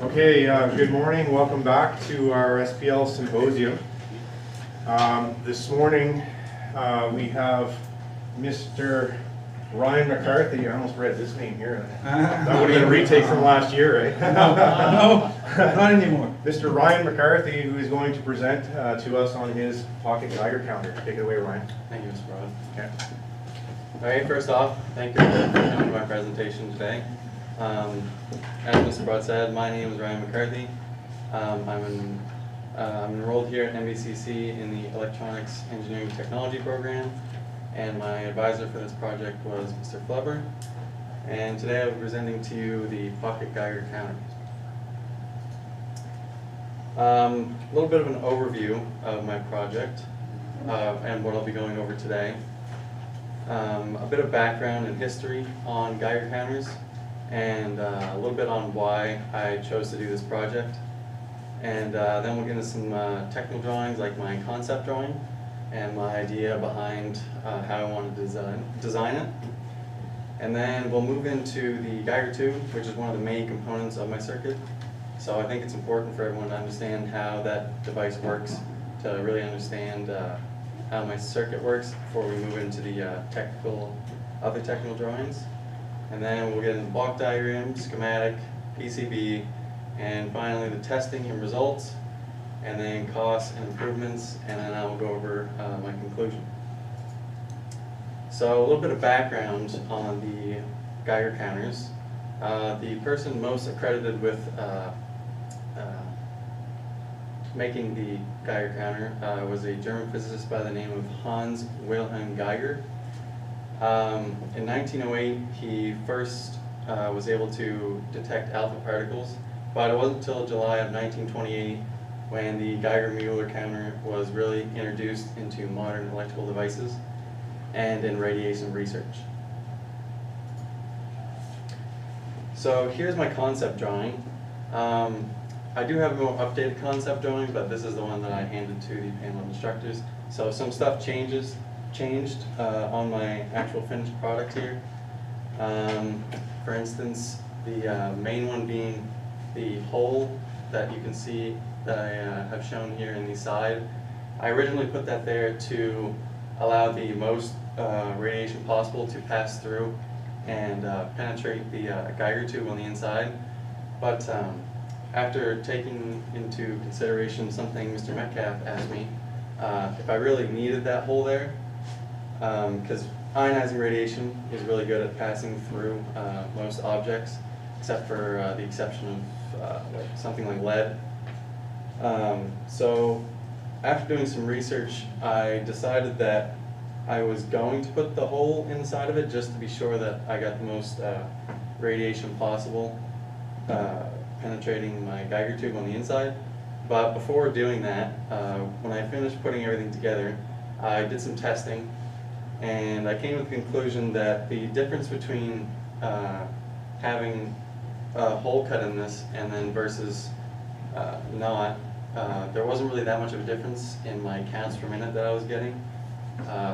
Okay, good morning. Welcome back to our SPL Symposium. This morning we have Mr. Ryan McCarthy. I almost read this name here. That would have been a retake from last year, right? No, not anymore. Mr. Ryan McCarthy, who is going to present to us on his pocket Geiger counter. Take it away, Ryan. Thank you, Mr. Broad. Okay. All right, first off, thank you for coming to my presentation today. As Mr. Broad said, my name is Ryan McCarthy. I'm enrolled here at NBCC in the Electronics Engineering Technology program, and my advisor for this project was Mr. Flubber. And today I'll be presenting to you the pocket Geiger counter. A little bit of an overview of my project and what I'll be going over today. A bit of background and history on Geiger counters, and a little bit on why I chose to do this project. And then we'll get into some technical drawings, like my concept drawing and my idea behind how I want to design it. And then we'll move into the Geiger tube, which is one of the main components of my circuit. So I think it's important for everyone to understand how that device works, to really understand how my circuit works before we move into the other technical drawings. And then we'll get into block diagram, schematic, PCB, and finally the testing and results, and then costs and improvements, and then I will go over my conclusion. So a little bit of background on the Geiger counters. The person most accredited with making the Geiger counter was a German physicist by the name of Hans Wilhelm Geiger. In 1908, he first was able to detect alpha particles, but it wasn't until July of 1928 when the Geiger-Müller counter was really introduced into modern electrical devices and in radiation research. So here's my concept drawing. I do have a more updated concept drawing, but this is the one that I handed to the panel of instructors. So some stuff changed on my actual finished product here. For instance, the main one being the hole that you can see that I have shown here in the side. I originally put that there to allow the most radiation possible to pass through and penetrate the Geiger tube on the inside. But after taking into consideration something Mr. Metcalf asked me, if I really needed that hole there, because ionizing radiation is really good at passing through most objects, except for the exception of something like lead. So after doing some research, I decided that I was going to put the hole inside of it just to be sure that I got the most radiation possible penetrating my Geiger tube on the inside. But before doing that, when I finished putting everything together, I did some testing, and I came to the conclusion that the difference between having a hole cut in this and then versus not, there wasn't really that much of a difference in my counts per minute that I was getting.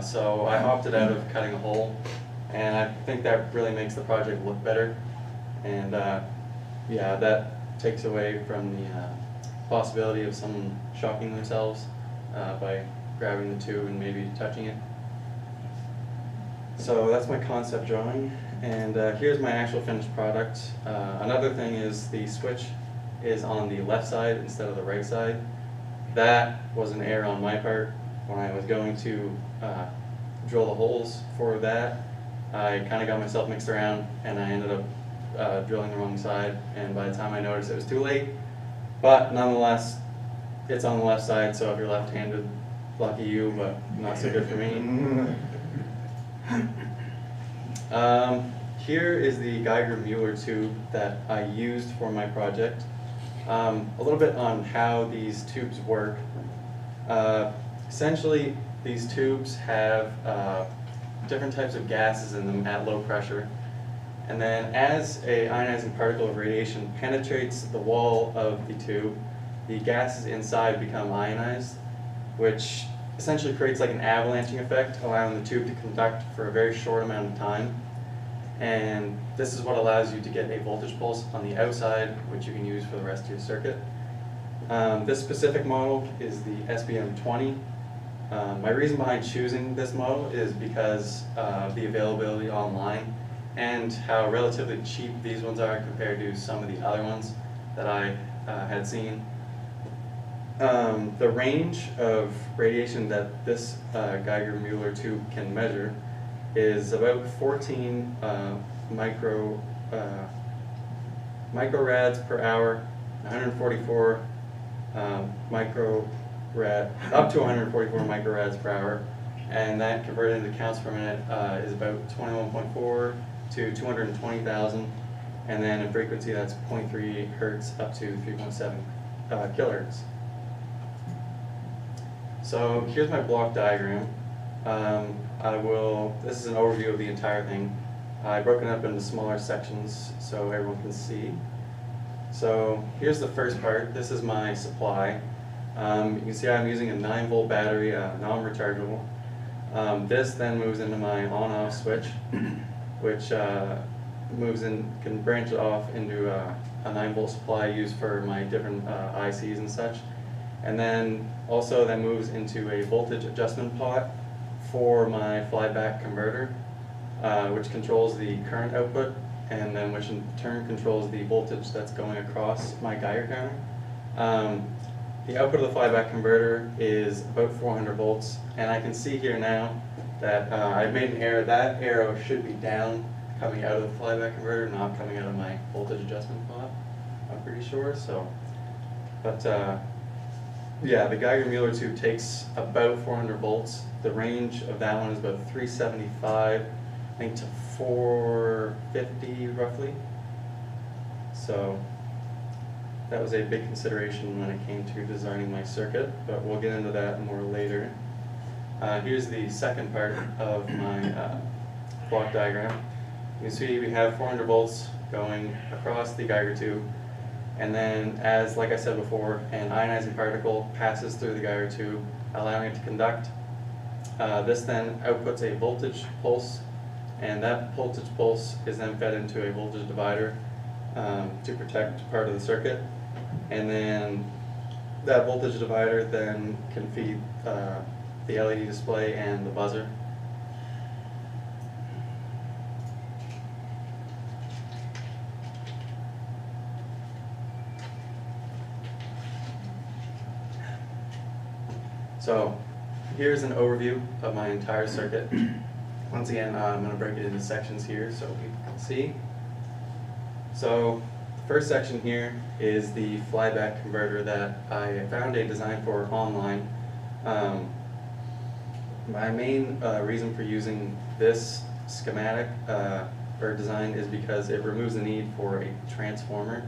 So I opted out of cutting a hole, and I think that really makes the project look better. And yeah, that takes away from the possibility of someone shocking themselves by grabbing the tube and maybe touching it. So that's my concept drawing, and here's my actual finished product. Another thing is the switch is on the left side instead of the right side. That was an error on my part. When I was going to drill the holes for that, I kind of got myself mixed around, and I ended up drilling the wrong side, and by the time I noticed, it was too late. But nonetheless, it's on the left side, so if you're left-handed, lucky you, but not so good for me. Here is the Geiger-Müller tube that I used for my project. A little bit on how these tubes work. Essentially, these tubes have different types of gases in them at low pressure. And then as an ionizing particle of radiation penetrates the wall of the tube, the gases inside become ionized, which essentially creates like an avalanching effect, allowing the tube to conduct for a very short amount of time. And this is what allows you to get a voltage pulse on the outside, which you can use for the rest of your circuit. This specific model is the SBM20. My reason behind choosing this model is because of the availability online and how relatively cheap these ones are compared to some of the other ones that I had seen. The range of radiation that this Geiger-Müller tube can measure is about 14 microrads per hour, 144 up to 144 microrads per hour, and that converted into counts per minute is about 21.4 to 220,000, and then in frequency that's 0.3 hertz up to 3.7 kilohertz. So here's my block diagram. This is an overview of the entire thing. I broke it up into smaller sections so everyone can see. So here's the first part. This is my supply. You can see I'm using a 9-volt battery, non-rechargeable. This then moves into my on-off switch, which can branch it off into a 9-volt supply used for my different ICs and such. And then also that moves into a voltage adjustment pot for my flyback converter, which controls the current output, and then which in turn controls the voltage that's going across my Geiger counter. The output of the flyback converter is about 400 volts, and I can see here now that I've made an error. That arrow should be down coming out of the flyback converter, not coming out of my voltage adjustment pot, I'm pretty sure. So, but yeah, the Geiger-Müller tube takes about 400 volts. The range of that one is about 375, I think, to 450 roughly. So that was a big consideration when it came to designing my circuit, but we'll get into that more later. Here's the second part of my block diagram. You can see we have 400 volts going across the Geiger tube, and then, as like I said before, an ionizing particle passes through the Geiger tube, allowing it to conduct. This then outputs a voltage pulse, and that voltage pulse is then fed into a voltage divider to protect part of the circuit. And then that voltage divider then can feed the LED display and the buzzer. So here's an overview of my entire circuit. Once again, I'm going to break it into sections here so people can see. So the first section here is the flyback converter that I found a design for online. My main reason for using this schematic or design is because it removes the need for a transformer,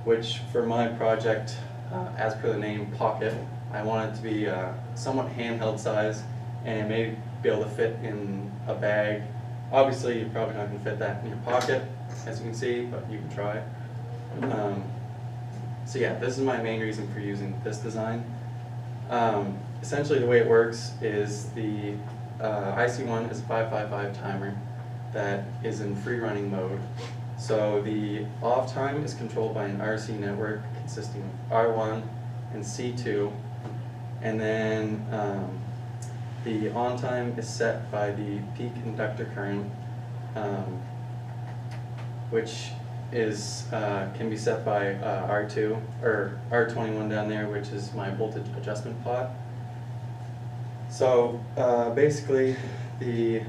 which for my project, as per the name Pocket, I want it to be somewhat handheld size, and it may be able to fit in a bag. Obviously, you're probably not going to fit that in your pocket, as you can see, but you can try. So yeah, this is my main reason for using this design. Essentially, the way it works is the IC1 is a 555 timer that is in free running mode. So the off time is controlled by an RC network consisting of R1 and C2, and then the on time is set by the peak inductor current, which is can be set by R2 or R21 down there, which is my voltage adjustment pot. So basically, the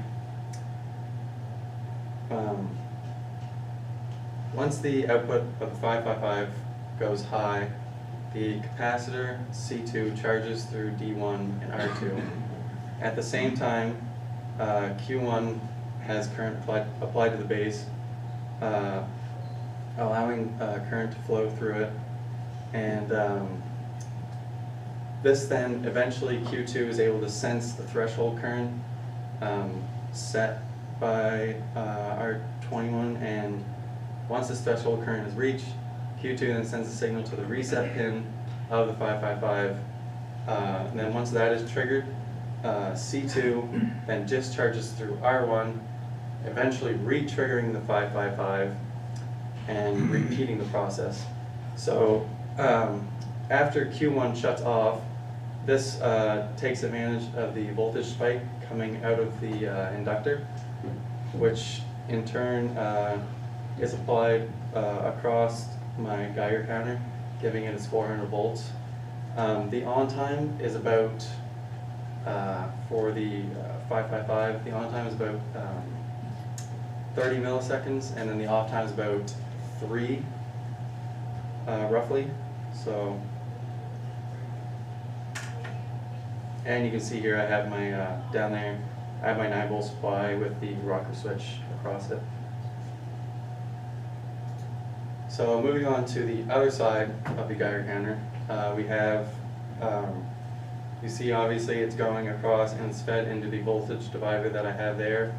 once the output of the 555 goes high, the capacitor C2 charges through D1 and R2. At the same time, Q1 has current applied to the base, allowing current to flow through it. And this then, eventually Q2 is able to sense the threshold current set by R21, and once this threshold current is reached, Q2 then sends a signal to the reset pin of the 555, and then once that is triggered, C2 then discharges through R1 eventually re-triggering the 555 and repeating the process. So after Q1 shuts off, this takes advantage of the voltage spike coming out of the inductor, which in turn is applied across my Geiger counter, giving it its 400 volts. The on time is about, for the 555, the on time is about 30 milliseconds, and then the off time is about 3, roughly. So, and you can see here I have my, down there, I have my 9-volt supply with the rocker switch across it. So moving on to the other side of the Geiger counter, we have, you see obviously it's going across and it's fed into the voltage divider that I have there.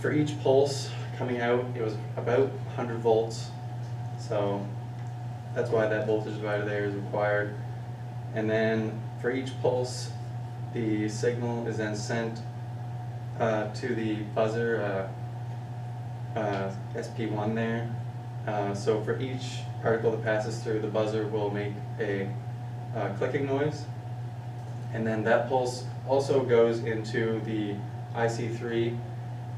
For each pulse coming out, it was about 100 volts, so that's why that voltage divider there is required. And then for each pulse, the signal is then sent to the buzzer SP1 there. So for each particle that passes through, the buzzer will make a clicking noise. And then that pulse also goes into the IC3,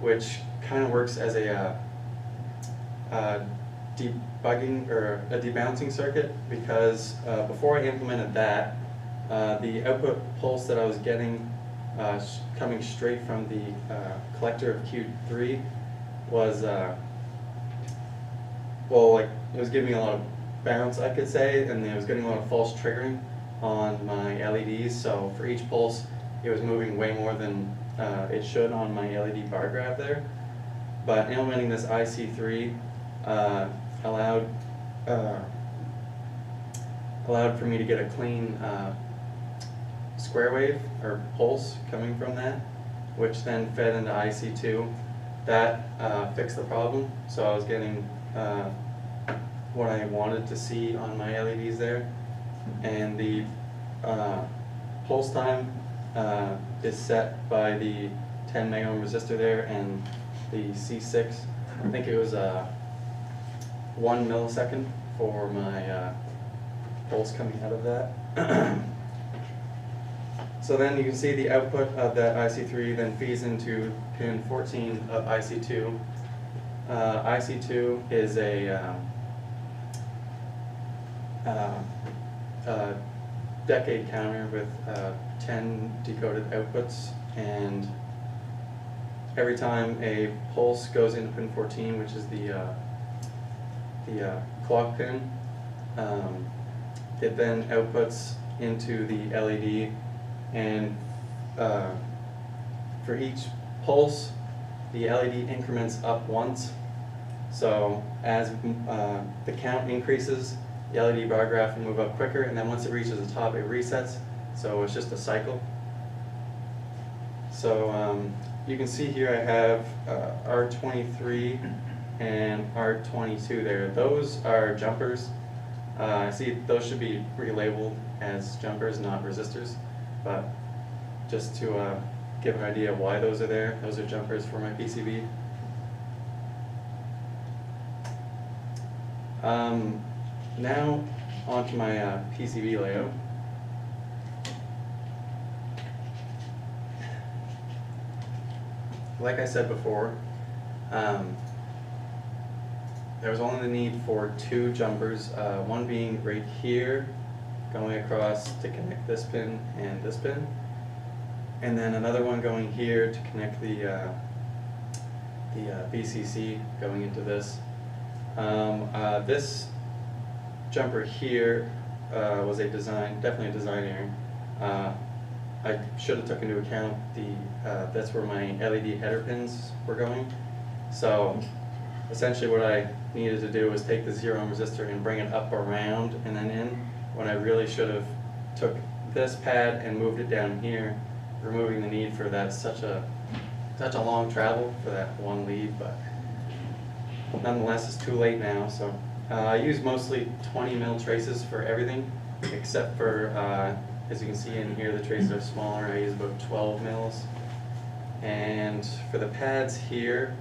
which kind of works as a debugging or a debouncing circuit, because before I implemented that, the output pulse that I was getting coming straight from the collector of Q3 was, well, like, it was giving me a lot of bounce, I could say, and it was getting a lot of false triggering on my LEDs. So for each pulse, it was moving way more than it should on my LED bar graph there. But implementing this IC3 allowed for me to get a clean square wave or pulse coming from that, which then fed into IC2. That fixed the problem, so I was getting what I wanted to see on my LEDs there. And the pulse time is set by the 10 megohm resistor there, and the C6, I think it was 1 millisecond for my pulse coming out of that. So then you can see the output of that IC3 then feeds into pin 14 of IC2. IC2 is a decade counter with 10 decoded outputs, and every time a pulse goes into pin 14, which is the clock pin, it then outputs into the LED, and for each pulse, the LED increments up once. So as the count increases, the LED bar graph will move up quicker, and then once it reaches the top, it resets. So it's just a cycle. So you can see here I have R23 and R22 there. Those are jumpers. I see those should be relabeled as jumpers, not resistors, but just to give an idea of why those are there, those are jumpers for my PCB. Now onto my PCB layout. Like I said before, there was only the need for 2 jumpers, one being right here, going across to connect this pin and this pin, and then another one going here to connect the BCC going into this. This jumper here was a design, definitely a design error. I should have took into account that's where my LED header pins were going. So essentially what I needed to do was take the 0 ohm resistor and bring it up around and then in, when I really should have took this pad and moved it down here, removing the need for that such a long travel for that one lead. But nonetheless, it's too late now. So I use mostly 20 mil traces for everything, except for, as you can see in here, the traces are smaller. I use about 12 mils. And for the pads here,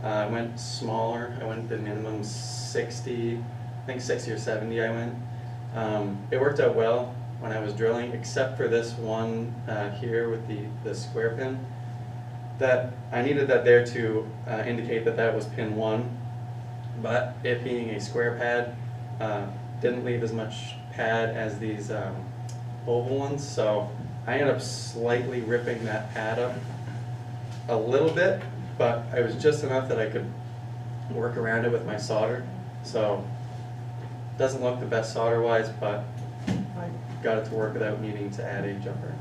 I went smaller. I went the minimum 60, I think 60 or 70 I went. It worked out well when I was drilling, except for this one here with the square pin. That I needed that there to indicate that that was pin 1, but it being a square pad, didn't leave as much pad as these oval ones, so I ended up slightly ripping that pad up a little bit, but it was just enough that I could work around it with my solder. So doesn't look the best solder wise, but I got it to work without needing to add a jumper.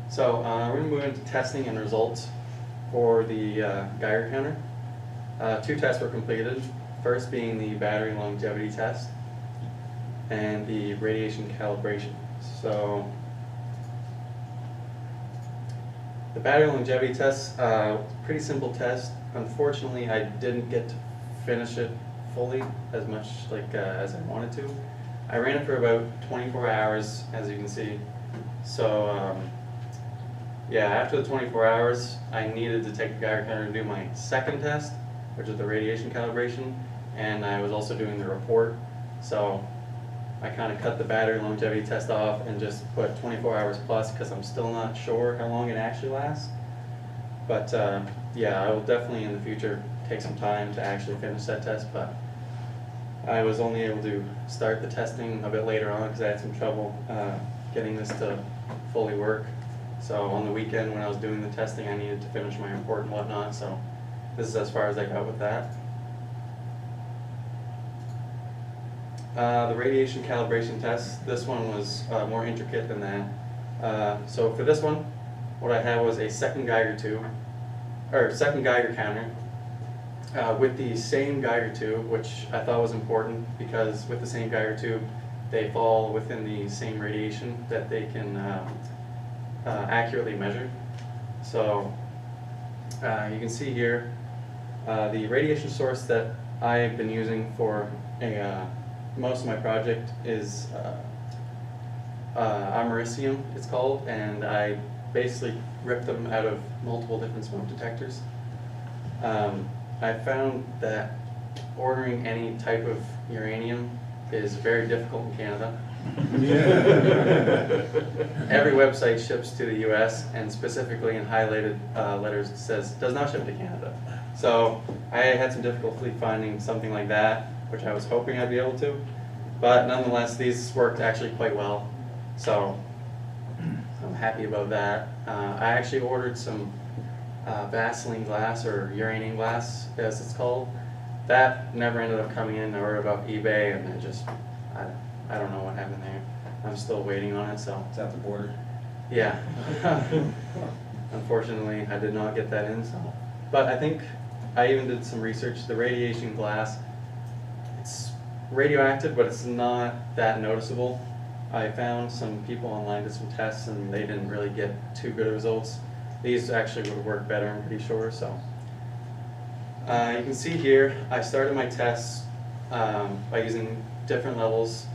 So we're going to move into testing and results for the Geiger counter. 2 tests were completed, first being the battery longevity test and the radiation calibration. So the battery longevity test, pretty simple test. Unfortunately, I didn't get to finish it fully as much as I wanted to. I ran it for about 24 hours, as you can see. So yeah, after the 24 hours, I needed to take the Geiger counter and do my second test, which is the radiation calibration, and I was also doing the report. So I kind of cut the battery longevity test off and just put 24 hours plus because I'm still not sure how long it actually lasts. But yeah, I will definitely in the future take some time to actually finish that test, but I was only able to start the testing a bit later on because I had some trouble getting this to fully work. So on the weekend when I was doing the testing, I needed to finish my report and whatnot, so this is as far as I got with that. The radiation calibration test, this one was more intricate than that. So for this one, what I had was a second Geiger tube, or second Geiger counter, with the same Geiger tube, which I thought was important because with the same Geiger tube, they fall within the same radiation that they can accurately measure. So you can see here, the radiation source that I've been using for most of my project is Symposium, it's called, and I basically ripped them out of multiple different smoke detectors. I found that ordering any type of uranium is very difficult in Canada. Every website ships to the US, and specifically in highlighted letters it says does not ship to Canada. So I had some difficulty finding something like that, which I was hoping I'd be able to. But nonetheless, these worked actually quite well. So I'm happy about that. I actually ordered some Vaseline glass, or uranium glass as it's called. That never ended up coming in. I ordered it off eBay, and I don't know what happened there. I'm still waiting on it, so. It's at the border. Yeah. Unfortunately, I did not get that in, so. But I think I even did some research. The radiation glass, it's radioactive, but it's not that noticeable. I found some people online did some tests, and they didn't really get too good results. These actually would work better, I'm pretty sure, so. You can see here, I started my tests by using different levels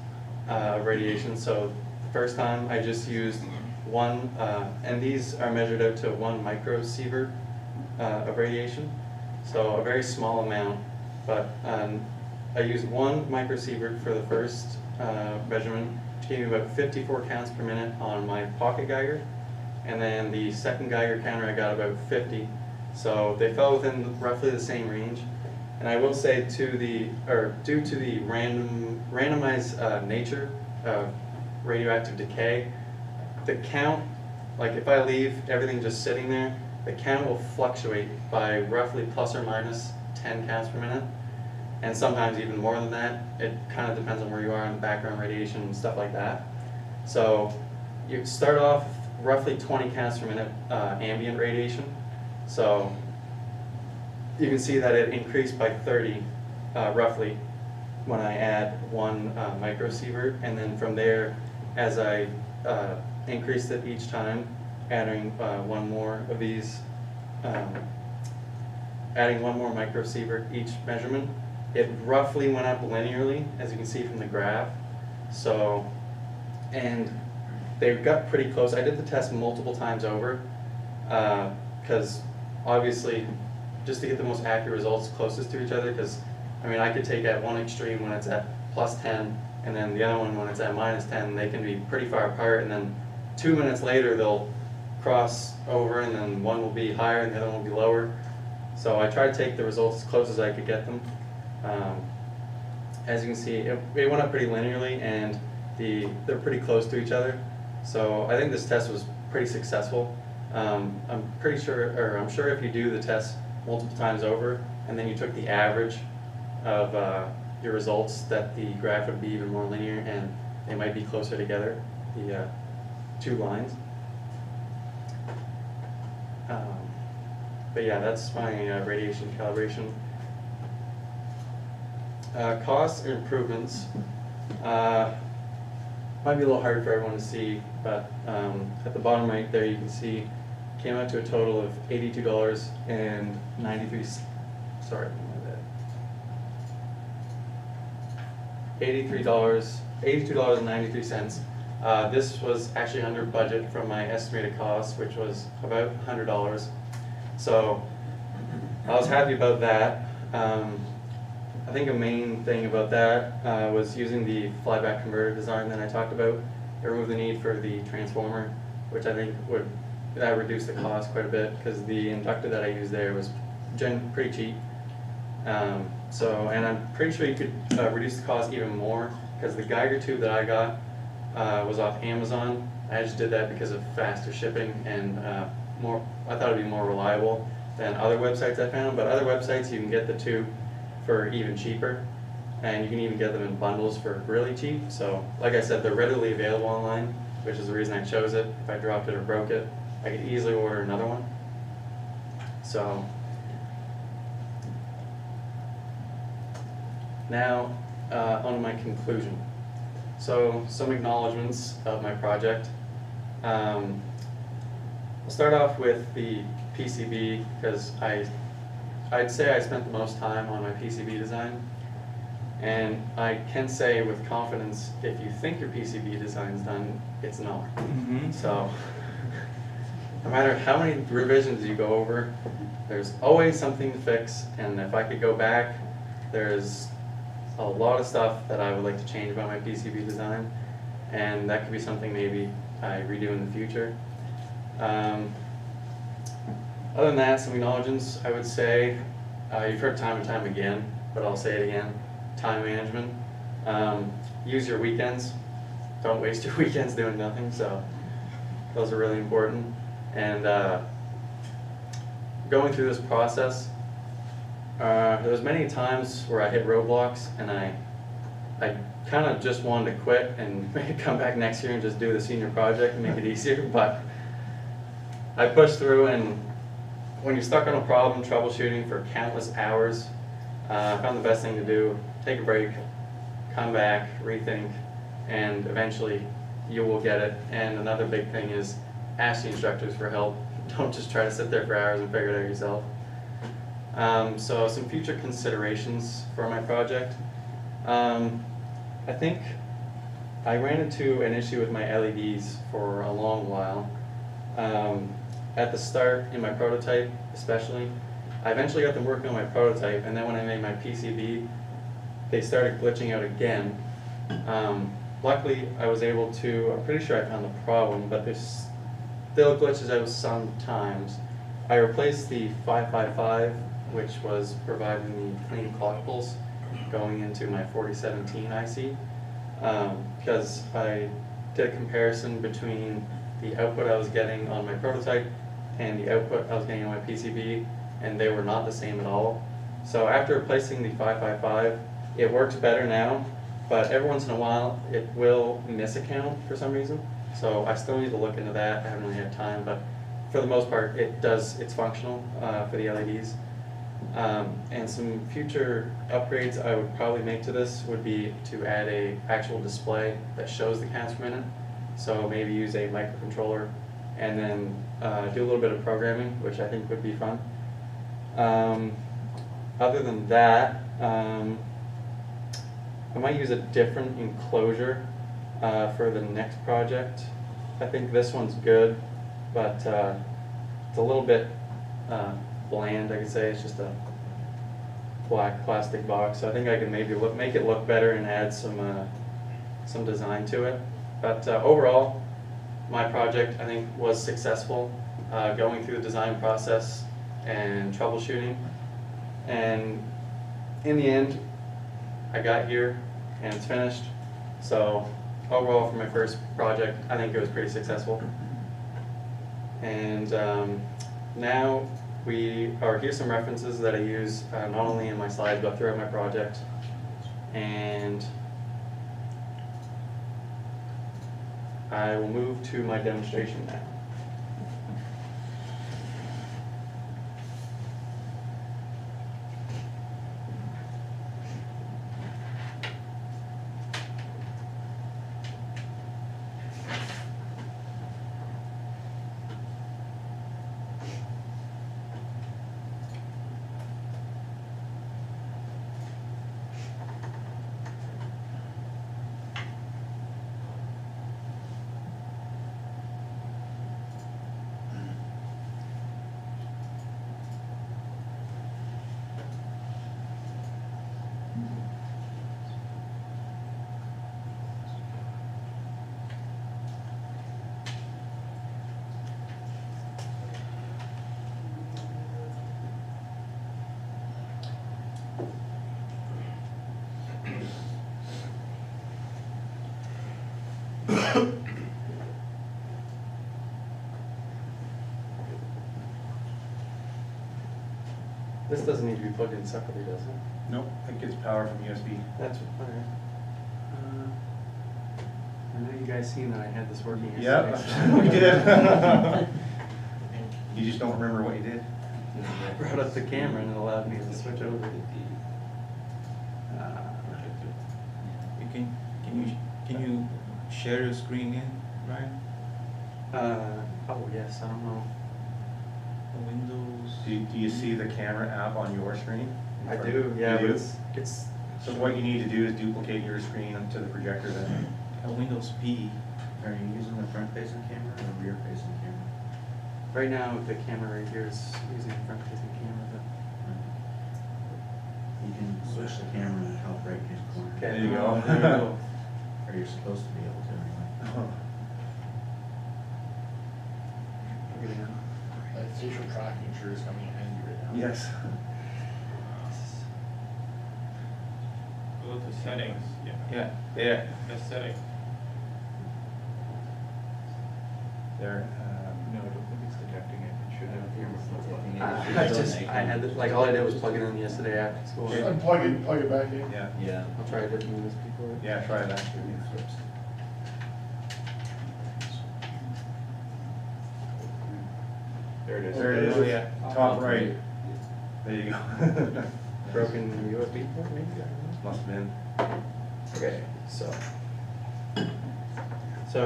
of radiation. So the first time I just used one, and these are measured out to 1 microsievert of radiation. So a very small amount, but I used 1 microsievert for the first measurement, which gave me about 54 counts per minute on my pocket Geiger. And then the second Geiger counter I got about 50. So they fell within roughly the same range. And I will say due to the randomized nature of radioactive decay, the count, like if I leave everything just sitting there, the count will fluctuate by roughly plus or minus 10 counts per minute. And sometimes even more than that. It kind of depends on where you are in background radiation and stuff like that. So you start off roughly 20 counts per minute ambient radiation. So you can see that it increased by 30 roughly when I add 1 microsievert, and then from there, as I increased it each time, adding 1 more of these, adding 1 more microsievert each measurement, it roughly went up linearly, as you can see from the graph. So, and they got pretty close. I did the test multiple times over, because obviously, just to get the most accurate results closest to each other, because, I mean, I could take at one extreme when it's at +10, and then the other one when it's at -10, they can be pretty far apart, and then 2 minutes later they'll cross over, and then one will be higher and the other one will be lower. So I tried to take the results as close as I could get them. As you can see, it went up pretty linearly, and they're pretty close to each other. So I think this test was pretty successful. I'm pretty sure, or I'm sure if you do the test multiple times over, and then you took the average of your results, that the graph would be even more linear, and they might be closer together, the two lines. But yeah, that's my radiation calibration. Costs and improvements might be a little hard for everyone to see, but at the bottom right there you can see came out to a total of $82.93. Sorry, $82.93. This was actually under budget from my estimated cost, which was about $100. So I was happy about that. I think a main thing about that was using the flyback converter design that I talked about. It removed the need for the transformer, which I think would reduce the cost quite a bit, because the inductor that I used there was pretty cheap. And I'm pretty sure you could reduce the cost even more, because the Geiger tube that I got was off Amazon. I just did that because of faster shipping and I thought it'd be more reliable than other websites I found. But other websites you can get the tube for even cheaper, and you can even get them in bundles for really cheap. So like I said, they're readily available online, which is the reason I chose it. If I dropped it or broke it, I could easily order another one. So now on to my conclusion. So some acknowledgements of my project. I'll start off with the PCB, because I'd say I spent the most time on my PCB design, and I can say with confidence, if you think your PCB design's done, it's not. So no matter how many revisions you go over, there's always something to fix, and if I could go back, there's a lot of stuff that I would like to change about my PCB design, and that could be something maybe I redo in the future. Other than that, some acknowledgements, I would say, you've heard time and time again, but I'll say it again, time management. Use your weekends. Don't waste your weekends doing nothing, so those are really important. And going through this process, there was many times where I hit roadblocks, and I kind of just wanted to quit and come back next year and just do the senior project and make it easier, but I pushed through. And when you're stuck on a problem, troubleshooting for countless hours, I found the best thing to do: take a break, come back, rethink, and eventually you will get it. And another big thing is ask the instructors for help. Don't just try to sit there for hours and figure it out yourself. So some future considerations for my project. I think I ran into an issue with my LEDs for a long while. At the start, in my prototype especially, I eventually got them working on my prototype, and then when I made my PCB, they started glitching out again. Luckily, I was able to, I'm pretty sure I found the problem, but there's still glitches out sometimes. I replaced the 555, which was providing the clean clock pulse going into my 4017 IC, because I did a comparison between the output I was getting on my prototype and the output I was getting on my PCB, and they were not the same at all. So after replacing the 555, it works better now, but every once in a while it will miss a count for some reason. So I still need to look into that. I haven't really had time, but for the most part it's functional for the LEDs. And some future upgrades I would probably make to this would be to add a actual display that shows the counts per minute. So maybe use a microcontroller and then do a little bit of programming, which I think would be fun. Other than that, I might use a different enclosure for the next project. I think this one's good, but it's a little bit bland, I could say. It's just a black plastic box. So I think I can maybe make it look better and add some design to it. But overall, my project, I think, was successful going through the design process and troubleshooting. And in the end, I got here and it's finished. So overall, for my first project, I think it was pretty successful. And now here's some references that I use not only in my slides but throughout my project. And I will move to my demonstration now. This doesn't need to be plugged in separately, does it? Nope, it gets power from USB. That's all right. I know you guys seen that I had this working Yeah, yesterday. we did. You just don't remember what you did? I brought up the camera and it allowed me to switch over. Can you share your screen in, Ryan? Oh yes, I don't know. The Windows. Do you see the camera app on your screen? I do, yeah, You but do? it's So what you need to do is duplicate your screen to the projector then. Windows P. Are you using the front-facing camera or the rear-facing camera? right now the camera right here is using a front-facing camera. You can switch the camera in the top right-hand corner. But There you go. there you go. Or you're supposed to be able to anyway. Look at it now. That facial tracking sure is coming in handy right now. Yes. Go to settings, yeah. Yeah, there. The settings. There. No, I don't think it's detecting it. It should have. I had like all I did was plug it in yesterday after school. Just unplug it, plug it back in. Yeah. Yeah. I'll try a different one this before. Yeah, try that. There it is. There it is. Oh, yeah. Top right. There you go. Broken USB port maybe? I don't know. Must have been. Okay, so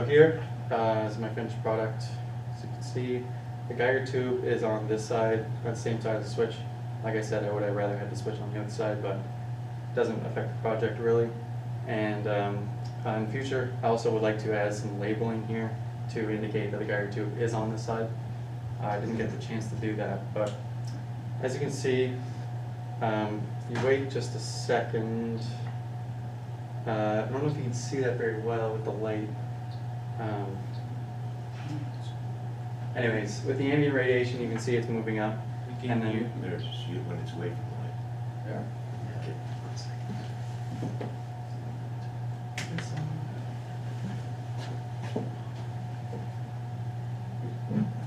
here is my finished product. As you can see, the Geiger tube is on this side, on the same side of the switch. Like I said, I would have rather had the switch on the other side, but it doesn't affect the project really. And in future, I also would like to add some labeling here to indicate that the Geiger tube is on this side. I didn't get the chance to do that, but as you can see, you wait just a second. I don't know if you can see that very well with the light. Anyways, with the ambient radiation, you can see it's moving up. We can And then- mute there, just shoot when it's away from the light. Yeah. Okay, 1 second.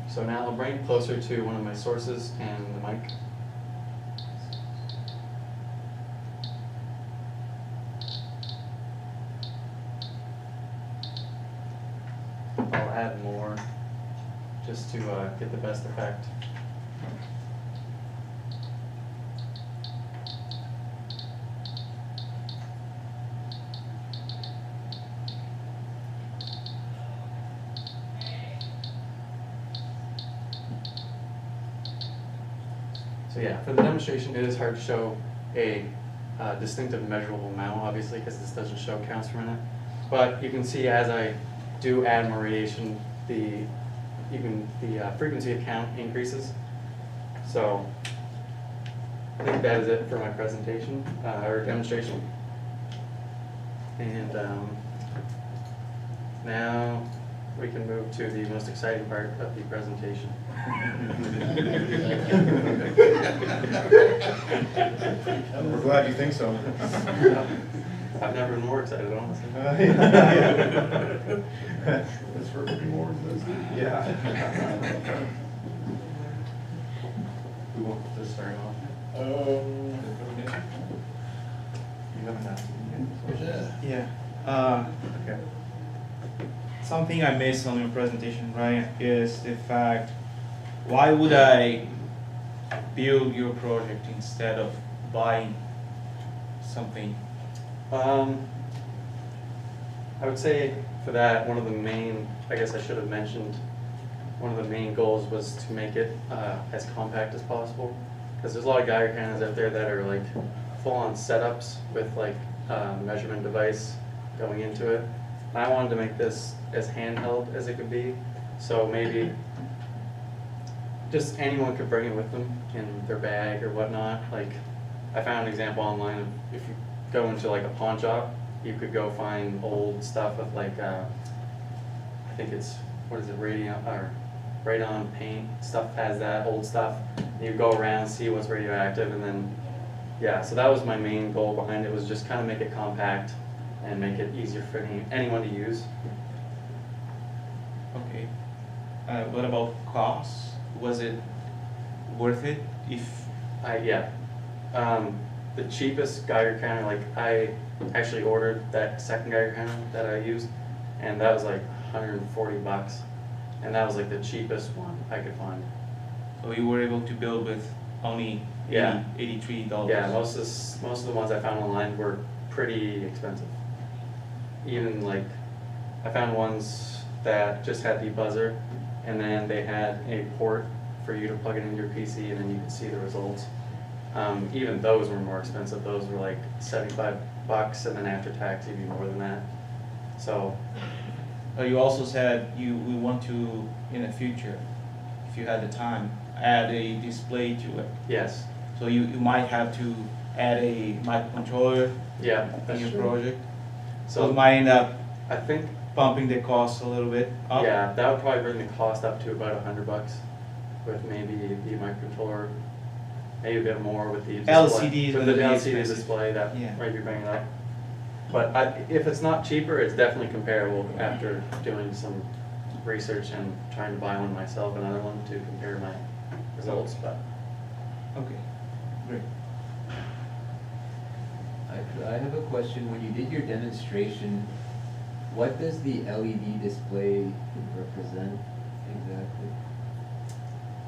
So now I'll bring it closer to one of my sources and the mic. I'll add more just to get the best effect. So yeah, for the demonstration, it is hard to show a distinctive measurable amount, obviously, because this doesn't show counts per minute. But you can see as I do add more radiation, the frequency of count increases. So I think that is it for my presentation or demonstration. And now we can move to the most exciting part of the presentation. We're glad you think so. I've never been more excited, honestly. That's for pretty more than this. Yeah. We want to start off. You haven't asked me yet. Yeah. Okay. Something I missed on your presentation, Ryan, is the fact, why would I build your project instead of buying something? I would say for that, one of the main, I guess I should have mentioned, one of the main goals was to make it as compact as possible. Because there's a lot of Geiger counters out there that are like full-on setups with like measurement device going into it. And I wanted to make this as handheld as it could be. So maybe just anyone could bring it with them in their bag or whatnot. Like I found an example online of if you go into like a pawn shop, you could go find old stuff with like I think it's, what is it, radon paint stuff has that old stuff. You go around, see what's radioactive, and then yeah. So that was my main goal behind it, was just kind of make it compact and make it easier for anyone to use. Okay. What about costs? Was it worth it? The cheapest Geiger counter, like I actually ordered that second Geiger counter that I used, and that was like $140, and that was like the cheapest one I could find. So you were able to build with only Yeah. $83? Yeah, most of the ones I found online were pretty expensive. Even like, I found ones that just had the buzzer, and then they had a port for you to plug it into your PC, and then you could see the results. Even those were more expensive. Those were like $75, and then after tax, even more than that. So, You also said we want to, in the future, if you had the time, add a display to it. yes, So you might have to add a microcontroller yeah, in that's your true. project. So it So might end up I think, bumping the cost a little bit up. yeah, that would probably bring the cost up to about $100 with maybe the microcontroller, maybe a bit more with the display. LCD is With gonna the be LCD expensive. display, that Yeah. might be bringing it up. But if it's not cheaper, it's definitely comparable after doing some research and trying to buy one myself, another one to compare my results. But Okay, great. I have a question. When you did your demonstration, what does the LED display represent exactly?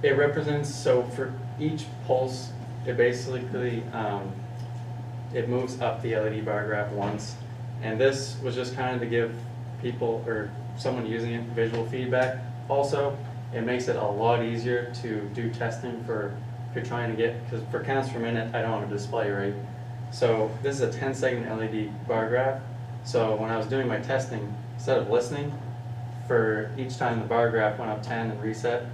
it represents, so for each pulse, it basically, it moves up the LED bar graph once. And this was just kind of to give people, or someone using it, visual feedback. Also, it makes it a lot easier to do testing for, if you're trying to get, because for counts per minute, I don't have a display, right? So this is a 10-second LED bar graph. So when I was doing my testing, instead of listening, for each time the bar graph went up 10 and reset,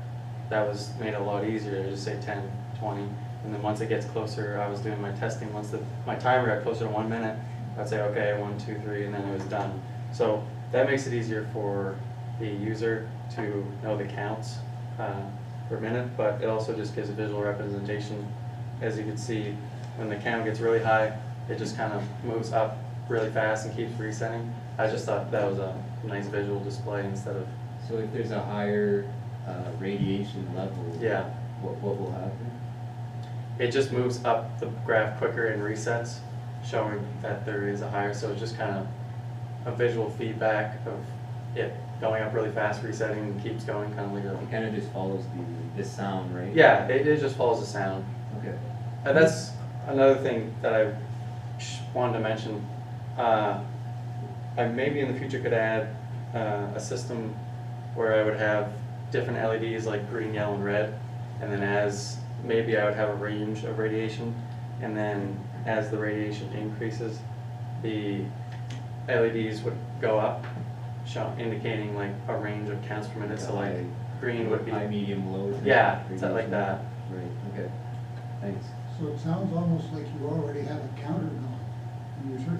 that was made it a lot easier to just say 10, 20. And then once it gets closer, I was doing my testing, once my timer got closer to 1 minute, I'd say, okay, 1, 2, 3, and then it was done. So that makes it easier for the user to know the counts per minute, but it also just gives a visual representation. As you can see, when the count gets really high, it just kind of moves up really fast and keeps resetting. I just thought that was a nice visual display instead of, So if there's a higher radiation level, yeah. what will happen? It just moves up the graph quicker and resets, showing that there is a higher, so it's just kind of a visual feedback of it going up really fast, resetting, and keeps going, kind of like It kind of just follows the sound, right? yeah, it just follows the sound. Okay. And that's another thing that I wanted to mention. I maybe in the future could add a system where I would have different LEDs like green, yellow, and red, and then maybe I would have a range of radiation, and then as the radiation increases, the LEDs would go up, indicating like a range of counts per minute, so like green would be, High, medium, low. yeah, green, something like low. that. Right, okay, thanks. So it sounds almost like you already have a counter going in your circuit.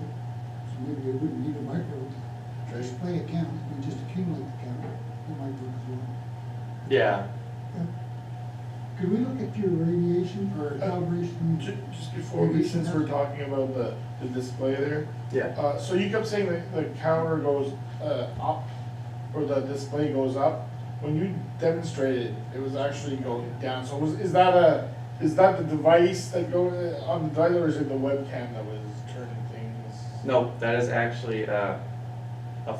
So maybe you wouldn't need a micro to display a count, you just accumulate the counter. That might work as well. Yeah, Yeah. Could we look at your radiation or calibration? Just before we, since we're talking about the display there, yeah. so you kept saying that the counter goes up, or the display goes up. When you demonstrated, it was actually going down. So is that the device that goes on the device, or is it the webcam that was turning things? No, that is actually a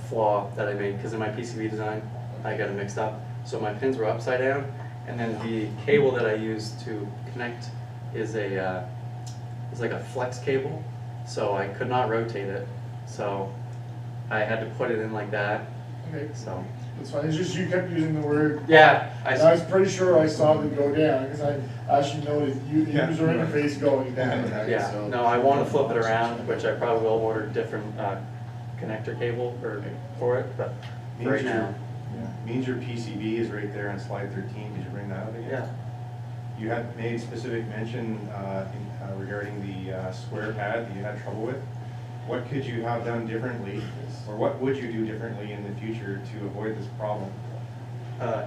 flaw that I made, because in my PCB design, I got it mixed up. So my pins were upside down, and then the cable that I used to connect is like a flex cable, so I could not rotate it. So I had to put it in like that, Okay, so. that's fine. It's just you kept using the word. Yeah, I was pretty sure I saw it go down, because I actually noticed user Yeah. interface going down. right? Yeah, So- no, I want to flip it around, which I probably will order different connector cable for it, but for right now, Means your PCB is right there on slide 13, did you bring that up again? yeah. You had made specific mention regarding the square pad that you had trouble with. What could you have done differently, or what would you do differently in the future to avoid this problem?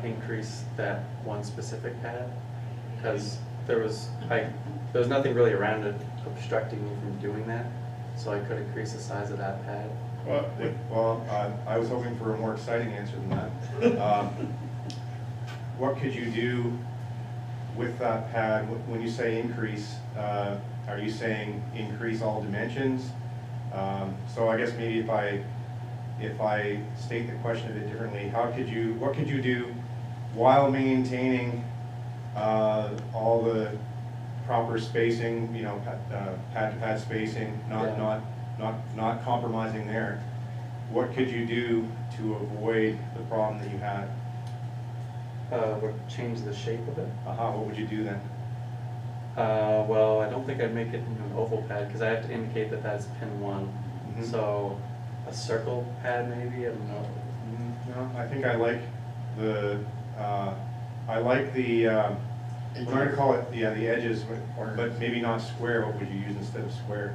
Increase that one specific pad, because there was nothing really around it obstructing me from doing that, so I could increase the size of that pad. Well, I was hoping for a more exciting answer than that. What could you do with that pad? When you say increase, are you saying increase all dimensions? So I guess maybe if I state the question a bit differently, what could you do while maintaining all the proper spacing, you know, pad to pad spacing, not compromising there? What could you do to avoid the problem that you had? Would change the shape of it. What would you do then? Well, I don't think I'd make it into an oval pad, because I have to indicate that that's pin 1. Mhm. So a circle pad maybe, I don't know. No, I think I like the, I'm going to call it, the edges, but maybe not square. What would you use instead of square?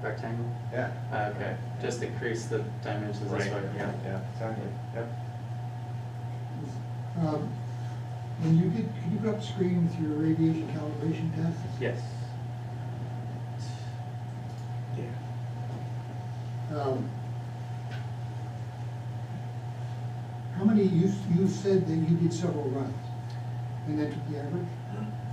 Rectangle? Yeah. Okay, just increase the dimensions this way, yeah. Yeah, exactly, yep. When you did, could you go up screen with your radiation calibration test? Yes. How many, you said that you did several runs, and then took the average?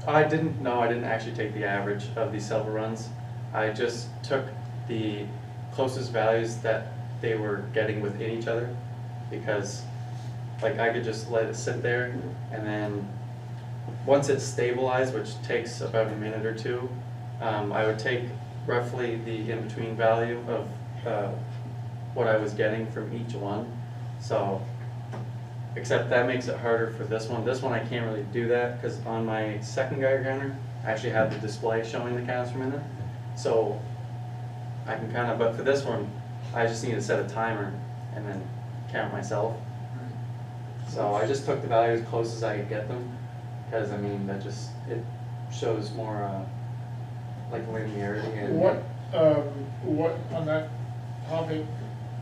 I didn't actually take the average of these several runs. I just took the closest values that they were getting within each other, because like I could just let it sit there, and then once it's stabilized, which takes about a minute or two, I would take roughly the in-between value of what I was getting from each one. So, except that makes it harder for this one. This one I can't really do that, because on my second Geiger counter, I actually have the display showing the counts per minute. So I can kind of, but for this one, I just need to set a timer and then count myself. So I just took the values as close as I could get them, because I mean, that just, it shows more like linearity and. What, on that topic,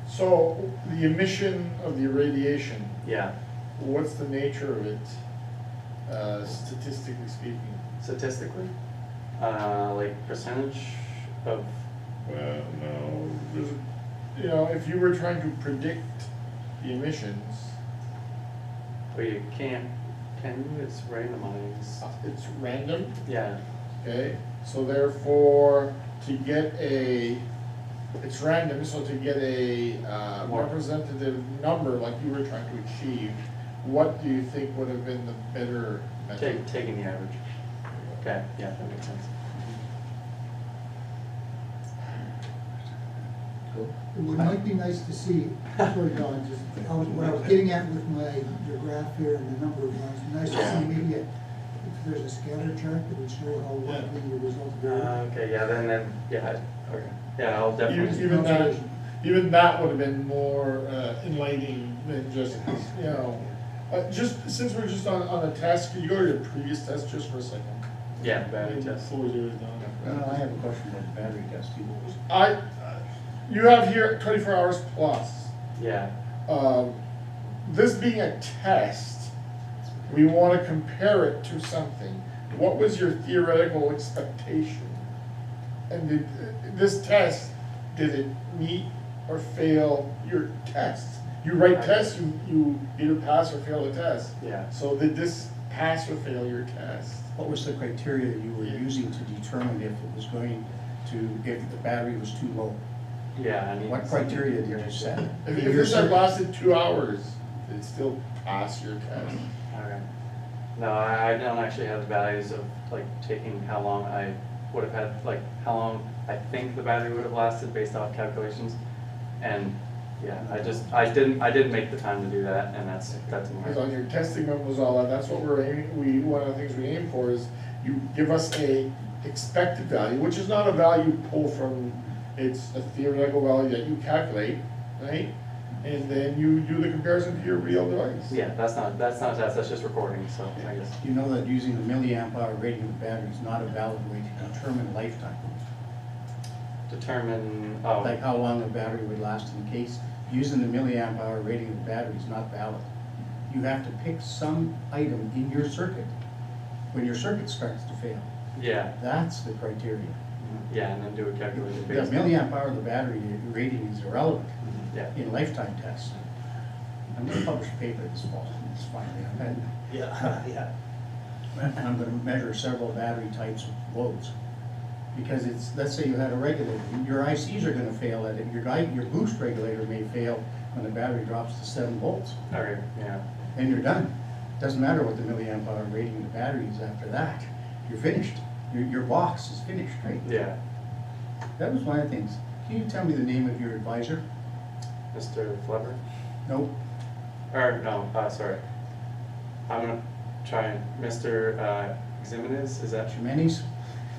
so the emission of the irradiation, Yeah, what's the nature of it, statistically speaking? statistically, like percentage of, Well, no, there's, you know, if you were trying to predict the emissions, well, you can't, can you? It's randomized. it's random, Yeah, okay? So therefore, to get it's random, so to get a representative number like you were trying to achieve, what do you think would have been the better method? taking the average. Okay, yeah, that makes sense. Cool. It might be nice to see, sorry, Don, just, what I was getting at with your graph here and the number of runs, nice to see maybe If there's a scatter chart that would show how likely the result of the. Okay, yeah, yeah, okay. Yeah, I'll definitely. Even that would have been more enlightening than just, you know, just, since we're just on a test, could you go to your previous test just for a second? Yeah, battery test. Before we do it, done. I have a question about the battery test. You have here 24 hours plus. Yeah, This being a test, we want to compare it to something. What was your theoretical expectation? And this test, did it meet or fail your test? You write tests, you either pass or fail the test. yeah. So did this pass or fail your test? What was the criteria you were using to determine if it was going to, if the battery was too low? Yeah, I mean. What criteria did you set? If this had lasted 2 hours, it'd still pass your test. Okay. No, I don't actually have the values of like taking how long I would have had, like how long I think the battery would have lasted based off calculations. And yeah, I didn't make the time to do that, and that's Because more. on your testing memos, all that, that's what we're aiming, one of the things we aim for is you give us a expected value, which is not a value pulled from, it's a theoretical value that you calculate, right? And then you do the comparison to your real device. Yeah, that's not a test, that's just recording, so I guess. You know that using the milliamp hour rating of the battery is not a valid way to determine lifetime. Determine, Like how long the battery would last in the case. Using the milliamp hour rating of the battery is not valid. You have to pick some item in your circuit when your circuit starts to fail. yeah, That's the criteria. yeah, and then do a calculation The based. milliamp hour of the battery rating is irrelevant Yeah, in lifetime tests. I'm gonna publish a paper this fall, it's finally, and Yeah. I'm gonna measure several battery types of loads. Because it's, let's say you had a regulator, your ICs are gonna fail at it, your boost regulator may fail when the battery drops to 7 volts, okay, yeah, and you're done. Doesn't matter what the milliamp hour rating of the battery is after that, you're finished. Your box is finished, right? yeah. That was one of the things. Can you tell me the name of your advisor? Mr. Flever? Nope. Or, no, sorry. I'm gonna try, Mr. Ximenes, is that? Jimenez?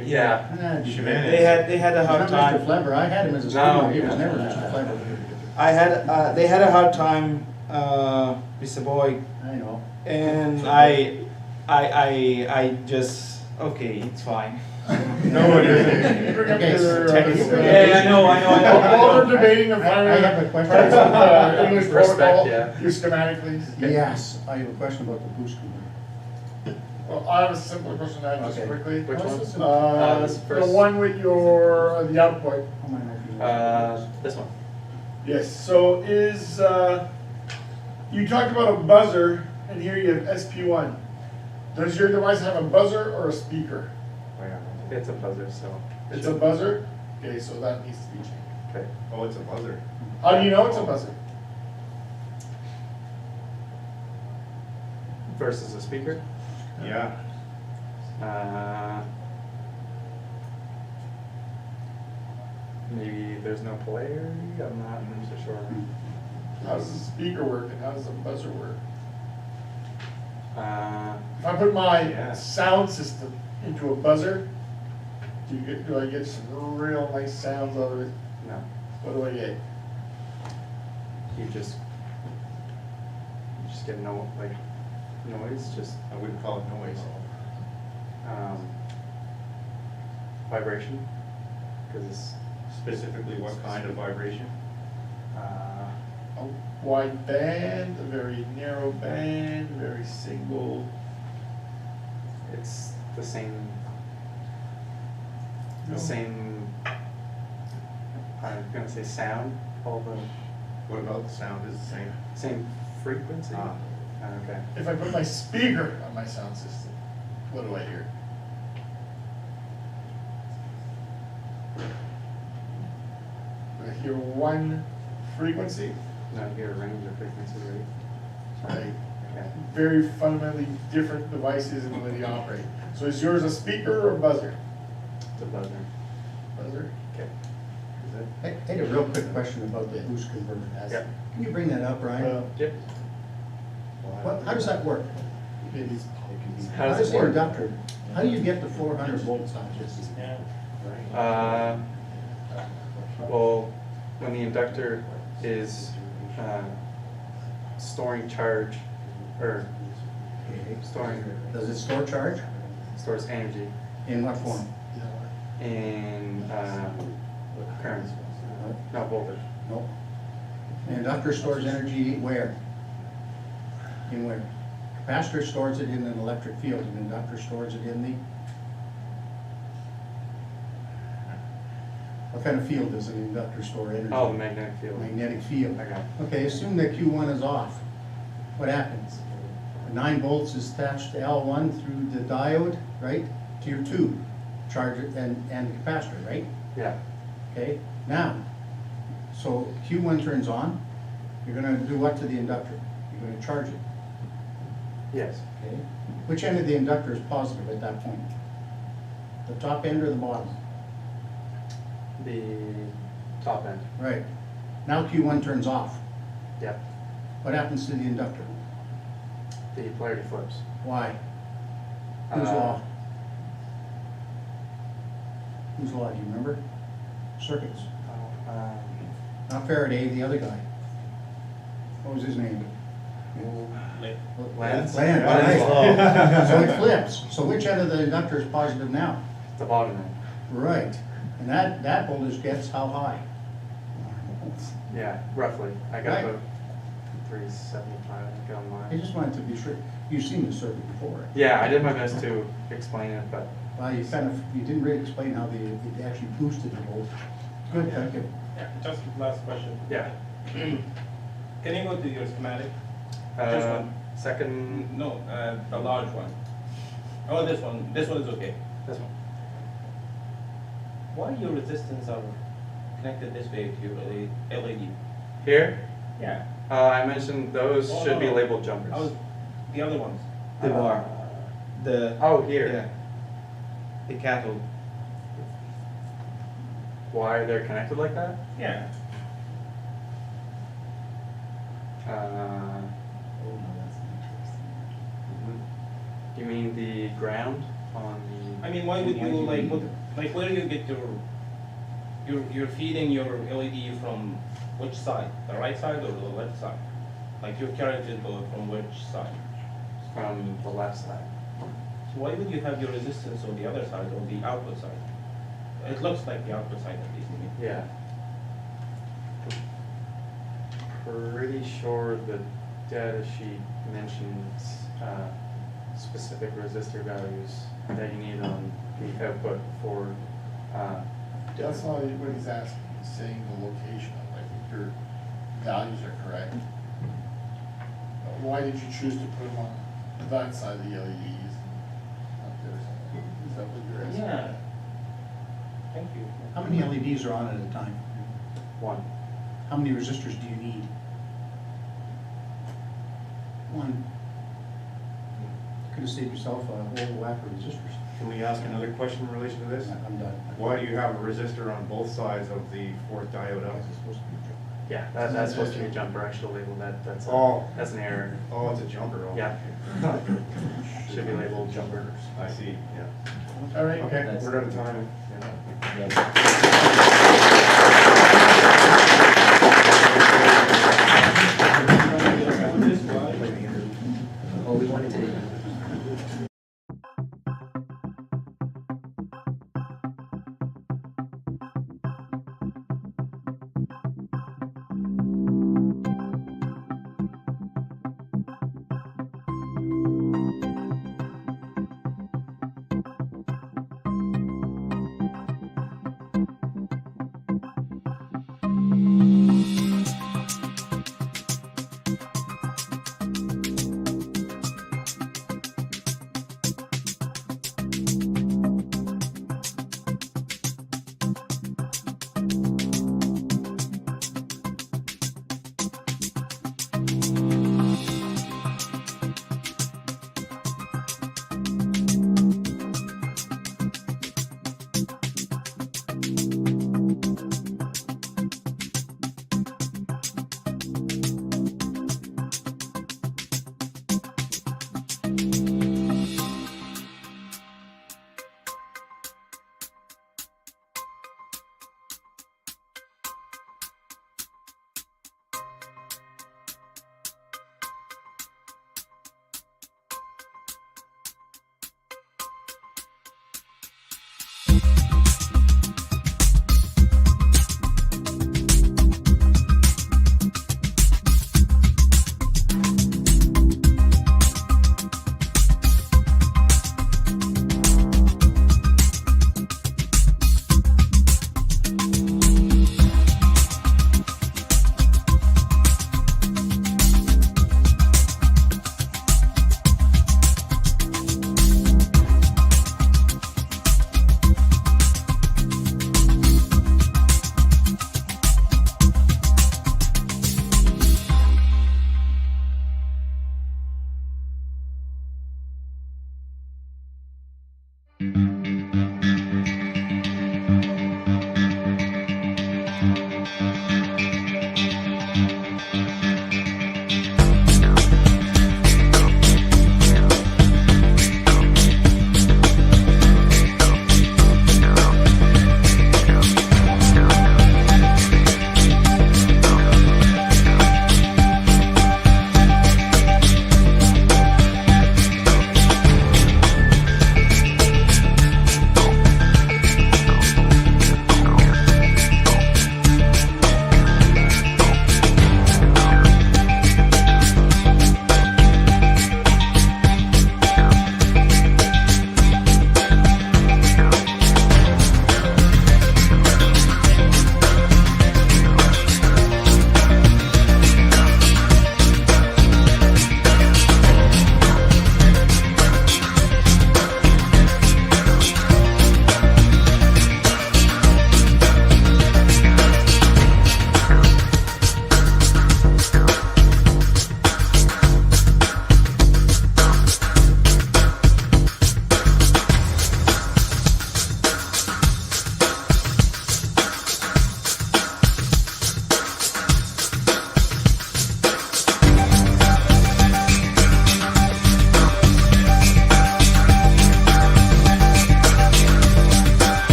Yeah. Jimenez. They had a hard He's not Mr. time. Flever, I had him as a No, student, he was yeah. never Mr. Flever. They had a hard time, Mr. Boy, I know. and I just, okay, it's fine. No, it isn't. Bring up Okay, your, technical- Yeah, I know. While we're debating of I have a question. parts of English Respect, protocol, yeah. your schematic, please. Yes, I have a question about the boost converter. Well, I have a simpler question to ask just Okay. quickly. Which one? This This the first. one with your, the output. How am I looking? This one. Yes, so you talked about a buzzer, and here you have SP1. Does your device have a buzzer or a speaker? It's a buzzer, so. It's a buzzer? Okay, so that needs to be changed. Okay. Oh, it's a buzzer. How do you know it's a buzzer? Versus a speaker? Yeah. Maybe there's no polarity, I'm not so sure. How does the speaker work and how does the buzzer work? Uh, If I put my Yeah. sound system into a buzzer, do I get some real nice sounds out of it? no, What do I get? you just get no, like, noise, just, I wouldn't call it noise. vibration, because it's, Specifically, what kind of vibration? A wide band, a very narrow band, very single. it's the same, No. I'm gonna say sound, all the What about the sound is the same? same frequency? Ah. Okay. If I put my speaker on my sound system, what do I hear? I hear one frequency, No, you get a range of frequency, right? right? Okay. Very fundamentally different devices and the way they operate. So is yours a speaker or a buzzer? It's a buzzer. Buzzer? Okay. Is it? I had a real quick question about the boost converter. Yeah. Can you bring that up, Ryan? Yep. How does that work? It is. How does does it the work? inductor, how do you get the 400 volts out of this? Well, when the inductor is storing charge, or Okay. storing, Does it store charge? stores energy In what form? in current, not voltage. No. The inductor stores energy where? In where? Capacitor stores it in an electric field, and inductor stores it in the? What kind of field does an inductor store energy? Oh, the magnetic field. Magnetic field. Okay. Okay, assume that Q1 is off. What happens? 9 volts is attached to L1 through the diode, right? To your tube, charge it and the capacitor, right? Yeah. Okay, now, so Q1 turns on, you're gonna do what to the inductor? You're gonna charge it, Yes. okay? Which end of the inductor is positive at that point? The top end or the bottom? The top end. Right. Now Q1 turns off. Yep. What happens to the inductor? The polarity flips. Why? Whose law? Whose law, do you remember? Circuits. Not Faraday, the other guy. What was his name? Lance? Land, right. So it flips. So which end of the inductor is positive now? The bottom end. Right. And that voltage gets how high? Yeah, roughly. I got Right. about 375 I think I online. just wanted to be sure. You've seen the circuit before. Yeah, I did my best to explain it, but Well, you didn't really explain how it actually boosted the voltage. Good, thank you. Yeah, just last question. yeah. Can you go to your schematic? Just one. Second, No, the large one. Oh, this one. This one is okay. this one. Why your resistance are connected this way to your LED? Here, Yeah. I mentioned those Oh, should be no. labeled jumpers. How is the other ones? The bar, the. Oh, here. Yeah. The cathode. Why they're connected like that? Yeah. You mean the ground on the? I mean, why would you like put like where do you get you're feeding your LED from which side? The right side or the left side? Like your current input from which side? From the left side. So why would you have your resistance on the other side, on the output side? It looks like the output side at least to me. Yeah. Pretty sure the data sheet mentions specific resistor values that you need on the output for. That's not what he's asking, he's saying the location of, like, if your values are correct. Why did you choose to put them on that side of the LEDs and not there? Is that what you're asking? Yeah. Thank you. How many LEDs are on at a time? One. How many resistors do you need? One. Could have saved yourself a whole whack of resistors. Can we ask another question in relation to this? I'm done. Why do you have a resistor on both sides of the fourth diode out? Is it supposed to be true? Yeah, that's supposed to be a jumper. I should have labeled that. That's Oh. that's an error. Oh, it's a jumper. Oh. Yeah. Should be labeled jumper. I see, yeah. All right. Okay, we're out of time. Oh, we wanted to.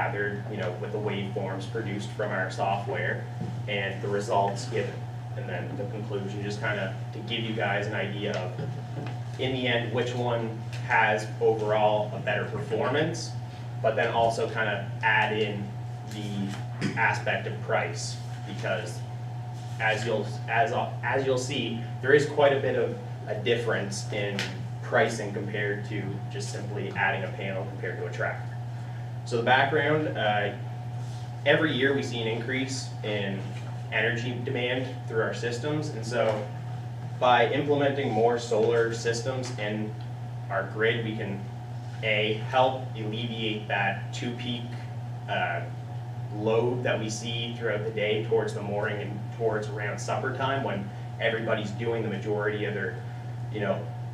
gathered, with the waveforms produced from our software and the results given. And then the conclusion, just kind of to give you guys an idea of, in the end, which one has overall a better performance, but then also kind of add in the aspect of price, because as you'll see, there is quite a bit of a difference in pricing compared to just simply adding a panel compared to a tracker. So the background, every year we see an increase in energy demand through our systems, and so by implementing more solar systems in our grid, we can help alleviate that peak load that we see throughout the day towards the morning and towards around supper time, when everybody's doing the majority of their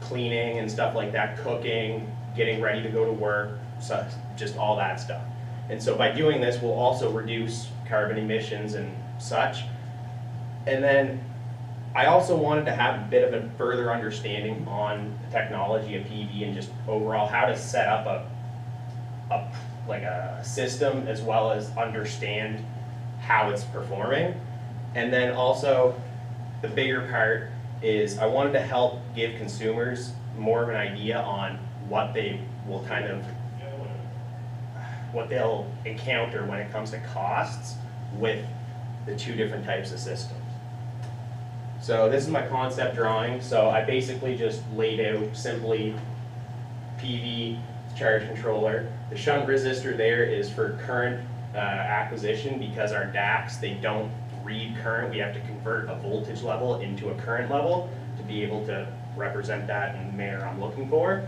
cleaning and stuff like that, cooking, getting ready to go to work, so just all that stuff. And so by doing this, we'll also reduce carbon emissions and such. And then I also wanted to have a bit of a further understanding on the technology of PV and just overall how to set up a system, as well as understand how it's performing. And then also the bigger part is I wanted to help give consumers more of an idea on what they will what they'll encounter when it comes to costs with the two different types of systems. So this is my concept drawing. So I basically just laid out simply PV charge controller. The shunt resistor there is for current acquisition, because our DACs, they don't read current. We have to convert a voltage level into a current level to be able to represent that in the manner I'm looking for,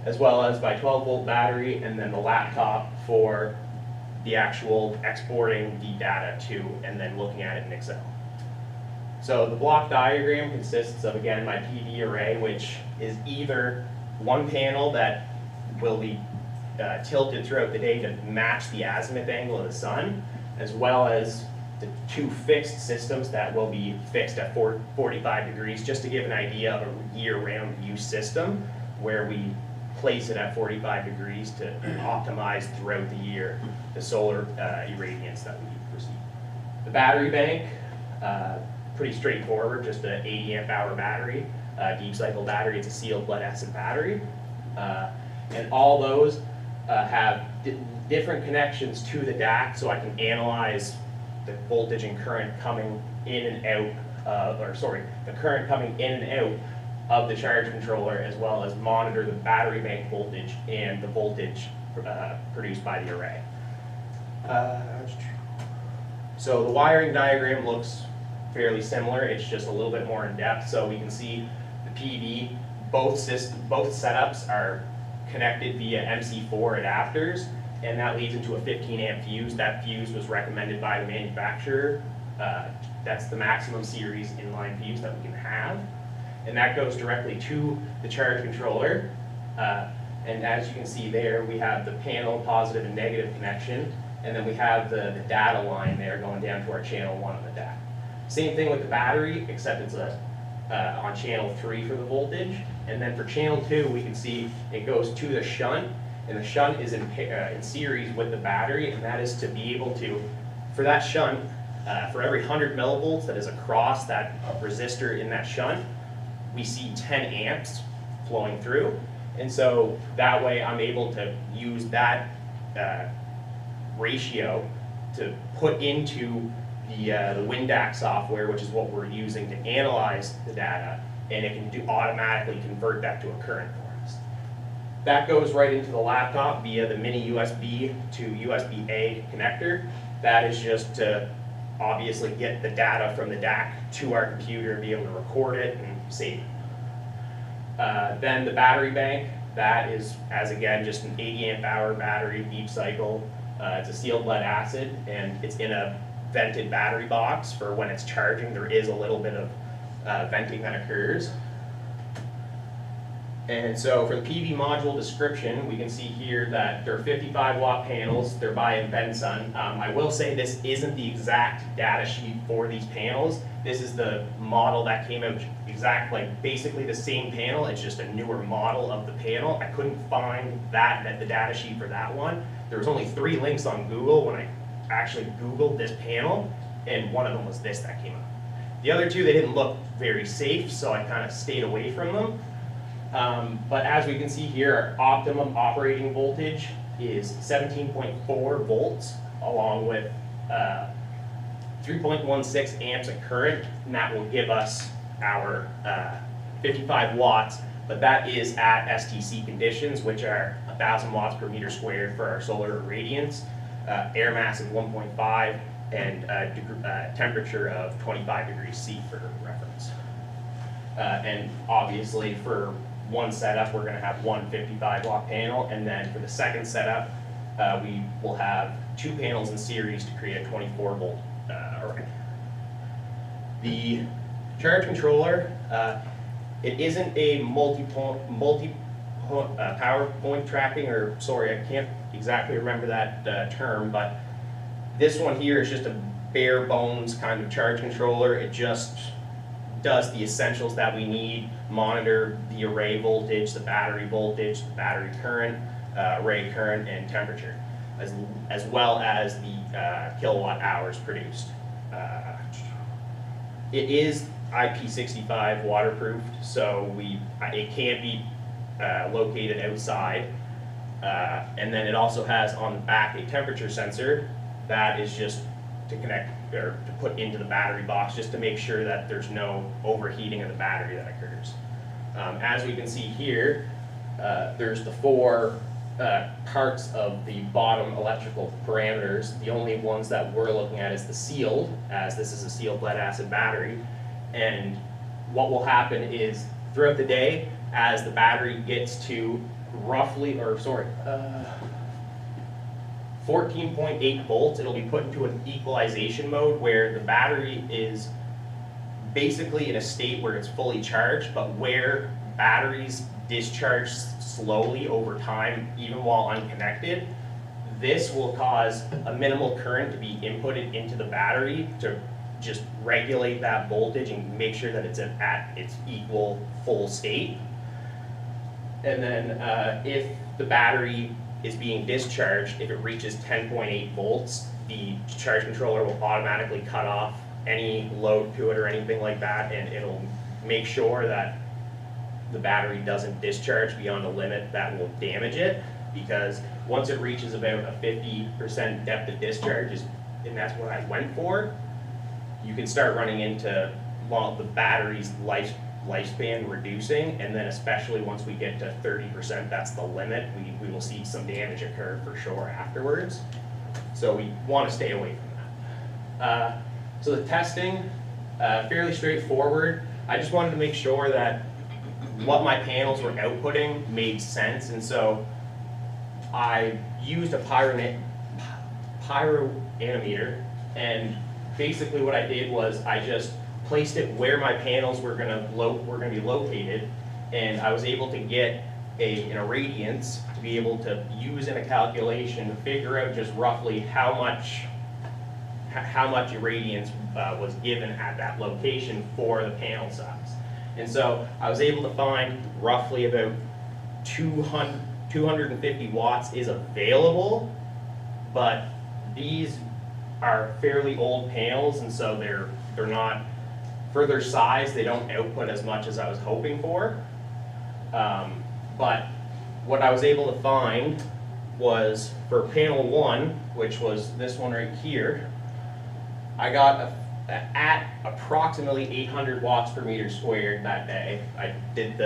as well as my 12-volt battery, and then the laptop for the actual exporting the data to and then looking at it in Excel. So the block diagram consists of, again, my PV array, which is either one panel that will be tilted throughout the day to match the azimuth angle of the sun, as well as the two fixed systems that will be fixed at 45 degrees, just to give an idea of a year-round use system where we place it at 45 degrees to optimize throughout the year the solar irradiance that we receive. The battery bank, pretty straightforward, just an 80 amp hour battery, deep cycle battery. It's a sealed lead acid battery. And all those have different connections to the DAC, so I can analyze the voltage and current coming in and out, the current coming in and out of the charge controller, as well as monitor the battery bank voltage and the voltage produced by the array. So the wiring diagram looks fairly similar. It's just a little bit more in depth. So we can see the PV, both setups are connected via MC4 adapters, and that leads into a 15 amp fuse. That fuse was recommended by the manufacturer. That's the maximum series inline fuse that we can have. And that goes directly to the charge controller. And as you can see there, we have the panel positive and negative connection, and then we have the data line there going down to our channel 1 on the DAC. Same thing with the battery, except it's on channel 3 for the voltage. And then for channel 2, we can see it goes to the shunt, and the shunt is in series with the battery, and that is to be able to, for that shunt, for every 100 millivolts that is across that resistor in that shunt, we see 10 amps flowing through. And so that way I'm able to use that ratio to put into the WinDAC software, which is what we're using to analyze the data, and it can automatically convert that to a current for us. That goes right into the laptop via the mini USB to USB-A connector. That is just to obviously get the data from the DAC to our computer and be able to record it and save it. Then the battery bank, that is, as again, just an 80 amp hour battery, deep cycle. It's a sealed lead acid, and it's in a vented battery box for when it's charging. There is a little bit of venting that occurs. And so for the PV module description, we can see here that they're 55 watt panels, they're by Benson. I will say this isn't the exact data sheet for these panels. This is the model that came out like basically the same panel, it's just a newer model of the panel. I couldn't find the data sheet for that one. There was only 3 links on Google when I actually Googled this panel, and one of them was this that came up. The other 2, they didn't look very safe, so I kind of stayed away from them. But as we can see here, our optimum operating voltage is 17.4 volts, along with 3.16 amps of current, and that will give us our 55 watts, but that is at STC conditions, which are 1,000 watts per meter squared for our solar irradiance, air mass of 1.5, and temperature of 25 degrees C for reference. And obviously for one setup, we're going to have one 55 watt panel, and then for the second setup, we will have 2 panels in series to create a 24 volt array. The charge controller, it isn't a power point tracking, or sorry, I can't exactly remember that term, but this one here is just a bare bones kind of charge controller. It just does the essentials that we need: monitor the array voltage, the battery current, array current, and temperature, as well as the kilowatt hours produced. It is IP65 waterproofed, so it can't be located outside. And then it also has on the back a temperature sensor that is just to connect or to put into the battery box, just to make sure that there's no overheating of the battery that occurs. As we can see here, there's the 4 parts of the bottom electrical parameters. The only ones that we're looking at is the sealed, as this is a sealed lead acid battery. And what will happen is throughout the day, as the battery gets to 14.8 volts, it'll be put into an equalization mode where the battery is basically in a state where it's fully charged, but where batteries discharge slowly over time, even while unconnected. This will cause a minimal current to be inputted into the battery to just regulate that voltage and make sure that it's at its equal full state. And then if the battery is being discharged, if it reaches 10.8 volts, the charge controller will automatically cut off any load to it or anything like that, and it'll make sure that the battery doesn't discharge beyond a limit that will damage it, because once it reaches about a 50% depth of discharge, and that's what I went for, you can start running into, well, the battery's lifespan reducing, and then especially once we get to 30%, that's the limit, we will see some damage occur for sure afterwards. So we want to stay away from that. So the testing, fairly straightforward. I just wanted to make sure that what my panels were outputting made sense, and so I used a pyroanometer, and basically what I did was I just placed it where my panels were gonna be located, and I was able to get an irradiance to be able to use in a calculation to figure out just roughly how much irradiance was given at that location for the panel size. And so I was able to find roughly about 250 watts is available, but these are fairly old panels, and so they're not, for their size, they don't output as much as I was hoping for. But what I was able to find was for panel 1, which was this one right here, I got at approximately 800 watts per meter squared that day. I did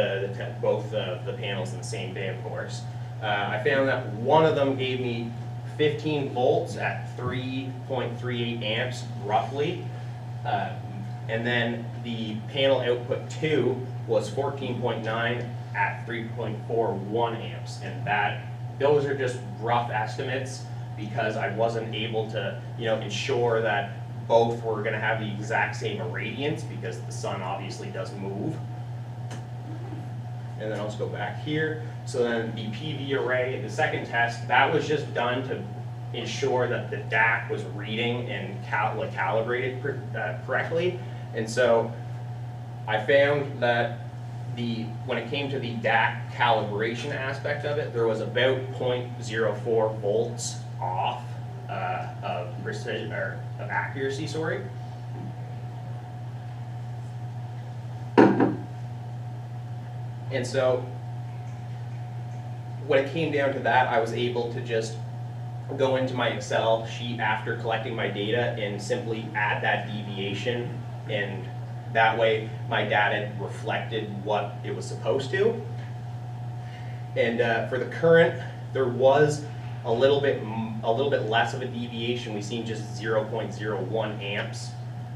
both the panels in the same day, of course. I found that one of them gave me 15 volts at 3.38 amps roughly. And then the panel output 2 was 14.9 at 3.41 amps. And those are just rough estimates because I wasn't able to, ensure that both were going to have the exact same irradiance because the sun obviously does move. and then I'll just go back here. So then the PV array, the second test, that was just done to ensure that the DAC was reading and calibrated correctly. And so I found that when it came to the DAC calibration aspect of it, there was about 0.04 volts off of precision, or of accuracy, sorry. And so when it came down to that, I was able to just go into my Excel sheet after collecting my data and simply add that deviation, and that way my data reflected what it was supposed to. And for the current, there was a little bit less of a deviation. We seen just 0.01 amps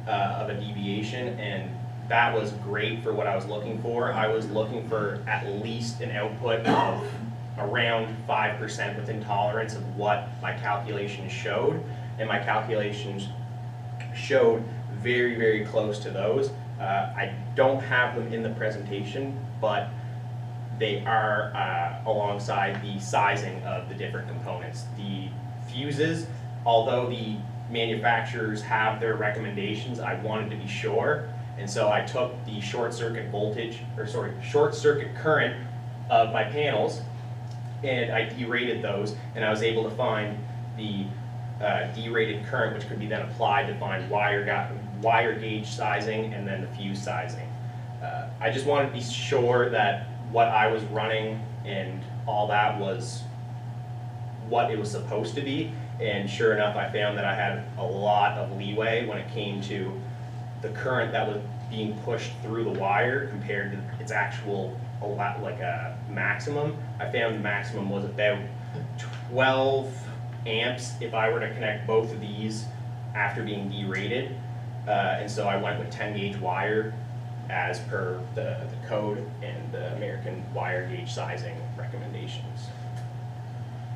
of a deviation, and that was great for what I was looking for. I was looking for at least an output of around 5% within tolerance of what my calculations showed, and my calculations showed very, very close to those. I don't have them in the presentation, but they are alongside the sizing of the different components. The fuses, although the manufacturers have their recommendations, I wanted to be sure, and so I took the short circuit current of my panels, and I derated those, and I was able to find the derated current, which could be then applied to find wire gauge sizing and then the fuse sizing. I just wanted to be sure that what I was running and all that was what it was supposed to be, and sure enough, I found that I had a lot of leeway when it came to the current that was being pushed through the wire compared to its actual maximum. I found the maximum was about 12 amps if I were to connect both of these after being derated. And so I went with 10 gauge wire as per the code and the American wire gauge sizing recommendations.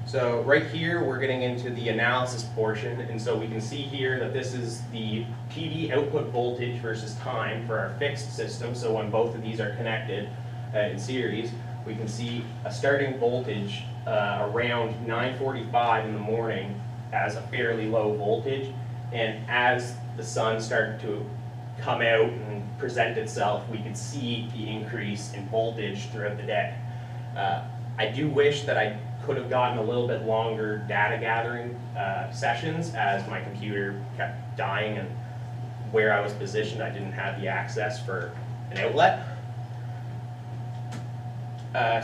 So right here, we're getting into the analysis portion, and so we can see here that this is the PV output voltage versus time for our fixed system. So when both of these are connected in series, we can see a starting voltage around 9:45 in the morning as a fairly low voltage, and as the sun started to come out and present itself, we could see the increase in voltage throughout the day. I do wish that I could have gotten a little bit longer data gathering sessions, as my computer kept dying, and where I was positioned, I didn't have the access for an outlet.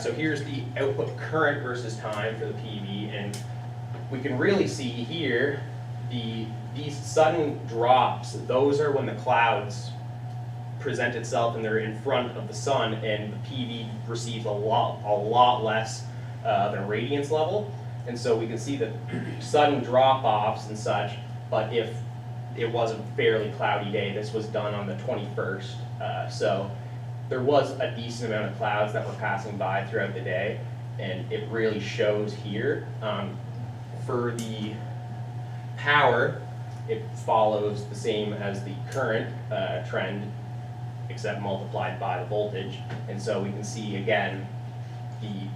So here's the output current versus time for the PV, and we can really see here these sudden drops. Those are when the clouds present itself and they're in front of the sun, and the PV receives a lot less of a radiance level, and so we can see the sudden drop-offs and such. But if it was a fairly cloudy day, this was done on the 21st, so there was a decent amount of clouds that were passing by throughout the day, and it really shows here. For the power, it follows the same as the current trend, except multiplied by the voltage, and so we can see again the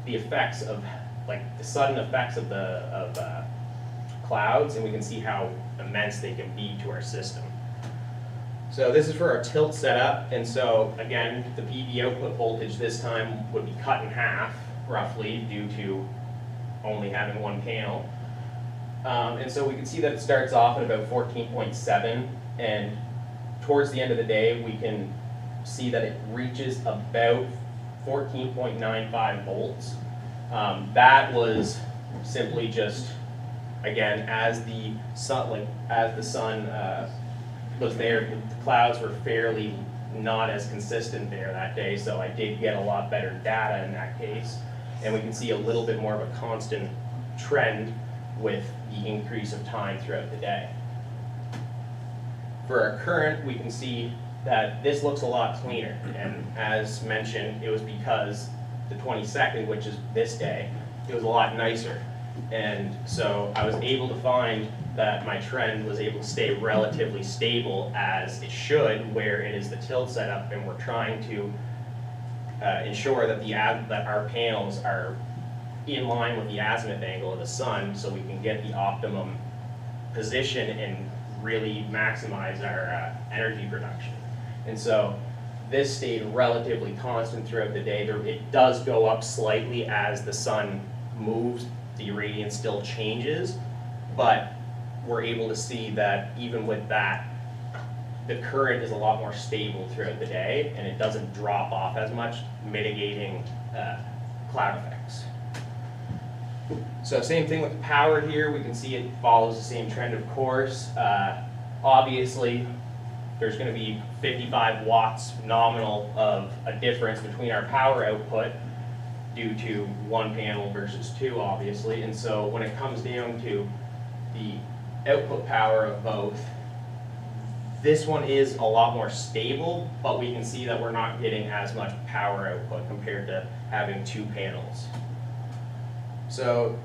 effects of, like, the sudden effects of clouds, and we can see how immense they can be to our system. So this is for our tilt setup, and so again, the PV output voltage this time would be cut in half roughly due to only having one panel. And so we can see that it starts off at about 14.7, and towards the end of the day we can see that it reaches about 14.95 volts. That was simply just, again, as the sun was there, the clouds were fairly not as consistent there that day, so I did get a lot better data in that case, and we can see a little bit more of a constant trend with the increase of time throughout the day. For our current, we can see that this looks a lot cleaner, and as mentioned, it was because the 22nd, which is this day, it was a lot nicer, and so I was able to find that my trend was able to stay relatively stable as it should, where it is the tilt setup, and we're trying to ensure that that our panels are in line with the azimuth angle of the sun, so we can get the optimum position and really maximize our energy production. And so this stayed relatively constant throughout the day. It does go up slightly as the sun moves, the irradiance still changes, but we're able to see that even with that, the current is a lot more stable throughout the day, and it doesn't drop off as much, mitigating cloud effects. So same thing with the power here. We can see it follows the same trend, of course. Obviously, there's going to be 55 watts nominal of a difference between our power output due to one panel versus two, obviously. And so when it comes down to the output power of both, this one is a lot more stable, but we can see that we're not getting as much power output compared to having two panels. So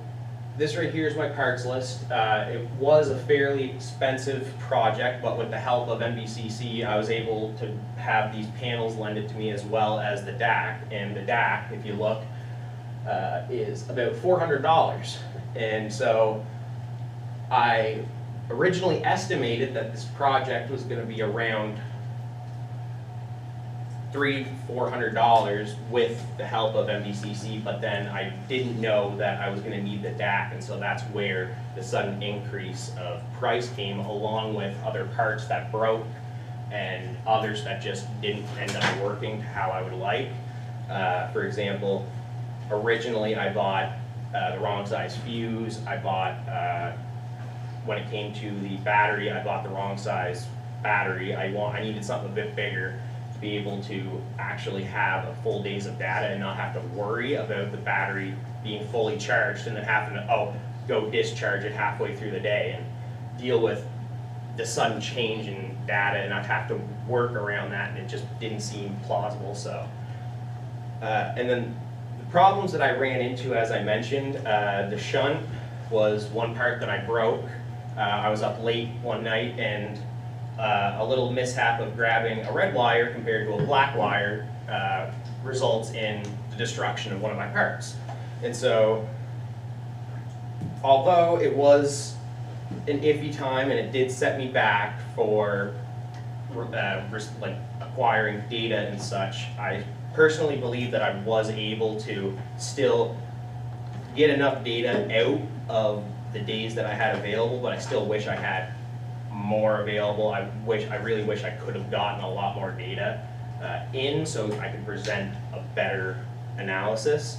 this right here is my parts list. It was a fairly expensive project, but with the help of NBCC, I was able to have these panels lended to me as well as the DAC. And the DAC, if you look, is about $400. And so I originally estimated that this project was going to be around $300–400 with the help of NBCC, but then I didn't know that I was going to need the DAC, and so that's where the sudden increase of price came, along with other parts that broke and others that just didn't end up working how I would like. For example, originally I bought the wrong size fuse. I bought, when it came to the battery, I bought the wrong size battery. I needed something a bit bigger to be able to actually have a full days of data and not have to worry about the battery being fully charged and then having to, go discharge it halfway through the day and deal with the sudden change in data, and I'd have to work around that, and it just didn't seem plausible. So, and then the problems that I ran into, as I mentioned, the shunt was one part that I broke. I was up late one night, and a little mishap of grabbing a red wire compared to a black wire results in the destruction of one of my parts. And so, although it was an iffy time and it did set me back for like acquiring data and such, I personally believe that I was able to still get enough data out of the days that I had available, but I still wish I had more available. I really wish I could have gotten a lot more data in so I could present a better analysis.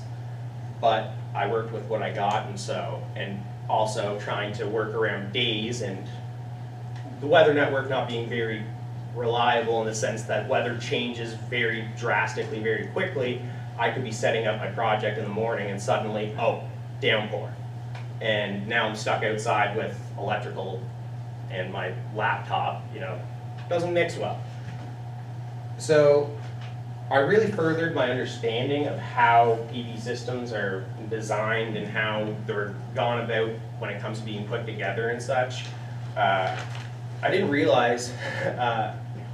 But I worked with what I got, and also trying to work around days and the weather network not being very reliable in the sense that weather changes very drastically, very quickly. I could be setting up my project in the morning and suddenly, downpour. And now I'm stuck outside with electrical, and my laptop, doesn't mix well. So I really furthered my understanding of how PV systems are designed and how they're gone about when it comes to being put together and such. I didn't realize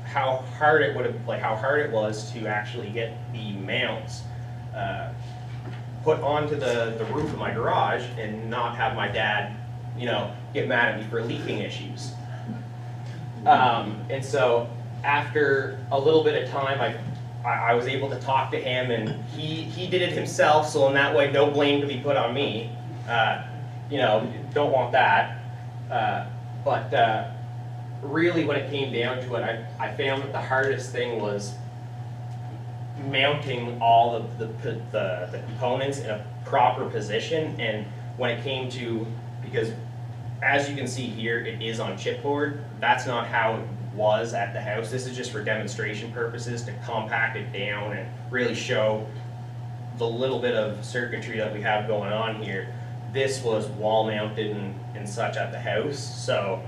how hard it was to actually get the mounts put onto the roof of my garage and not have my dad, get mad at me for leaking issues. And so after a little bit of time, I was able to talk to him, and he did it himself, so in that way no blame to be put on me. Don't want that. But really when it came down to it, I found that the hardest thing was mounting all of the components in a proper position. And when it came to, because as you can see here, it is on chipboard. That's not how it was at the house. This is just for demonstration purposes to compact it down and really show the little bit of circuitry that we have going on here. This was wall mounted and such at the house, so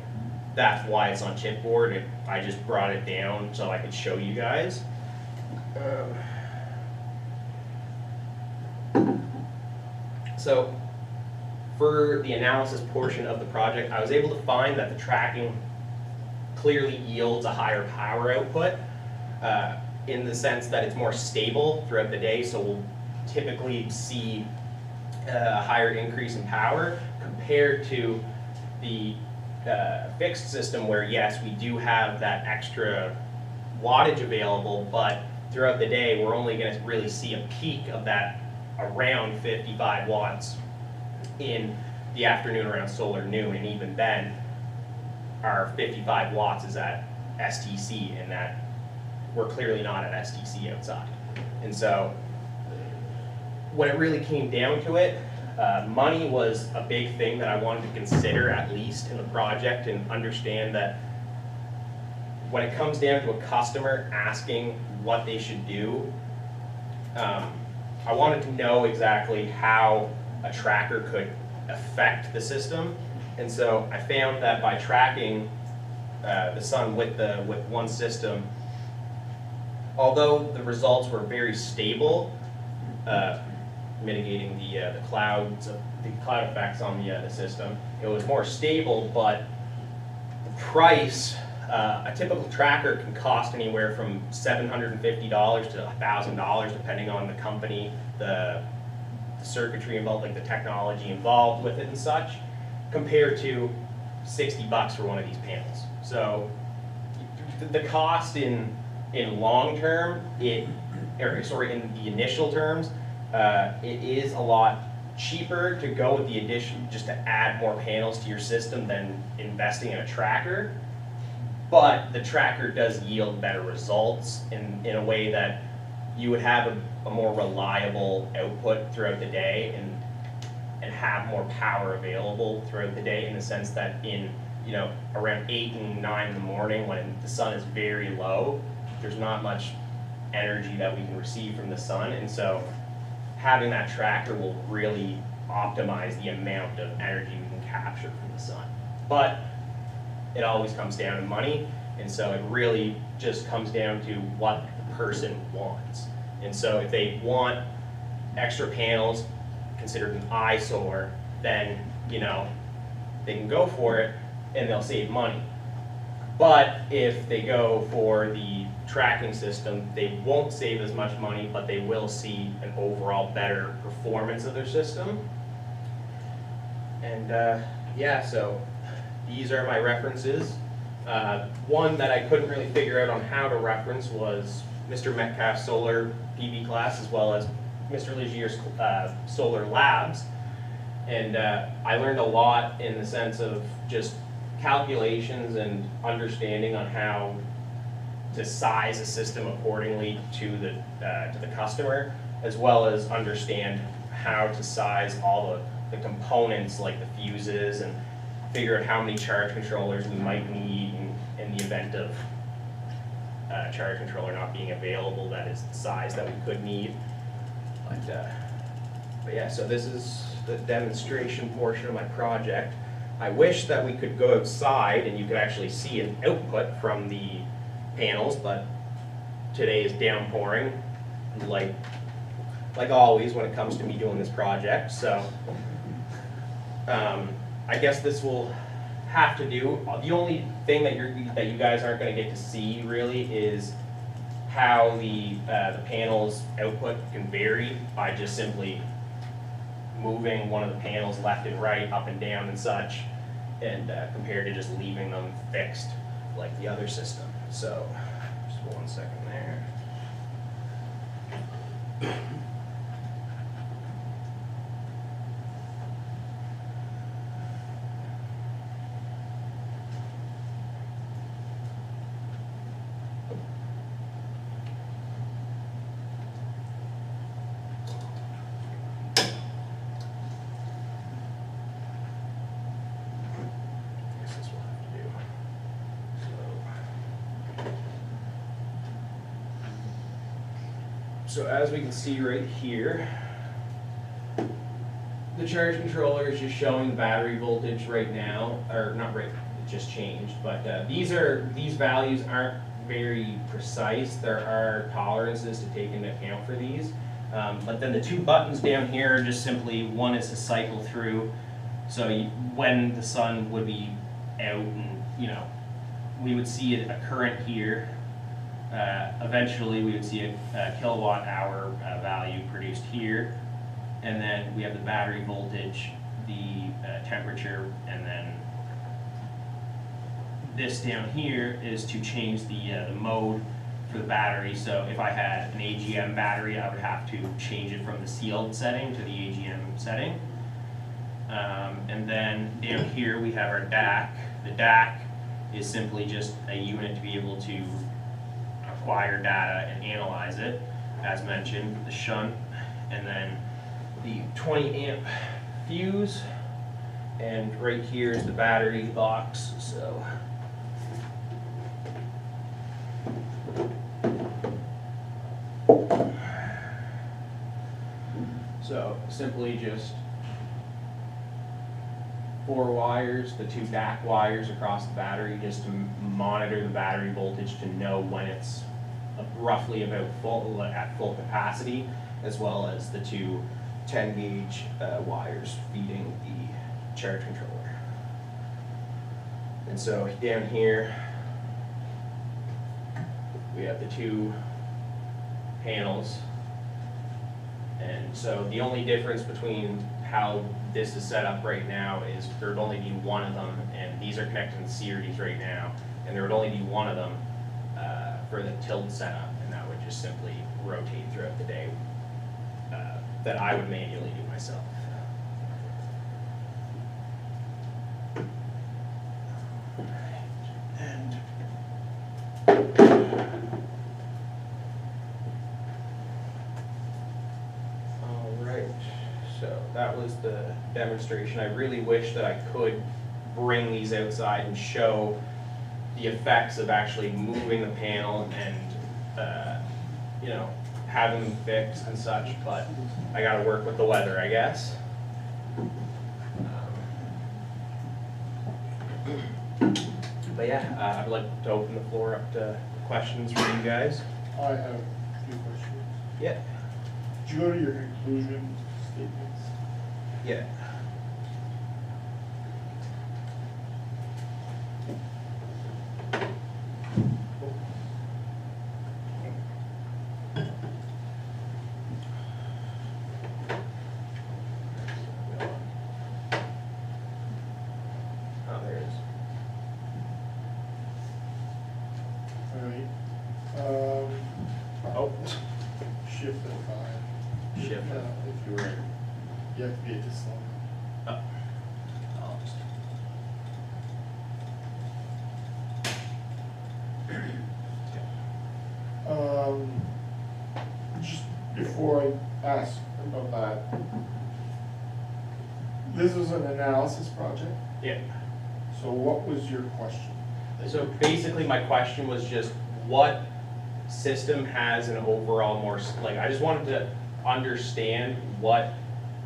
that's why it's on chipboard. I just brought it down so I could show you guys. So for the analysis portion of the project, I was able to find that the tracking clearly yields a higher power output in the sense that it's more stable throughout the day, so we'll typically see a higher increase in power compared to the fixed system where, yes, we do have that extra wattage available, but throughout the day, we're only going to really see a peak of that around 55 watts in the afternoon around solar noon, and even then, our 55 watts is at STC, and that we're clearly not at STC outside. And so, when it really came down to it, money was a big thing that I wanted to consider, at least in the project, and understand that when it comes down to a customer asking what they should do, I wanted to know exactly how a tracker could affect the system. And so I found that by tracking the sun with one system, although the results were very stable, mitigating the cloud effects on the system, it was more stable, but the price, a typical tracker can cost anywhere from $750 to $1,000 depending on the company, the circuitry involved, like the technology involved with it and such, compared to $60 for one of these panels. So the cost in long term, in the initial terms, it is a lot cheaper to go with the addition, just to add more panels to your system than investing in a tracker. But the tracker does yield better results in a way that you would have a more reliable output throughout the day and have more power available throughout the day, in the sense that in, you know, around 8 and 9 in the morning when the sun is very low, there's not much energy that we can receive from the sun, and so having that tracker will really optimize the amount of energy we can capture from the sun. But it always comes down to money, and so it really just comes down to what the person wants. And so if they want extra panels considered an eyesore, then, you know, they can go for it and they'll save money. But if they go for the tracking system, they won't save as much money, but they will see an overall better performance of their system. And yeah, so these are my references. One that I couldn't really figure out on how to reference was Mr. Metcalf's solar PV class, as well as Mr. Legier's solar labs. And I learned a lot in the sense of just calculations and understanding on how to size a system accordingly to the customer, as well as understand how to size all the components like the fuses, and figure out how many charge controllers we might need in the event of a charge controller not being available that is the size that we could need. But yeah, so this is the demonstration portion of my project. I wish that we could go outside and you could actually see an output from the panels, but today is downpouring, like always when it comes to me doing this project. So I guess this will have to do. The only thing that you guys aren't going to get to see really is how the panel's output can vary by just simply moving one of the panels left and right, up and down and such, and compared to just leaving them fixed like the other system. So just 1 second there. So as we can see right here, the charge controller is just showing the battery voltage right now, or not right, it just changed, but these values aren't very precise. There are tolerances to take into account for these. But then the two buttons down here are just simply, one is to cycle through So when the sun would be out and, we would see a current here. Eventually, we would see a kilowatt hour value produced here. And then we have the battery voltage, the temperature, and then this down here is to change the mode for the battery. So if I had an AGM battery, I would have to change it from the sealed setting to the AGM setting. And then down here we have our DAC. The DAC is simply just a unit to be able to acquire data and analyze it, as mentioned, the shunt, and then the 20 amp fuse, and right here is the battery box. So simply just 4 wires, the 2 DAC wires across the battery, just to monitor the battery voltage to know when it's roughly about at full capacity, as well as the 2 10 gauge wires feeding the charge controller. And so down here we have the 2 panels. And so the only difference between how this is set up right now is there would only be one of them, and these are connected in series right now, and there would only be one of them for the tilt setup, and that would just simply rotate throughout the day, that I would manually do myself. So that was the demonstration. I really wish that I could bring these outside and show the effects of actually moving the panel and, having them fixed and such, but I gotta work with the weather, I guess. But yeah, I'd like to open the floor up to questions from you guys. I have a few questions. Yeah. Did you go to your conclusion statements? Yeah. Oh, there it is. Alright. Oh. Shift F5. Shift. If you were, you have to be at this level. I'll just. Just before I ask about that, this was an analysis project, Yeah. so what was your question? So basically, my question was just what system has an overall more, I just wanted to understand what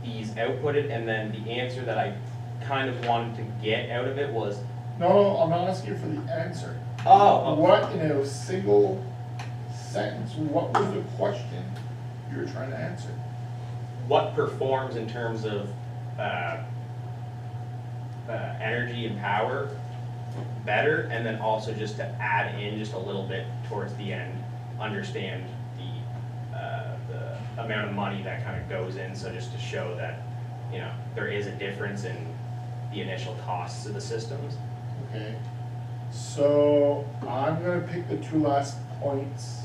these outputted, and then the answer that I kind of wanted to get out of it was, No, I'm not asking you for the answer. oh, What, in a single sentence, what was the question you were trying to answer? what performs in terms of energy and power better, and then also just to add in just a little bit towards the end, understand the amount of money that kind of goes in, so just to show that, there is a difference in the initial costs of the systems. Okay, so I'm gonna pick the 2 last points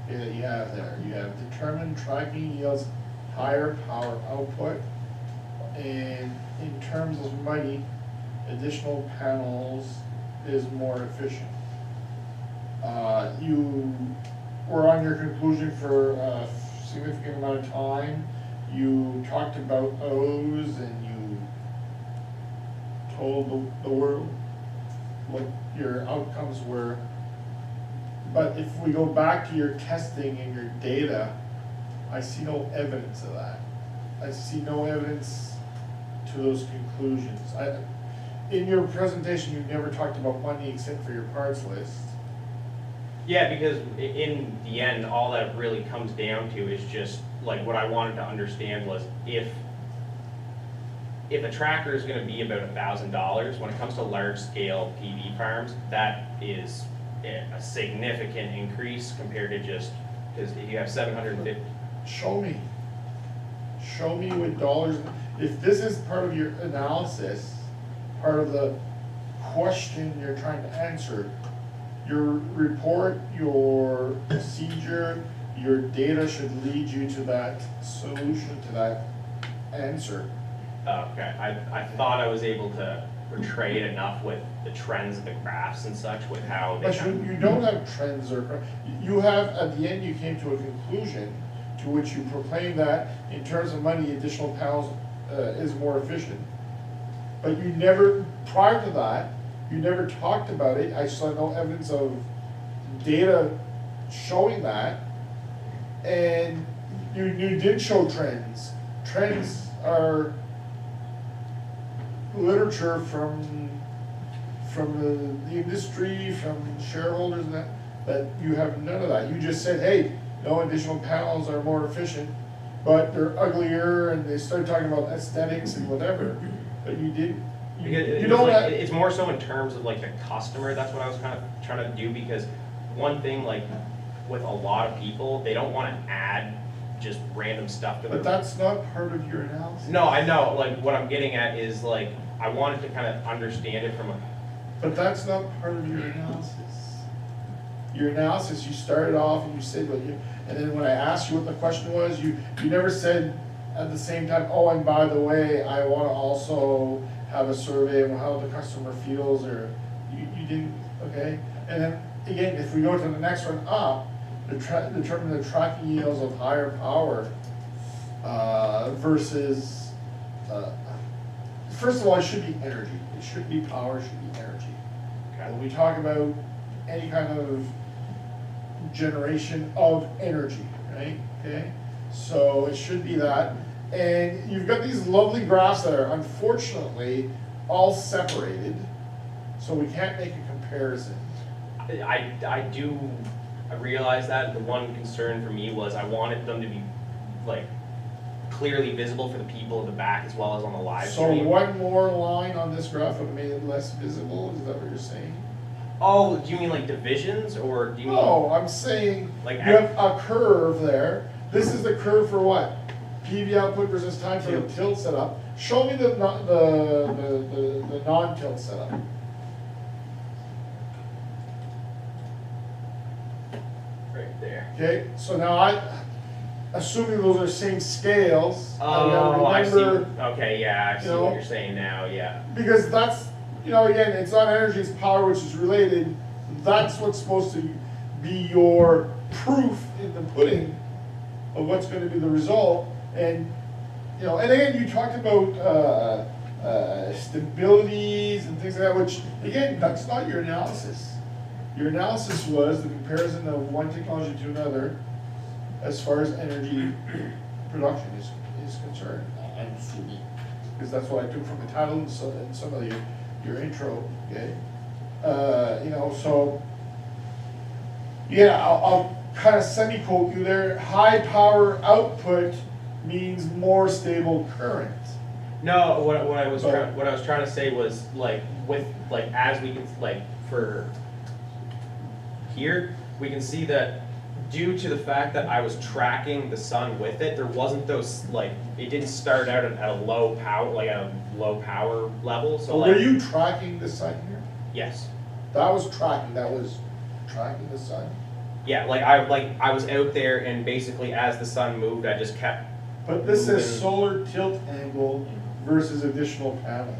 that you have there. You have determined tracking yields higher power output, and in terms of money, additional panels is more efficient. You were on your conclusion for a significant amount of time. You talked about O's and you told the world what your outcomes were. But if we go back to your testing and your data, I see no evidence of that. I see no evidence to those conclusions. In your presentation, you never talked about money except for your parts list. Yeah, because in the end, all that really comes down to is just, what I wanted to understand was if if a tracker is gonna be about $1,000, when it comes to large-scale PV farms, that is a significant increase compared to just, because if you have 750, Show me. Show me with dollars, if this is part of your analysis, part of the question you're trying to answer, your report, your procedure, your data should lead you to that solution, to that answer. okay, I thought I was able to portray it enough with the trends of the graphs and such, with how they. But you don't have trends or, you have, at the end, you came to a conclusion to which you proclaim that in terms of money, additional panels is more efficient. But you never, prior to that, you never talked about it. I saw no evidence of data showing that. And you did show trends. Trends are literature from the industry, from shareholders, and that you have none of that. You just said, hey, no, additional panels are more efficient, but they're uglier, and they started talking about aesthetics and whatever. But you did, Because you don't have. it's more so in terms of like the customer, that's what I was kind of trying to do, because one thing, like, with a lot of people, they don't wanna add just random stuff to their. But that's not part of your analysis. No, I know, like, what I'm getting at is, like, I wanted to kind of understand it from a, But that's not part of your analysis. Your analysis, you started off and you said what you, and then when I asked you what the question was, you never said at the same time, oh, and by the way, I wanna also have a survey of how the customer feels, or you didn't, okay? And then, again, if we go to the next one up, determine the tracking yields of higher power, versus, first of all, it should be energy. It should be power, it should be energy. When we talk about any kind of generation of energy, right, okay? So it should be that. And you've got these lovely graphs that are unfortunately all separated, so we can't make a comparison. I do, I realize that, the one concern for me was I wanted them to be, like, clearly visible for the people in the back as well as on the live So stream. one more line on this graph would have made it less visible, is that what you're saying? Oh, do you mean like divisions, or do you mean? No, I'm saying, Like you have a curve there. This is the curve for what? PV output versus time for the tilt setup. Show me the non-tilt setup. Right there. Okay, so now assuming those are same scales, I Oh, gotta I see, remember, okay, yeah, I see you know, what you're saying now, yeah. because that's, again, it's not energy, it's power, which is related. That's what's supposed to be your proof in the pudding of what's gonna be the result. And, and again, you talked about, stabilities and things like that, which, again, that's not your analysis. Your analysis was the comparison of one technology to another as far as energy production is concerned, I'm assuming. Because that's what I took from the title and some of your intro, okay? So, yeah, I'll kind of semi-quote you there. High power output means more stable current. No, what I was trying to say was, like, with, like, as we can, like, for here, we can see that due to the fact that I was tracking the sun with it, there wasn't those, like, it didn't start out at a low power, like at a low power level, so like. Were you tracking the sun here? Yes. That was tracking the sun. Yeah, I was out there, and basically as the sun moved, I just kept. But this says moving. solar tilt angle versus additional panels.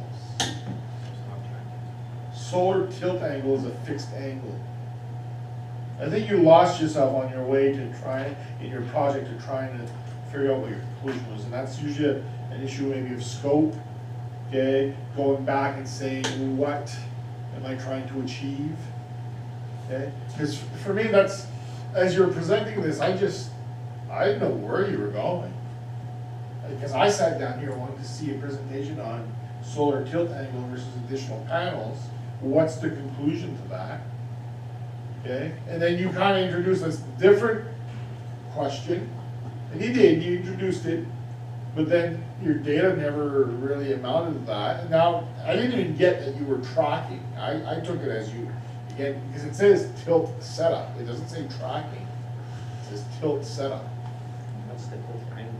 Solar tilt angle is a fixed angle. I think you lost yourself on your way to trying, in your project, to trying to figure out what your conclusion was, and that's usually an issue maybe of scope, okay? Going back and saying, what am I trying to achieve, okay? Because for me, that's, as you're presenting this, I didn't know where you were going. Because I sat down here wanting to see a presentation on solar tilt angle versus additional panels. What's the conclusion to that? Okay, and then you kind of introduced this different question, and you introduced it, but then your data never really amounted to that. And now, I didn't even get that you were tracking. I took it as you, again, because it says tilt setup. It doesn't say tracking. It says tilt setup. What's the tilt angle?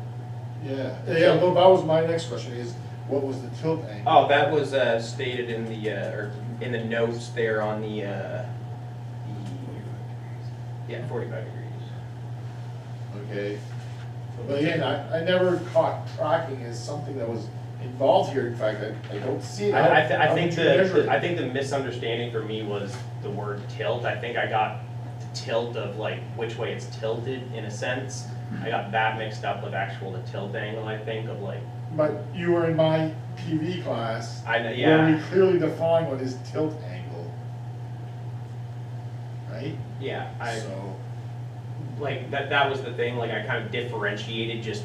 Yeah, well, that was my next question is, what was the tilt angle? Oh, that was stated in the, or in the notes there on the, yeah, 45 degrees. Okay. But again, I never caught tracking as something that was involved here. In fact, I don't see it. I How think did you measure it? I think the misunderstanding for me was the word tilt. I think I got the tilt of like which way it's tilted in a sense. I got that mixed up with actual the tilt angle, I think, of like. But you were in my PV class. I know, Where yeah. we clearly define what is tilt angle. Right? Yeah, So, like that was the thing, like I kind of differentiated just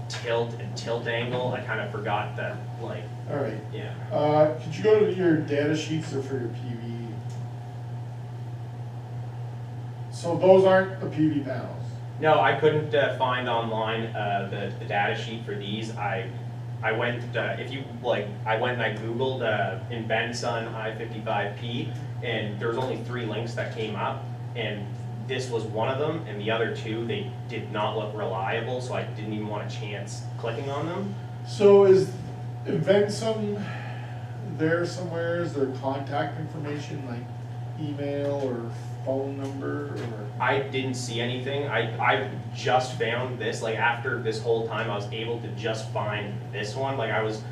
tilt and tilt angle. I kind of forgot that, like, all right. yeah. Could you go to your data sheets or for your PV? So those aren't the PV panels. No, I couldn't find online the data sheet for these. I went, if you, like, I went and I Googled InvenSun I-55P, and there was only 3 links that came up, and this was one of them, and the other 2, they did not look reliable, so I didn't even want a chance clicking on them. So is InvenSun there somewhere? Is there contact information like email or phone number or? I didn't see anything. I just found this, like after this whole time, I was able to just find this one. Like I was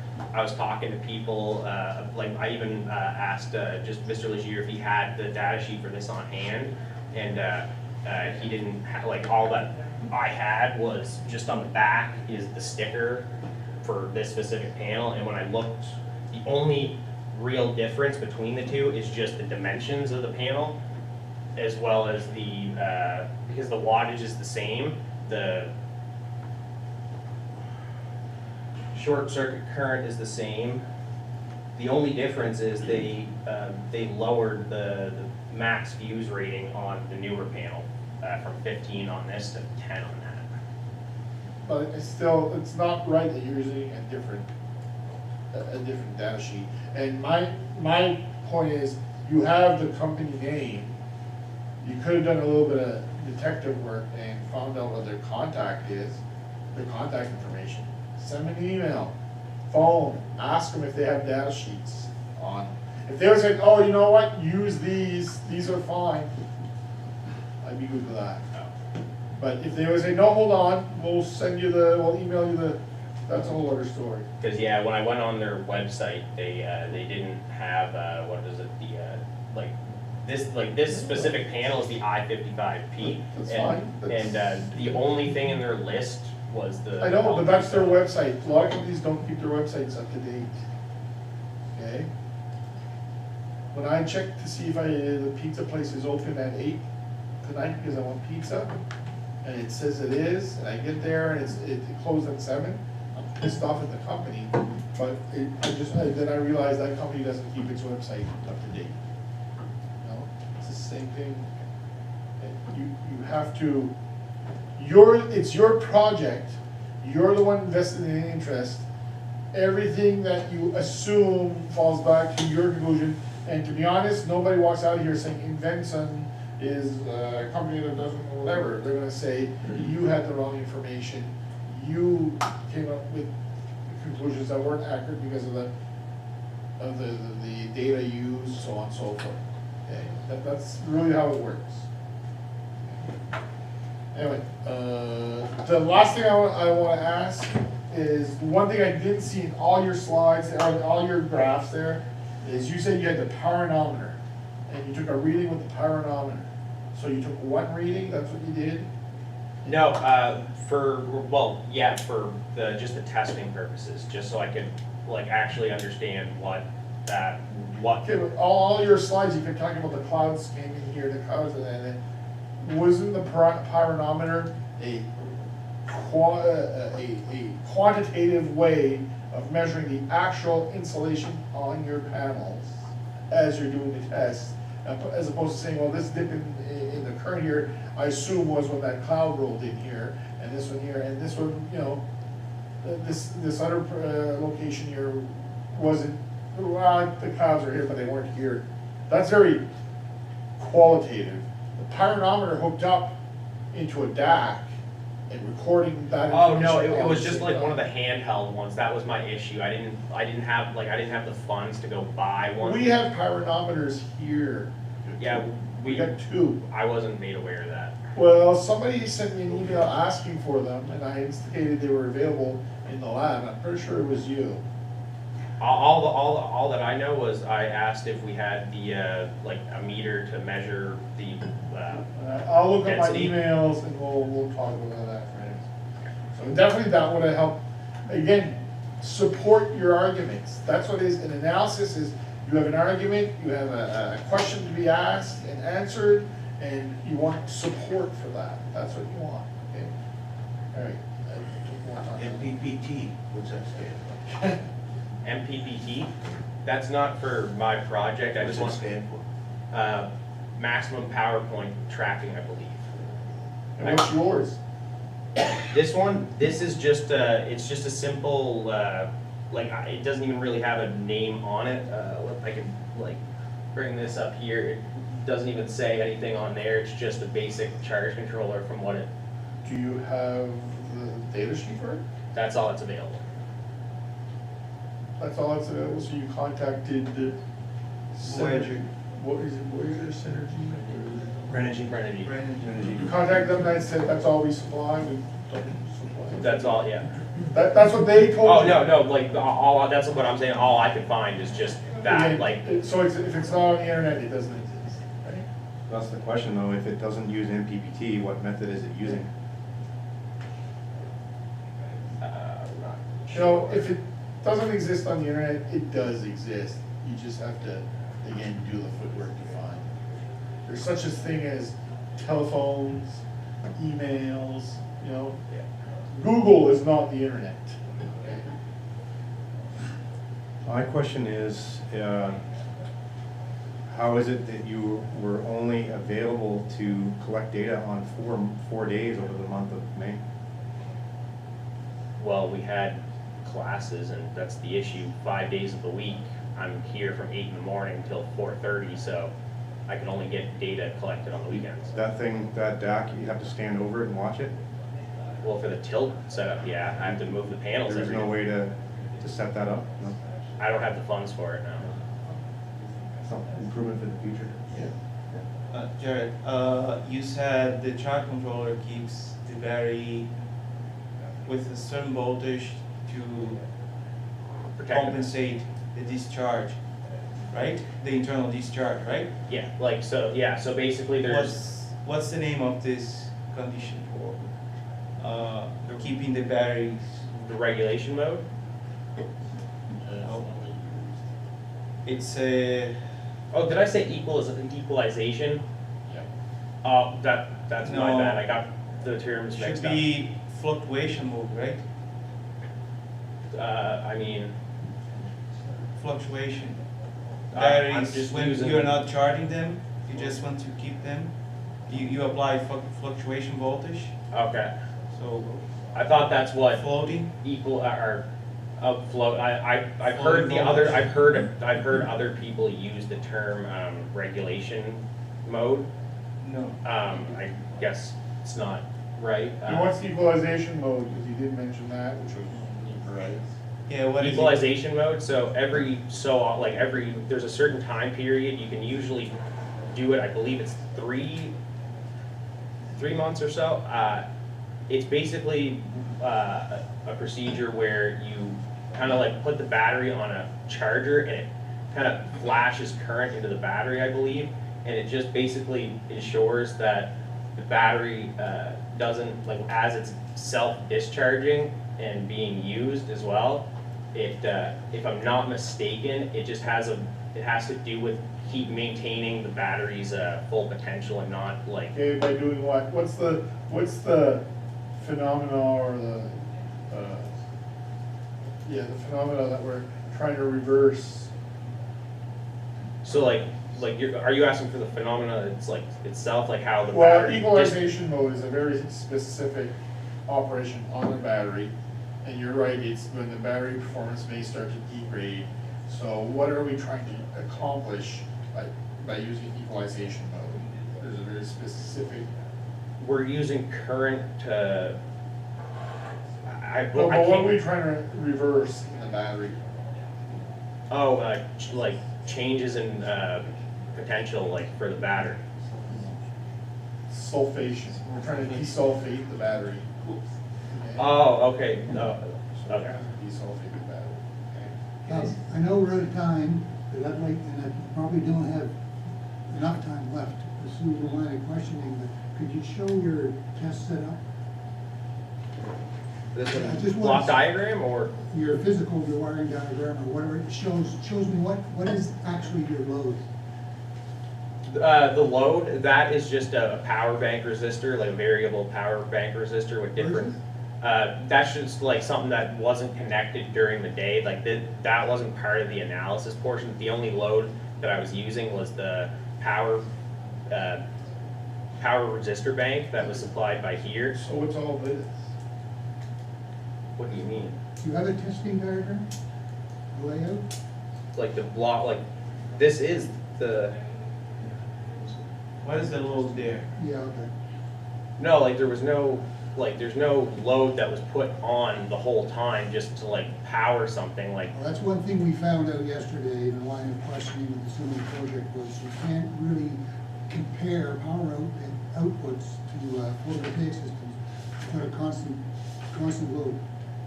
talking to people, like I even asked just Mr. Legier if he had the data sheet for this on hand, and he didn't have, like all that I had was just on the back is the sticker for this specific panel, and when I looked, the only real difference between the two is just the dimensions of the panel, as well as the, because the wattage is the same, the short circuit current is the same. The only difference is they lowered the max fuse rating on the newer panel from 15 on this to 10 on that. But it's still, it's not right that you're using a different data sheet. And my point is, you have the company name. You could have done a little bit of detective work and found out what their contact is, their contact information. Send them an email, phone, ask them if they have data sheets on. If they were saying, oh, you know what, use these are fine, I'd be good with that. But if they would say, no, hold on, we'll email you the, that's a whole other story. Because yeah, when I went on their website, they didn't have what is it, the this specific panel is the I-55P. That's and, fine. And the only thing in their list was the. I know, but that's their website. A lot of companies don't keep their websites up to date. Okay? When I check to see if the pizza place is open at 8 tonight because I want pizza, and it says it is, and I get there and it closed at 7, I'm pissed off at the company, but then I realize that company doesn't keep its website up to date. No, it's the same thing. You have to, it's your project, you're the one invested in the interest, everything that you assume falls back to your conclusion, and to be honest, nobody walks out of here saying InvenSun is a company that doesn't whatever. They're gonna say, you had the wrong information, you came up with conclusions that weren't accurate because of the data used, so on and so forth. Okay, that's really how it works. Anyway, the last thing I want to ask is, one thing I didn't see in all your slides, all your graphs there, is you said you had the pyronometer, and you took a reading with the pyronometer. So you took one reading, that's what you did? No, for just the testing purposes, just so I could like actually understand what. Okay, but all your slides, you kept talking about the clouds came in here, the clouds, and then wasn't the pyronometer a quantitative way of measuring the actual insulation on your panels as you're doing the test, as opposed to saying, well, this dip in the current here, I assume was when that cloud rolled in here, and this one here, and this one, you know, this other location here wasn't, well, the clouds are here, but they weren't here. That's very qualitative. The pyranometer hooked up into a DAC and recording that Oh, no, information it was on just the like same one of the time. handheld ones, that was my issue, I didn't have the funds to go buy one. We have pyranometers here. Yeah, We got two. I wasn't made aware of that. Well, somebody sent me an email asking for them, and I instigated they were available in the lab. I'm pretty sure it was you. All that I know was I asked if we had the, like, a meter to measure the, I'll look at my Density. emails and we'll talk about that, right? So definitely that would have helped. Again, support your arguments. That's what it is. An analysis is, you have an argument, you have a question to be asked and answered, and you want support for that. That's what you want, okay? All right. MPPT, what's that stand MPPT. That's not for my project, for? I What just does it want, stand for? maximum power point tracking, I believe. And what's yours? This is just it's just a simple, like, it doesn't even really have a name on it. I can, like, bring this up here. It doesn't even say anything on there. It's just a basic charge controller from what it, Do you have the data sheet for it? that's all that's available. That's all that's available, so you contacted the Synergy. What is it, Synergy? Renergy. You contacted them, and said, that's all we supply, we don't supply. That's all, yeah. That's what they told Oh, you? no, like, all, that's what I'm saying, all I could find is just that, Again, like, So if it's not on the internet, it doesn't exist, right? That's the question though, if it doesn't use MPPT, what method is it using? I'm not You know, sure. if it doesn't exist on the internet, it does exist. You just have to, again, do the footwork to find. There's such a thing as telephones, emails, you know. Yeah. Google is not the internet. Okay? My question is, how is it that you were only available to collect data on four days over the month of May? Well, we had classes, and that's the issue, 5 days of the week. I'm here from 8 in the morning till 4:30, so I can only get data collected on the weekends. That thing, that DAC, you have to stand over it and watch it? Well, for the tilt setup, yeah, I have to move the panels There's every no way to set that up? No? I don't have the funds for it now. Some improvement for the future? Jared, you said the charge controller keeps the battery with a certain voltage to Protect it. compensate the discharge, right? The internal discharge, right? Yeah, like, so, yeah, so basically there's, What's the name of this condition for? Keeping the batteries. the regulation mode. It's a, Oh, did I say equalization? Yeah. Oh, that's my No. bad, I got the terms should mixed up. be fluctuation mode, right? I mean, Fluctuation. I'm Batteries, just when using- you're not charging them, you just want to keep them. You apply fluctuation voltage, okay. so I thought that's what floating. equal, or, float, I've heard Floating the other, voltage. I've heard other people use the term, regulation mode. No. I guess it's not right. And what's the equalization mode? Because you did mention that, which was right. Yeah, what is it? Equalization mode, so there's a certain time period, you can usually do it, I believe it's three months or so. It's basically a procedure where you kind of like put the battery on a charger and it kind of flashes current into the battery, I believe, and it just basically ensures that the battery doesn't, like, as it's self-discharging and being used as well, it, if I'm not mistaken, it just has it has to do with keep maintaining the battery's full potential and not like, Okay, by doing what? What's the phenomena or the phenomena that we're trying to reverse? so like are you asking for the phenomena it's like itself, like how the Well, battery equalization mode is a very specific operation on a battery And you're right, it's when the battery performance may start to degrade. So what are we trying to accomplish by using equalization mode? There's a very specific. We're using current to, But I what are we can't, trying to reverse in the battery? like changes in potential, like for the battery. Sulfation. We're trying to desulfate the battery. Okay? Oh, okay, no, So we're okay. trying to desulfate the battery. Okay? I know we're out of time, but I'd like, and I probably don't have enough time left to pursue the line of questioning, but could you show your test setup? This I just is want- block diagram or? Your physical, your wiring diagram, or whatever, it shows me what is actually your load? The load, that is just a power bank resistor, like a variable power bank resistor with different, that's just like something that wasn't connected during the day, like that wasn't part of the analysis portion. The only load that I was using was the power resistor bank that was supplied by here. So what's all this? What do you mean? Do you have a testing diagram, a layout? Like the block, like, this is the, What is the load there? Yeah, okay. no, like there's no load that was put on the whole time just to like power something, like, Well, that's one thing we found out yesterday in the line of questioning with the Symposium project was you can't really compare power outputs to photovoltaic systems without a constant load.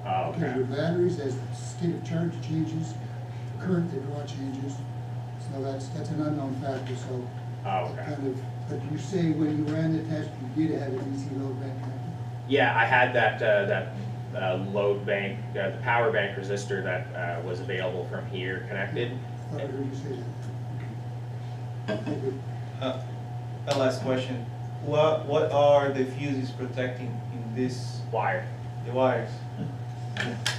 oh, Because okay. your batteries, as the state of charge changes, current they draw changes, so that's an unknown factor, so. Oh, okay. Kind of, but you say when you ran the test, you did have a DC load bank connected? Yeah, I had that load bank, the power bank resistor that was available from here connected. I thought I heard you say that. Okay. Thank you. A last question. What are the fuses protecting in this, Wire. the wires?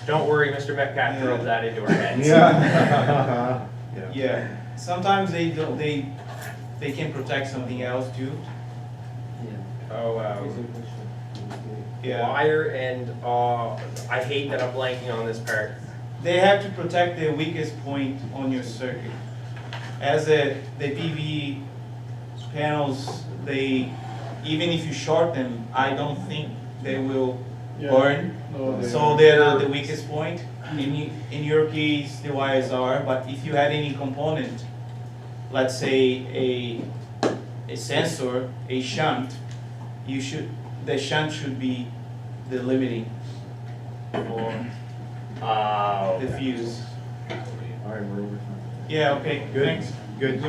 Don't worry, Mr. Metcalf drove that into our heads. Yeah. Yeah, sometimes they don't, they can protect something else too. Oh, Yeah, wire and, I hate that I'm blanking on this part. they have to protect the weakest point on your circuit. As the PV panels, they, even if you short them, I don't think they will Yeah. burn. No, So they're not the weakest point. In your case, the wires are, but if you had any component, let's say a sensor, a shunt, the shunt should be the limiting for the fuse. All right, we're over time. Yeah, okay, Good. thanks. Good.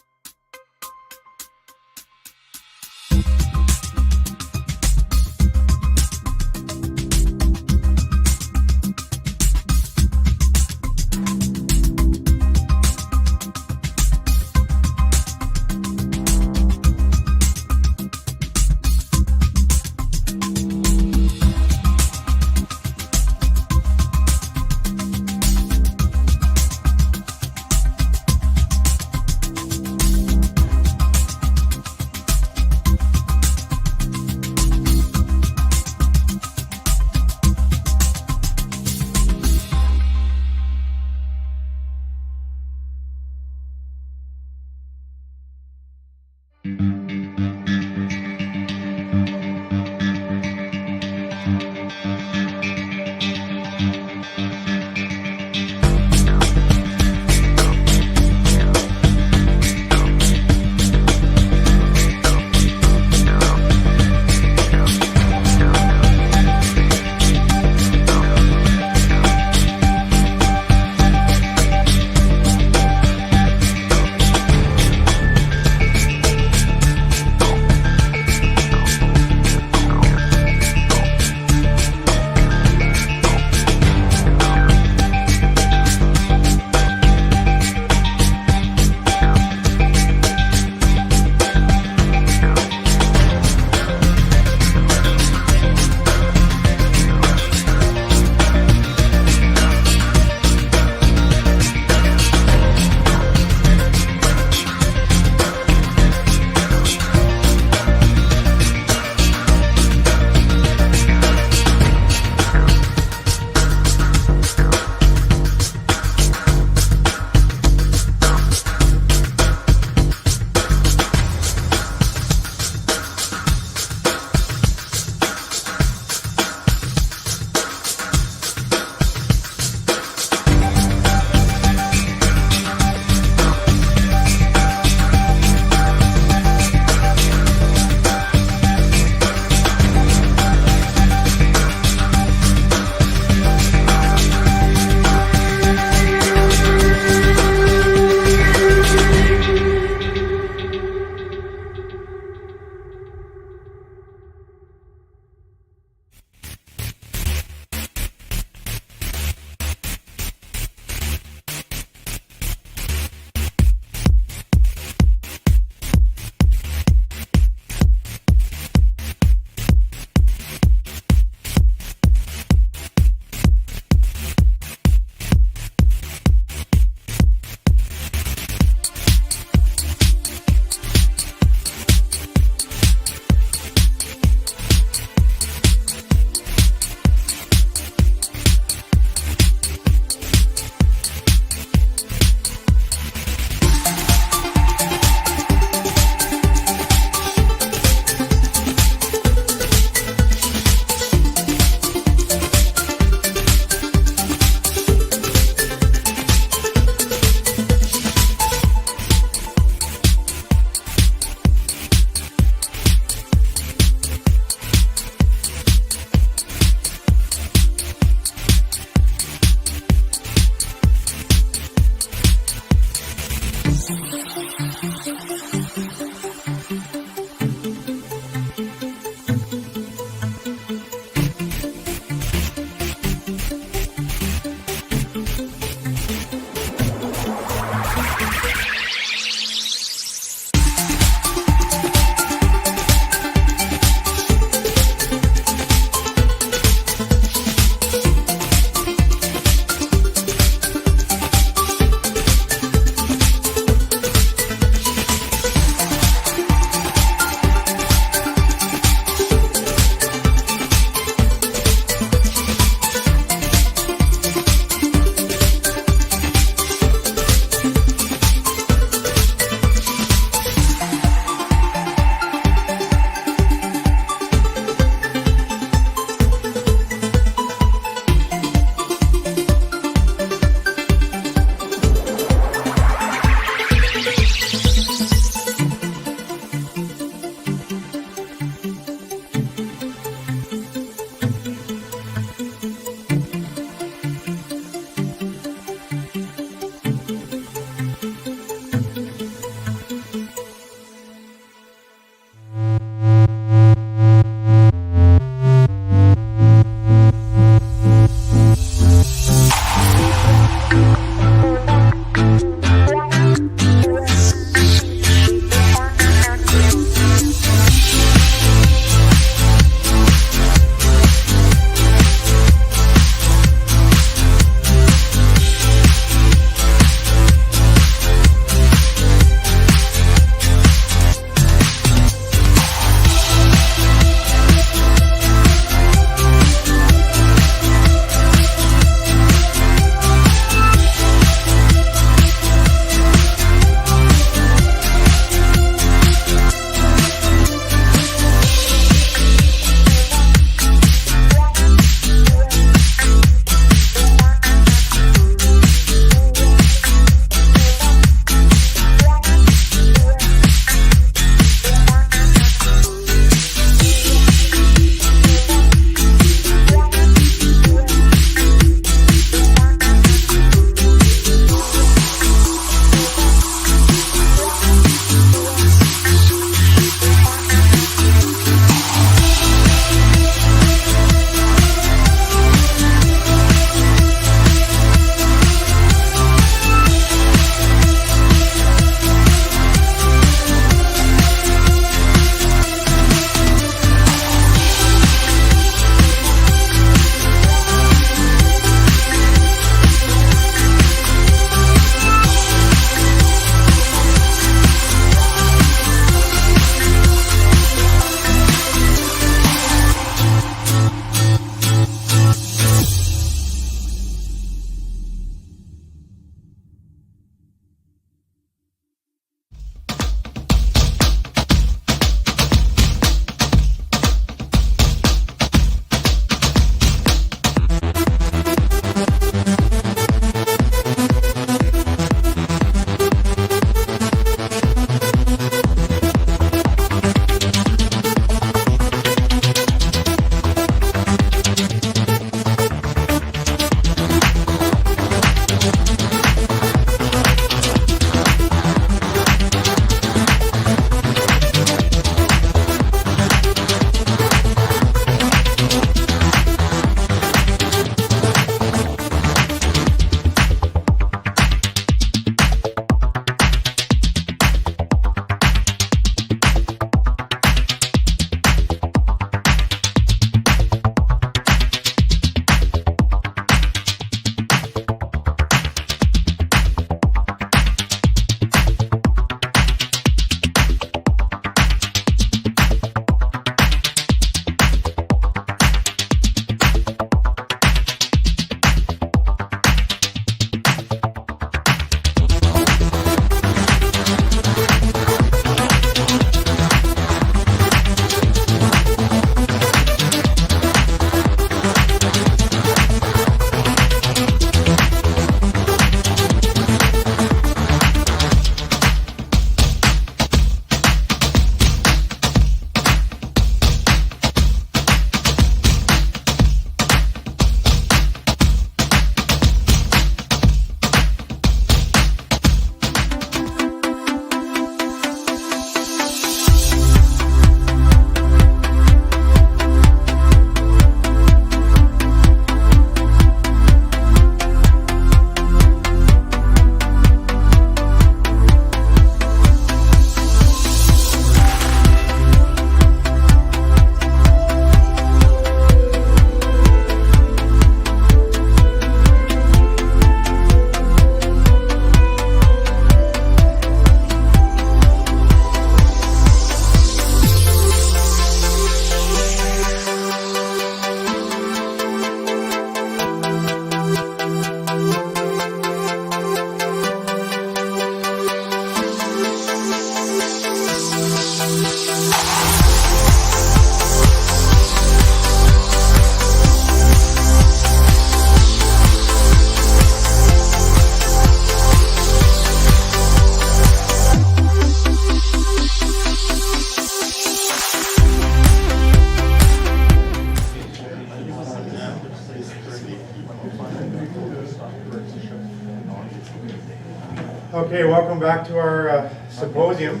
Okay, welcome back to our symposium.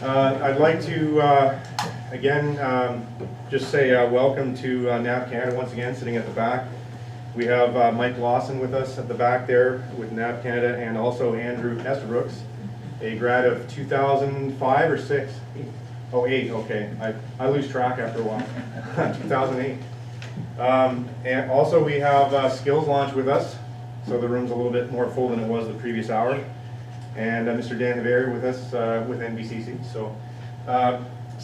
I'd like to, again, just say welcome to NAV Canada once again, sitting at the back. We have Mike Lawson with us at the back there with NAV Canada, and also Andrew Estabrooks, a grad of 2005 or 6? Oh, 8, okay. I lose track after a while. 2008. And also we have Skills Launch with us, so the room's a little bit more full than it was the previous hour. And Mr. Dan Haveri with us with NBCC.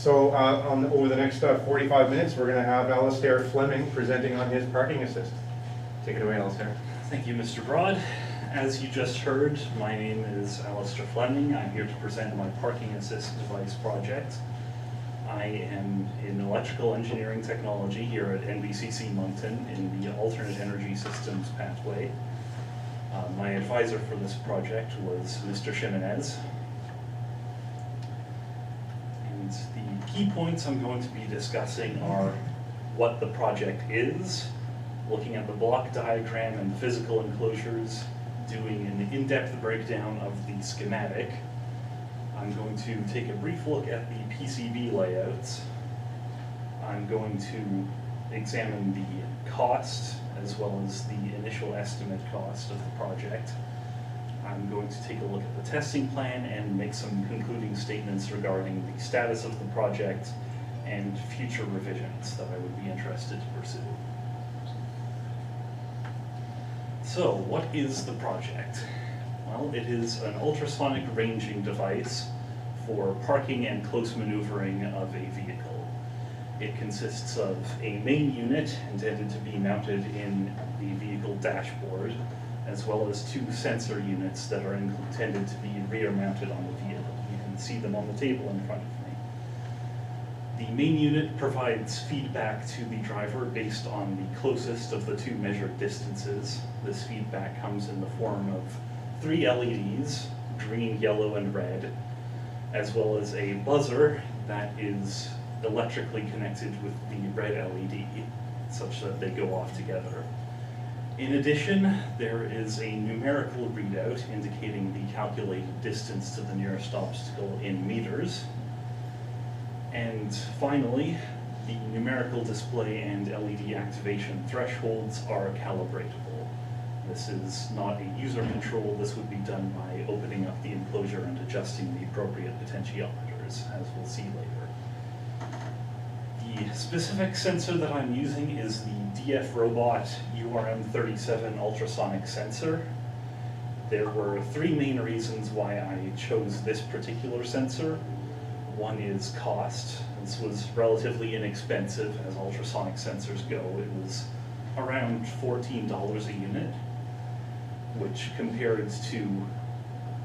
Over the next 45 minutes, we're going to have Alistair Fleming presenting on his parking assist. Take it away, Alistair. Thank you, Mr. Broad. As you just heard, my name is Alistair Fleming. I'm here to present my parking assist device project. I am in electrical engineering technology here at NBCC Moncton in the alternate energy systems pathway. My advisor for this project was Mr. Ximenez. And the key points I'm going to be discussing are what the project is, looking at the block diagram and physical enclosures, doing an in-depth breakdown of the schematic. I'm going to take a brief look at the PCB layouts. I'm going to examine the cost as well as the initial estimate cost of the project. I'm going to take a look at the testing plan and make some concluding statements regarding the status of the project and future revisions that I would be interested to pursue. So, what is the project? Well, it is an ultrasonic ranging device for parking and close maneuvering of a vehicle. It consists of a main unit intended to be mounted in the vehicle dashboard, as well as two sensor units that are intended to be rear mounted on the vehicle. You can see them on the table in front of me. The main unit provides feedback to the driver based on the closest of the two measured distances. This feedback comes in the form of 3 LEDs, green, yellow, and red, as well as a buzzer that is electrically connected with the red LED, such that they go off together. In addition, there is a numerical readout indicating the calculated distance to the nearest obstacle in meters. And finally, the numerical display and LED activation thresholds are calibratable. This is not a user control. This would be done by opening up the enclosure and adjusting the appropriate potentiometers, as we'll see later. The specific sensor that I'm using is the DF Robot URM37 ultrasonic sensor. There were 3 main reasons why I chose this particular sensor. One is cost. This was relatively inexpensive as ultrasonic sensors go. It was around $14 a unit, which compared to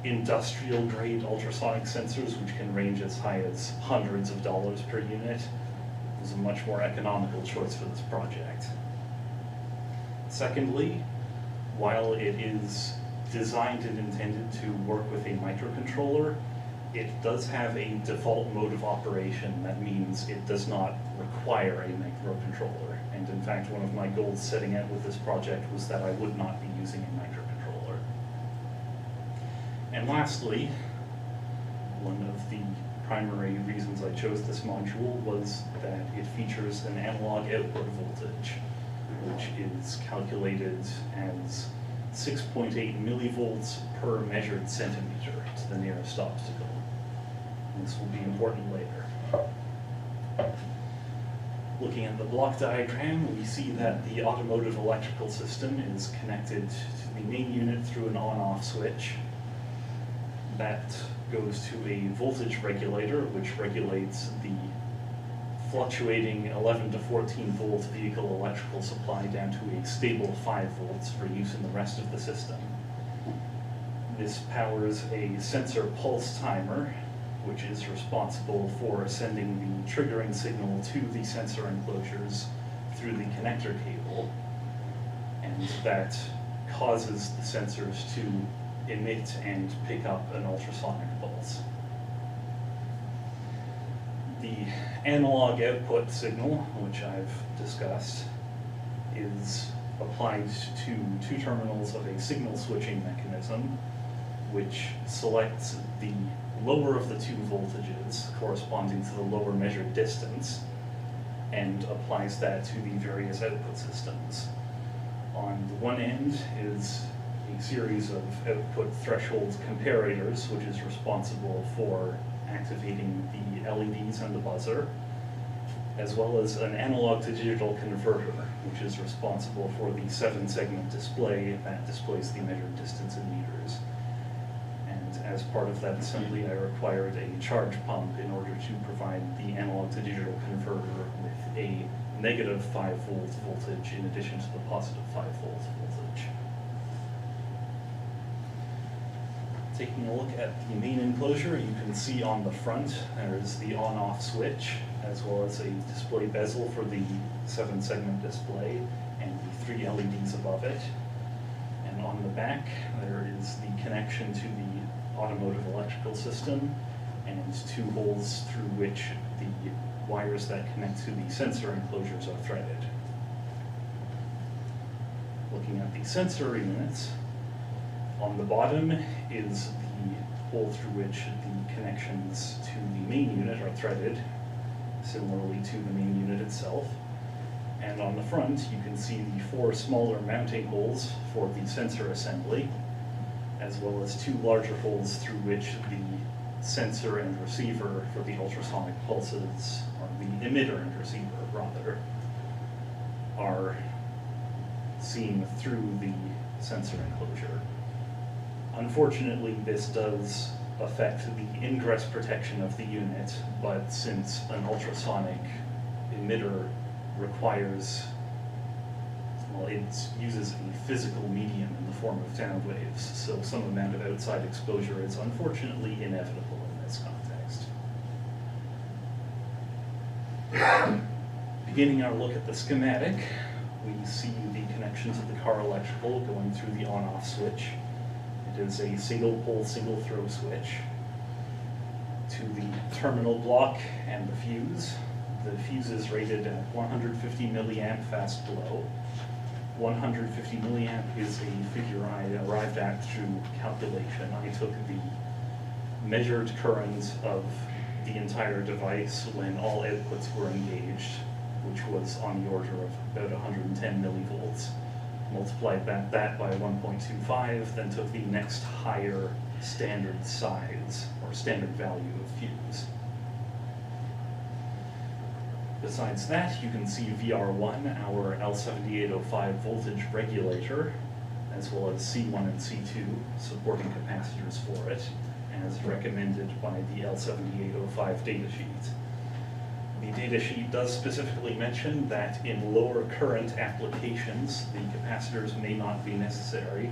industrial grade ultrasonic sensors, which can range as high as hundreds of dollars per unit, was a much more economical choice for this project. Secondly, while it is designed and intended to work with a microcontroller, it does have a default mode of operation. That means it does not require a microcontroller. And in fact, one of my goals setting out with this project was that I would not be using a microcontroller. And lastly, one of the primary reasons I chose this module was that it features an analog output voltage, which is calculated as 6.8 millivolts per measured centimeter to the nearest obstacle. This will be important later. Looking at the block diagram, we see that the automotive electrical system is connected to the main unit through an on-off switch. That goes to a voltage regulator, which regulates the fluctuating 11 to 14 volt vehicle electrical supply down to a stable 5 volts for use in the rest of the system. This powers a sensor pulse timer, which is responsible for sending the triggering signal to the sensor enclosures through the connector cable, and that causes the sensors to emit and pick up an ultrasonic pulse. The analog output signal, which I've discussed, is applied to 2 terminals of a signal switching mechanism. which selects the lower of the two voltages corresponding to the lower measured distance and applies that to the various output systems. On the one end is a series of output threshold comparators, which is responsible for activating the LEDs and the buzzer, as well as an analog to digital converter, which is responsible for the 7-segment display that displays the measured distance in meters. And as part of that assembly, I required a charge pump in order to provide the analog to digital converter with a negative 5 volt voltage in addition to the positive 5 volt voltage. Taking a look at the main enclosure, you can see on the front there is the on-off switch, as well as a display bezel for the 7-segment display and the 3 LEDs above it. And on the back, there is the connection to the automotive electrical system and 2 holes through which the wires that connect to the sensor enclosures are threaded. Looking at the sensor units, on the bottom is the hole through which the connections to the main unit are threaded, similarly to the main unit itself. And on the front, you can see the 4 smaller mounting holes for the sensor assembly, as well as 2 larger holes through which the sensor and receiver for the ultrasonic pulses, or the emitter and receiver rather, are seen through the sensor enclosure. Unfortunately, this does affect the ingress protection of the unit, but since an ultrasonic emitter requires, well, it uses a physical medium in the form of sound waves, so some amount of outside exposure is unfortunately inevitable in this context. Beginning our look at the schematic, we see the connections of the car electrical going through the on-off switch. It is a single-pole, single-throw switch. To the terminal block and the fuse. The fuse is rated at 150 milliamp fast glow. 150 milliamp is a figure I arrived at through calculation. I took the measured current of the entire device when all outputs were engaged, which was on the order of about 110 millivolts. Multiplied that by 1.25, then took the next higher standard size, or standard value of fuse. Besides that, you can see VR1, our L7805 voltage regulator, as well as C1 and C2 supporting capacitors for it, as recommended by the L7805 datasheet. The datasheet does specifically mention that in lower current applications, the capacitors may not be necessary,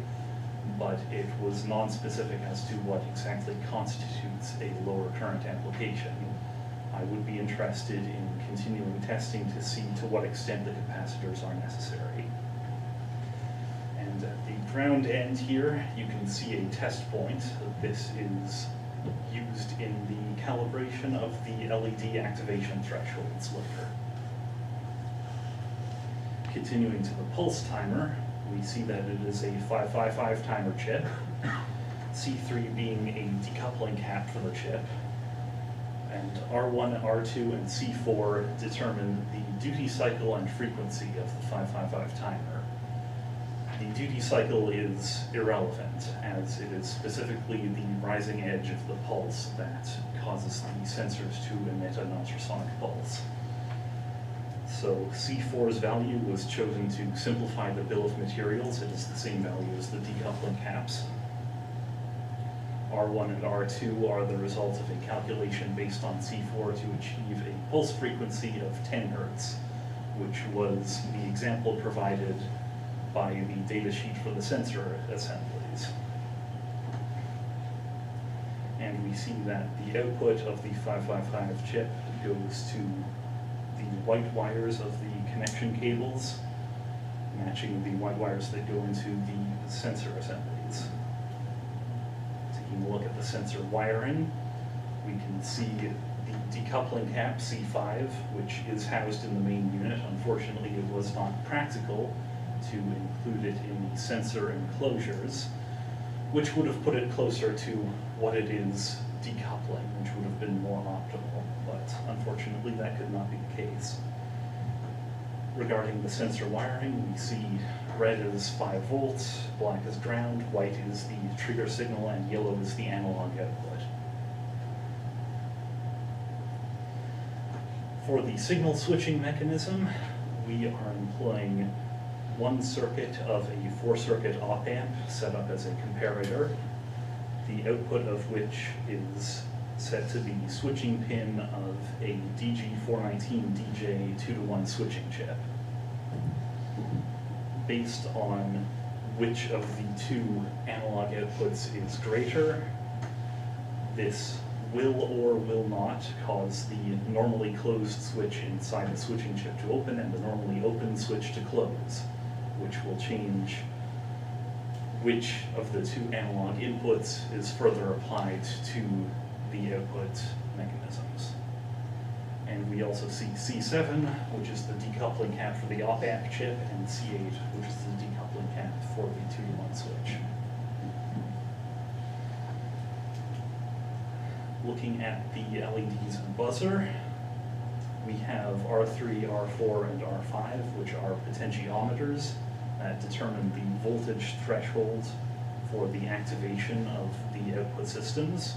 but it was non-specific as to what exactly constitutes a lower current application. I would be interested in continuing testing to see to what extent the capacitors are necessary. And at the ground end here, you can see a test point. This is used in the calibration of the LED activation thresholds later. Continuing to the pulse timer, we see that it is a 555 timer chip, C3 being a decoupling cap for the chip, and R1, R2, and C4 determine the duty cycle and frequency of the 555 timer. The duty cycle is irrelevant, as it is specifically the rising edge of the pulse that causes the sensors to emit an ultrasonic pulse. So C4's value was chosen to simplify the bill of materials. It is the same value as the decoupling caps. R1 and R2 are the result of a calculation based on C4 to achieve a pulse frequency of 10 Hertz, which was the example provided by the datasheet for the sensor assemblies. And we see that the output of the 555 chip goes to the white wires of the connection cables, matching the white wires that go into the sensor assemblies. Taking a look at the sensor wiring, we can see the decoupling cap C5, which is housed in the main unit. Unfortunately, it was not practical to include it in the sensor enclosures, which would have put it closer to what it is decoupling, which would have been more optimal, but unfortunately that could not be the case. Regarding the sensor wiring, we see red is 5 volts, black is ground, white is the trigger signal, and yellow is the analog output. For the signal switching mechanism, we are employing one circuit of a 4-circuit op-amp set up as a comparator, the output of which is set to be switching pin of a DG419DJ 2-to-1 switching chip. Based on which of the two analog outputs is greater, this will or will not cause the normally closed switch inside the switching chip to open and the normally open switch to close, which will change which of the two analog inputs is further applied to the output mechanisms. And we also see C7, which is the decoupling cap for the op-amp chip, and C8, which is the decoupling cap for the 2-to-1 switch. Looking at the LEDs and buzzer, we have R3, R4, and R5, which are potentiometers that determine the voltage threshold for the activation of the output systems.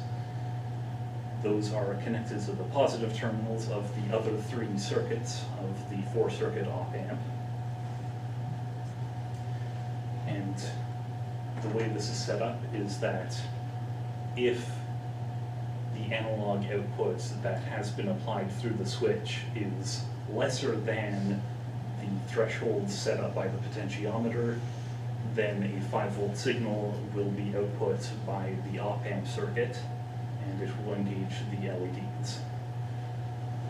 Those are connected to the positive terminals of the other 3 circuits of the 4-circuit op-amp. And the way this is set up is that if the analog output that has been applied through the switch is lesser than the threshold set up by the potentiometer, then a 5-volt signal will be output by the op-amp circuit, and it will engage the LEDs.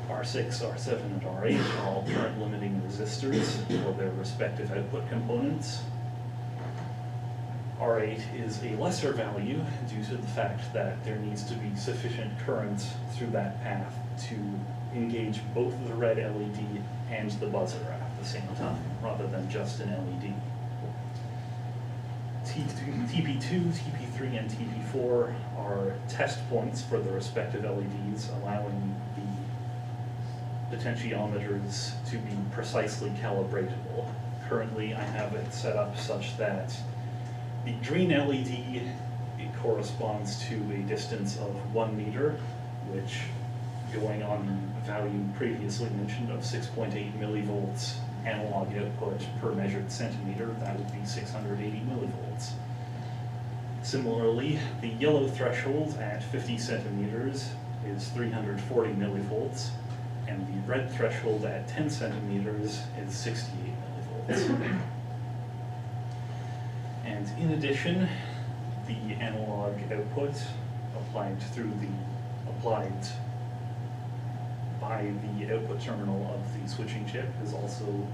R6, R7, and R8 are all current limiting resistors for their respective output components. R8 is a lesser value due to the fact that there needs to be sufficient current through that path to engage both the red LED and the buzzer at the same time, rather than just an LED. TP2, TP3, and TP4 are test points for the respective LEDs, allowing the potentiometers to be precisely calibratable. Currently, I have it set up such that the green LED, it corresponds to a distance of 1 meter, which, going on value previously mentioned of 6.8 millivolts analog output per measured centimeter, that would be 680 millivolts. Similarly, the yellow threshold at 50 centimeters is 340 millivolts, and the red threshold at 10 centimeters is 68 millivolts. And in addition, the analog output applied by the output terminal of the switching chip is also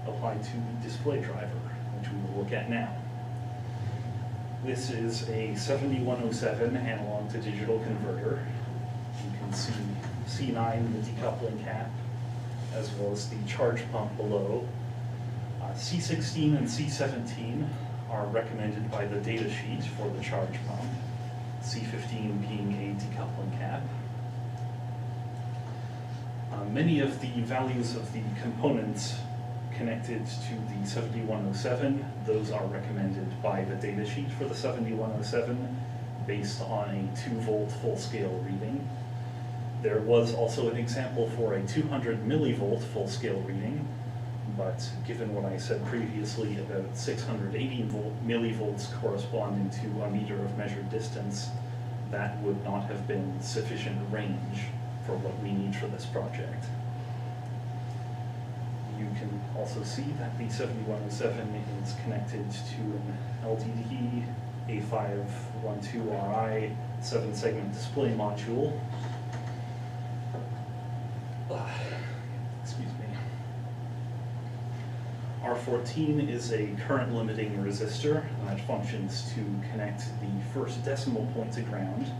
applied to the display driver, which we will look at now. This is a 7107 analog to digital converter. You can see C9, the decoupling cap, as well as the charge pump below. C16 and C17 are recommended by the data sheet for the charge pump, C15 being a decoupling cap. Many of the values of the components connected to the 7107, those are recommended by the data sheet for the 7107 based on a 2-volt full-scale reading. There was also an example for a 200 millivolt full-scale reading, but given what I said previously about 680 millivolts corresponding to a meter of measured distance, that would not have been sufficient range for what we need for this project. You can also see that the 7107 is connected to an LTD A512RI 7-segment display module. Excuse me. R14 is a current limiting resistor that functions to connect the first decimal point to ground.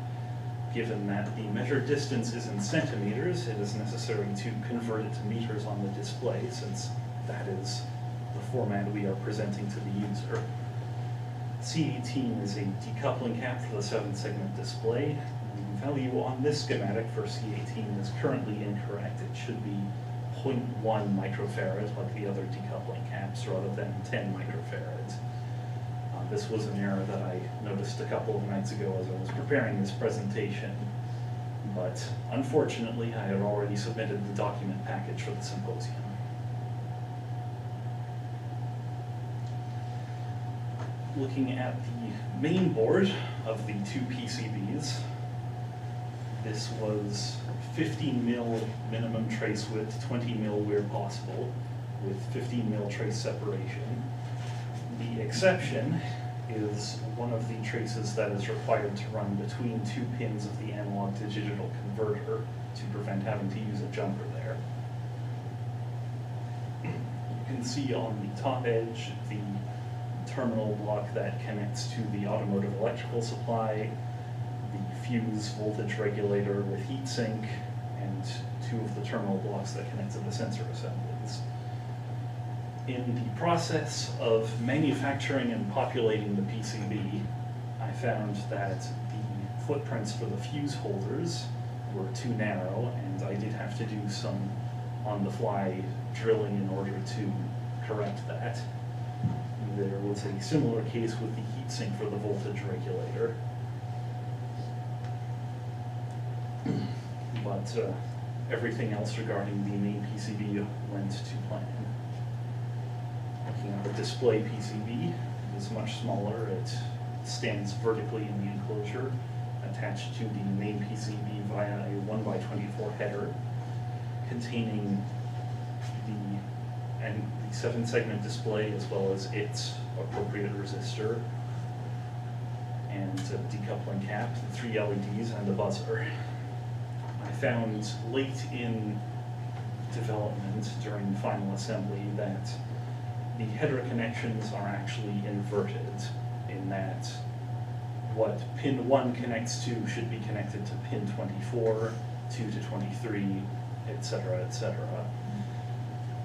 Given that the measured distance is in centimeters, it is necessary to convert it to meters on the display, since that is the format we are presenting to the user. C18 is a decoupling cap for the 7-segment display. The value on this schematic for C18 is currently incorrect. It should be 0.1 microfarad like the other decoupling caps rather than 10 microfarads. This was an error that I noticed a couple of nights ago as I was preparing this presentation, but unfortunately I had already submitted the document package for the symposium. Looking at the main board of the two PCBs, this was 15 mil minimum trace width, 20 mil where possible, with 15 mil trace separation. The exception is one of the traces that is required to run between 2 pins of the analog to digital converter to prevent having to use a jumper there. You can see on the top edge the terminal block that connects to the automotive electrical supply, the fuse voltage regulator with heatsink, and 2 of the terminal blocks that connect to the sensor assemblies. In the process of manufacturing and populating the PCB, I found that the footprints for the fuse holders were too narrow, and I did have to do some on-the-fly drilling in order to correct that. There was a similar case with the heatsink for the voltage regulator. But everything else regarding the main PCB went to plan. Looking at the display PCB, it is much smaller. It stands vertically in the enclosure, attached to the main PCB via a 1x24 header, containing the 7-segment display as well as its appropriate resistor, and a decoupling cap, the 3 LEDs, and a buzzer. I found late in development during final assembly that the header connections are actually inverted, in that what pin 1 connects to should be connected to pin 24, 2 to 23, etc., etc.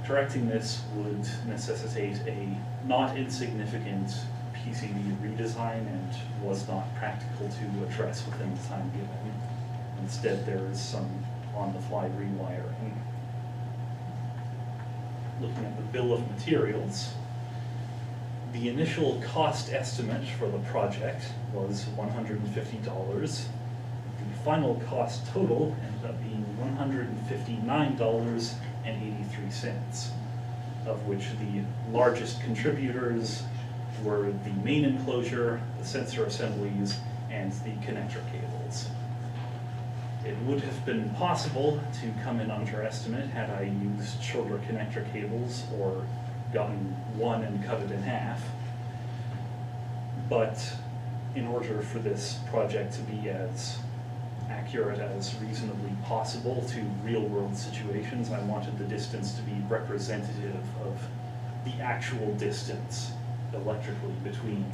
Correcting this would necessitate a not insignificant PCB redesign and was not practical to address within the time given. Instead, there is some on-the-fly rewiring. Looking at the bill of materials, the initial cost estimate for the project was $150. The final cost total ended up being $159.83, of which the largest contributors were the main enclosure, the sensor assemblies, and the connector cables. It would have been possible to come in under estimate had I used shorter connector cables or gotten one and cut it in half. But in order for this project to be as accurate as reasonably possible to real-world situations, I wanted the distance to be representative of the actual distance electrically between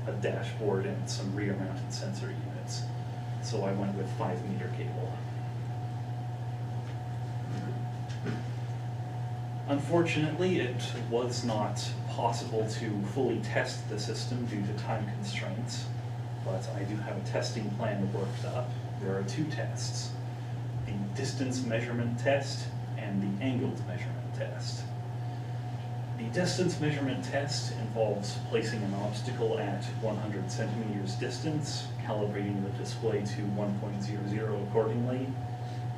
a dashboard and some rear-mounted sensor units. So I went with 5-meter cable. Unfortunately, it was not possible to fully test the system due to time constraints, but I do have a testing plan worked up. There are 2 tests, the distance measurement test and the angled measurement test. The distance measurement test involves placing an obstacle at 100 centimeters distance, calibrating the display to 1.00 accordingly,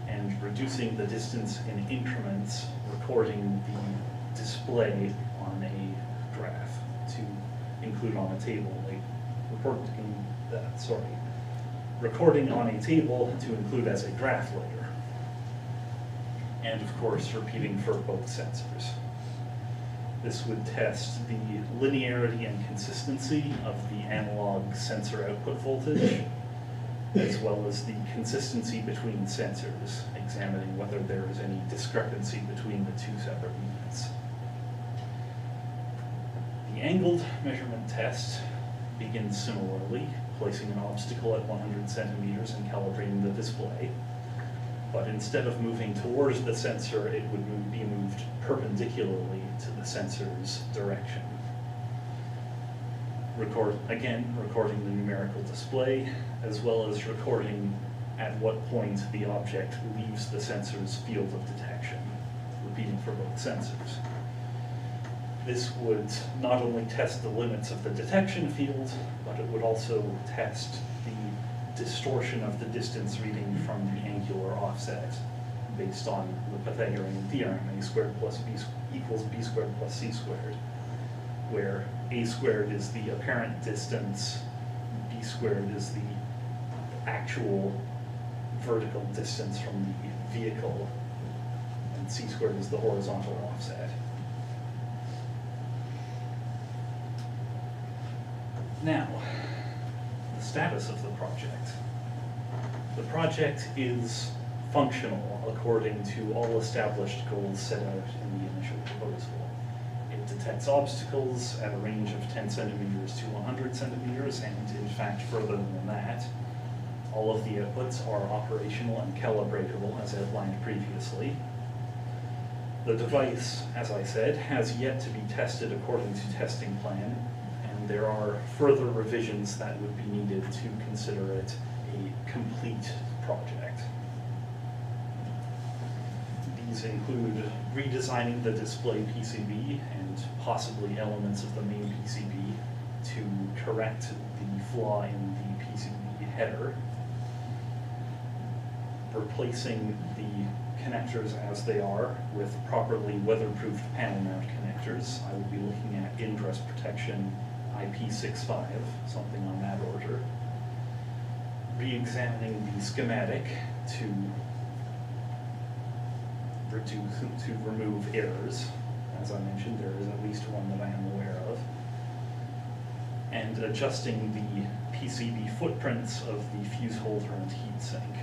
and reducing the distance in increments, recording the display on a graph to include on a table, recording on a table to include as a graph later. And of course, repeating for both sensors. This would test the linearity and consistency of the analog sensor output voltage, as well as the consistency between sensors, examining whether there is any discrepancy between the 2 separate units. The angled measurement test begins similarly, placing an obstacle at 100 centimeters and calibrating the display. But instead of moving towards the sensor, it would be moved perpendicularly to the sensor's direction. recording the numerical display, as well as recording at what point the object leaves the sensor's field of detection, repeating for both sensors. This would not only test the limits of the detection field, but it would also test the distortion of the distance reading from the angular offset based on the Pythagorean theorem, a squared plus b equals b squared plus c squared, where a squared is the apparent distance, b squared is the actual vertical distance from the vehicle, and c squared is the horizontal offset. Now, the status of the project. The project is functional according to all established goals set out in the initial proposal. It detects obstacles at a range of 10 centimeters to 100 centimeters, and in fact further than that. All of the outputs are operational and calibratable as outlined previously. The device, as I said, has yet to be tested according to testing plan, and there are further revisions that would be needed to consider it a complete project. These include redesigning the display PCB and possibly elements of the main PCB to correct the flaw in the PCB header, replacing the connectors as they are with properly weatherproofed panel mount connectors. I will be looking at ingress protection IP65, something on that order. Re-examining the schematic to remove errors. As I mentioned, there is at least one that I am aware of. And adjusting the PCB footprints of the fuse holder and heatsink.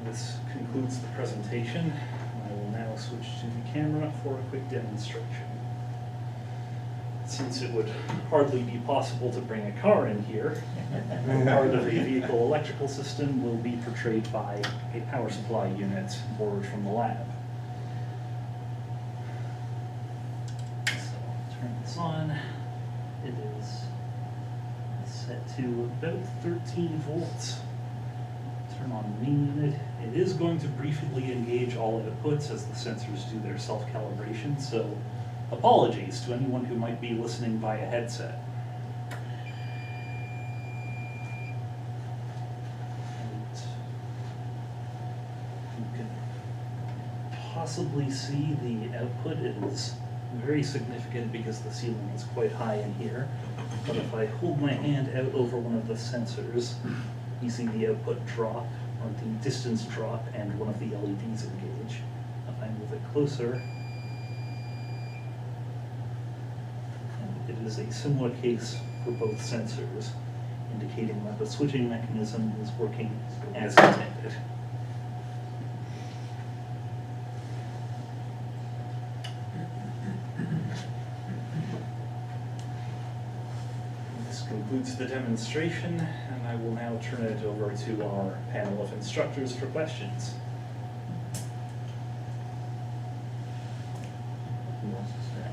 This concludes the presentation. I will now switch to the camera for a quick demonstration. Since it would hardly be possible to bring a car in here, part of a vehicle electrical system will be portrayed by a power supply unit borrowed from the lab. So I'll turn this on. It is set to about 13 volts. Turn on the main unit. It is going to briefly engage all outputs as the sensors do their self-calibration, so apologies to anyone who might be listening via headset. And you can possibly see the output is very significant because the ceiling is quite high in here. But if I hold my hand out over one of the sensors, you see the output drop, or the distance drop, and one of the LEDs engage. If I move it closer, it is a similar case for both sensors, indicating that the switching mechanism is working as intended. This concludes the demonstration, and I will now turn it over to our panel of instructors for questions. Who wants to start?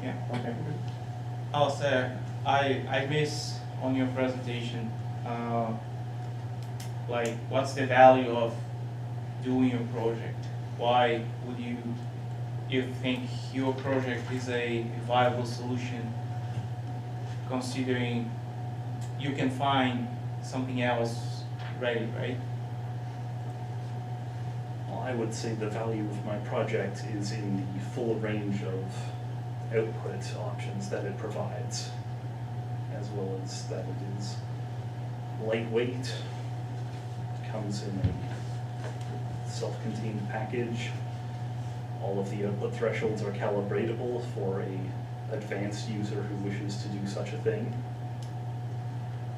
Yeah, okay. Also, I miss on your presentation, like, what's the value of doing your project? Why would you think your project is a viable solution, considering you can find something else ready, right? Well, I would say the value of my project is in the full range of output options that it provides, as well as that it is lightweight, comes in a self-contained package. All of the output thresholds are calibratable for a advanced user who wishes to do such a thing.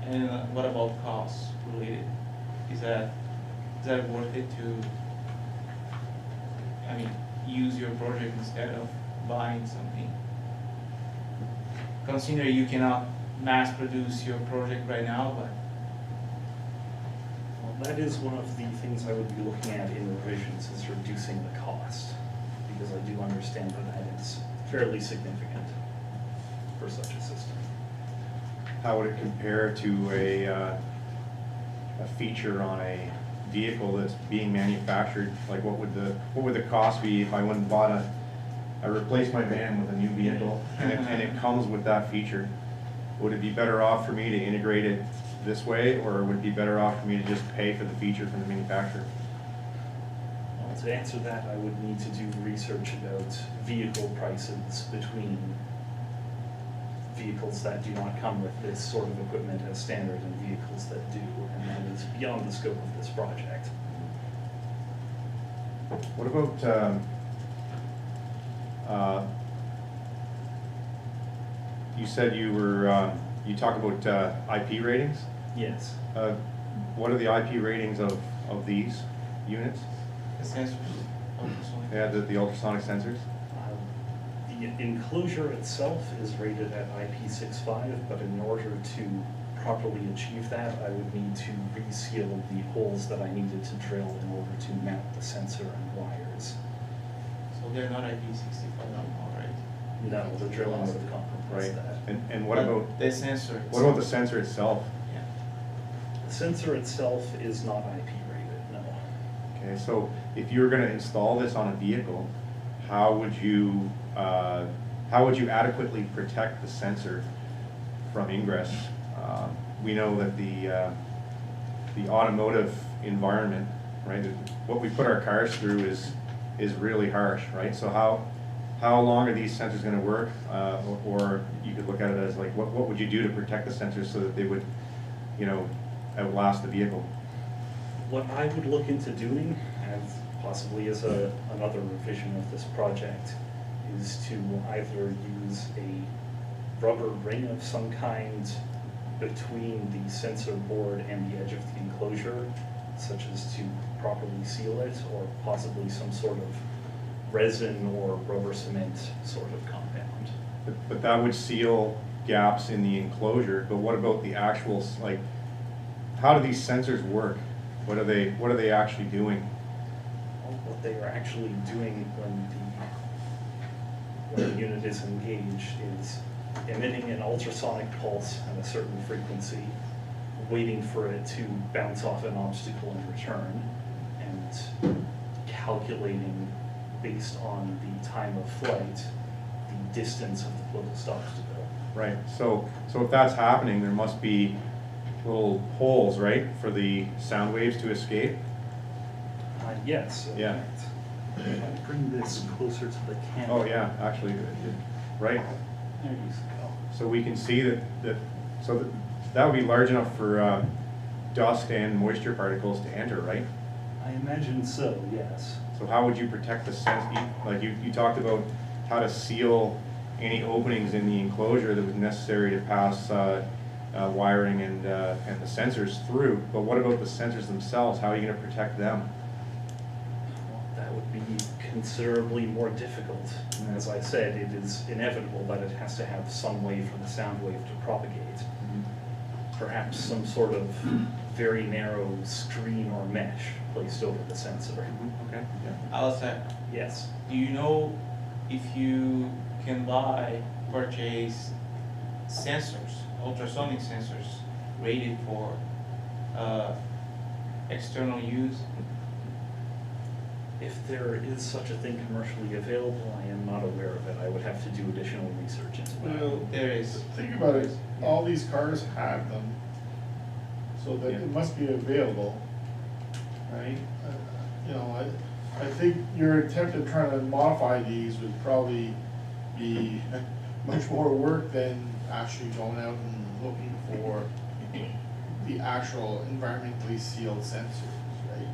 And what about costs related? Is that worth it to, I mean, use your project instead of buying something? Consider you cannot mass produce your project right now, but Well, that is one of the things I would be looking at in revisions, is reducing the cost, because I do understand that is fairly significant for such a system. How would it compare to a feature on a vehicle that's being manufactured? Like what would the cost be if I went and bought I replaced my van with a new vehicle and it comes with that feature? Would it be better off for me to integrate it this way, or would it be better off for me to just pay for the feature from the manufacturer? Well, to answer that, I would need to do research about vehicle prices between vehicles that do not come with this sort of equipment as standard and vehicles that do, and that is beyond the scope of this project. What about, you said you were, you talk about IP ratings? Yes. What are the IP ratings of these units? the sensors, ultrasonic. Yeah, the ultrasonic sensors? The enclosure itself is rated at IP65, but in order to properly achieve that, I would need to reseal the holes that I needed to drill in order to mount the sensor and wires. So they're not IP65 anymore, right? No, the drilling would have compromised Right. that. And what But about, the sensor? what about the sensor itself? Yeah. The sensor itself is not IP rated, no. Okay, so if you were gonna install this on a vehicle, how would you adequately protect the sensor from ingress? We know that the automotive environment, right, what we put our cars through is really harsh, right? So how long are these sensors gonna work? Or you could look at it as like, what would you do to protect the sensors so that they would, outlast the vehicle? What I would look into doing, and possibly as another revision of this project, is to either use a rubber ring of some kind between the sensor board and the edge of the enclosure, such as to properly seal it, or possibly some sort of resin or rubber cement sort of compound. But that would seal gaps in the enclosure, but what about the actual, like, how do these sensors work? What are they actually doing? Well, what they are actually doing when the unit is engaged is emitting an ultrasonic pulse at a certain frequency, waiting for it to bounce off an obstacle in return, and calculating based on the time of flight the distance of the closest obstacle. Right, so if that's happening, there must be little holes, right, for the sound waves to escape? Yes. in Yeah. fact. If I bring this closer to the camera. Oh, yeah, actually, right. There you go. So we can see so that would be large enough for dust and moisture particles to enter, right? I imagine so, yes. So how would you protect the like you talked about how to seal any openings in the enclosure that was necessary to pass wiring and the sensors through, but what about the sensors themselves? How are you gonna protect them? Well, that would be considerably more difficult. As I said, it is inevitable that it has to have some way for the sound wave to propagate. Perhaps some sort of very narrow screen or mesh placed over the sensor. Okay, yeah. Alistair, Yes. do you know if you can purchase sensors, ultrasonic sensors, rated for external use? If there is such a thing commercially available, I am not aware of it. I would have to do additional research into that. Well, There is. think about it, all these cars have them, so that it must be available, right? I think your attempt at trying to modify these would probably be much more work than actually going out and looking for the actual environmentally sealed sensors, right?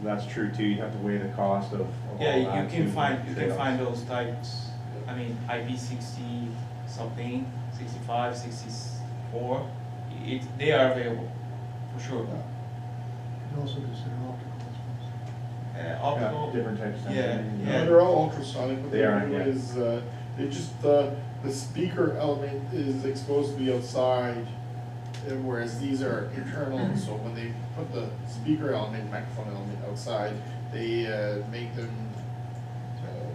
That's true too, you have to weigh the cost of all Yeah, you that can too. find those types, I mean, IP60 something, 65, 64, they are available, for sure. Could also consider optical, I suppose. Optical. Yeah, different types of sensors. Yeah, No, yeah. they're all ultrasonic, what They they are, do yeah. is, they just, the speaker element is exposed to the outside, whereas these are internal, so when they put the speaker element, microphone element outside, they make them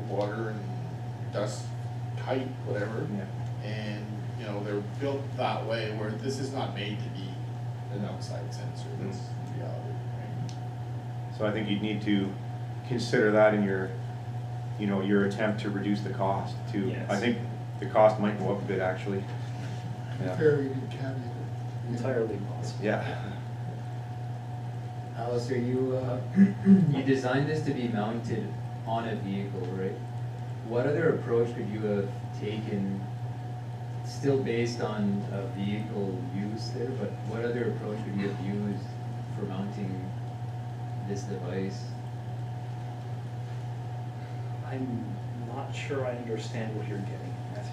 water and dust tight, whatever. Yeah. And, you know, they're built that way, where this is not made to be an outside sensor, that's the reality, right? So I think you'd need to consider that in your, you know, your attempt to reduce the cost too. Yes. I think the cost might go up a bit actually. Yeah. Very good caveat. Entirely possible. Yeah. Alistair, you, you designed this to be mounted on a vehicle, right? What other approach could you have taken, still based on a vehicle use there, but what other approach could you have used for mounting this device? I'm not sure I understand what you're getting at.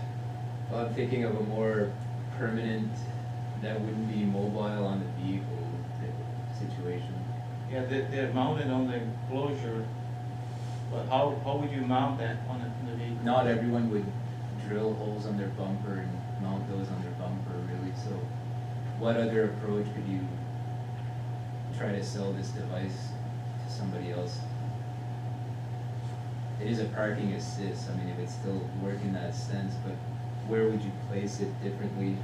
Well, I'm thinking of a more permanent, that wouldn't be mobile on the vehicle type of situation. Yeah, they're mounted on the enclosure, but how would you mount that on the vehicle? Not everyone would drill holes on their bumper and mount those on their bumper, really, so what other approach could you try to sell this device to somebody else? It is a parking assist, I mean, if it's still working in that sense, but where would you place it differently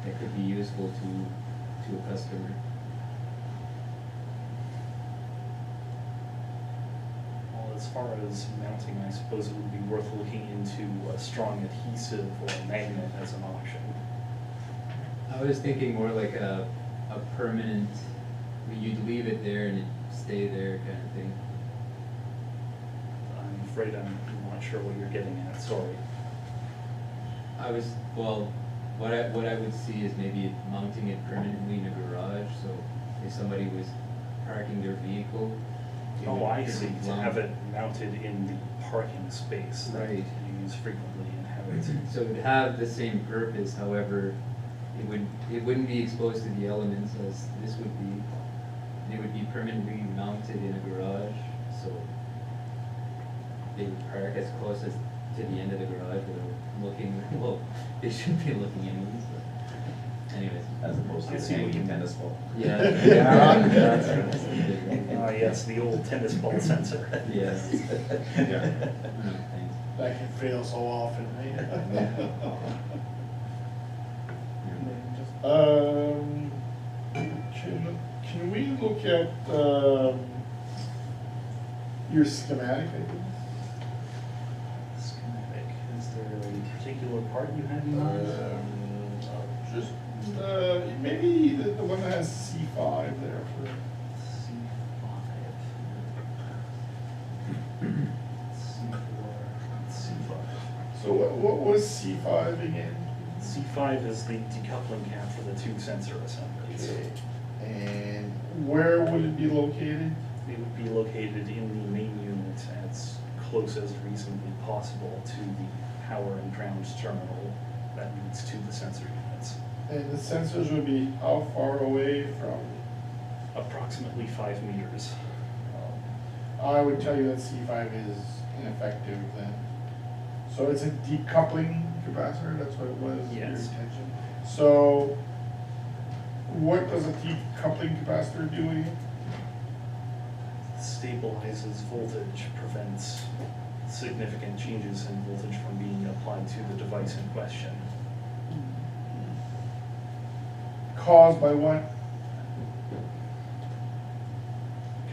that could be useful to a customer? Well, as far as mounting, I suppose it would be worth looking into a strong adhesive or a magnet as an option. I was thinking more like a permanent, I mean, you'd leave it there and it'd stay there kind of thing. I'm afraid I'm not sure what you're getting at, sorry. Well, what I would see is maybe mounting it permanently in a garage, so if somebody was parking their vehicle. it Oh, would- I it see, would to mount- have it mounted in the parking space that Right. you use frequently and have it. So it would have the same purpose, however, it wouldn't be exposed to the elements as this would be. It would be permanently mounted in a garage, so they would park as close as to the end of the garage without looking, well, they shouldn't be looking anyways, but anyways. As opposed I to see a what hanging you- tennis ball. Yeah, that's right. Yes, the old tennis ball sensor. Yes. Yeah. Thanks. That can fail so often, right? Can we look at, your schematic, I think? Schematic, is there a particular part you had in mind? Just, maybe the one that has C5 there for. C5. So what was C5 again? C5 is the decoupling cap for the two sensor assemblies. Okay. And where would it be located? It would be located in the main unit as close as reasonably possible to the power and ground terminal that leads to the sensor units. And the sensors would be how far away from? Approximately 5 meters. I would tell you that C5 is ineffective then. So it's a decoupling capacitor, that's what it was, your Yes. intention? So what does a decoupling capacitor do again? Stabilizes voltage, prevents significant changes in voltage from being applied to the device in question. Caused by what?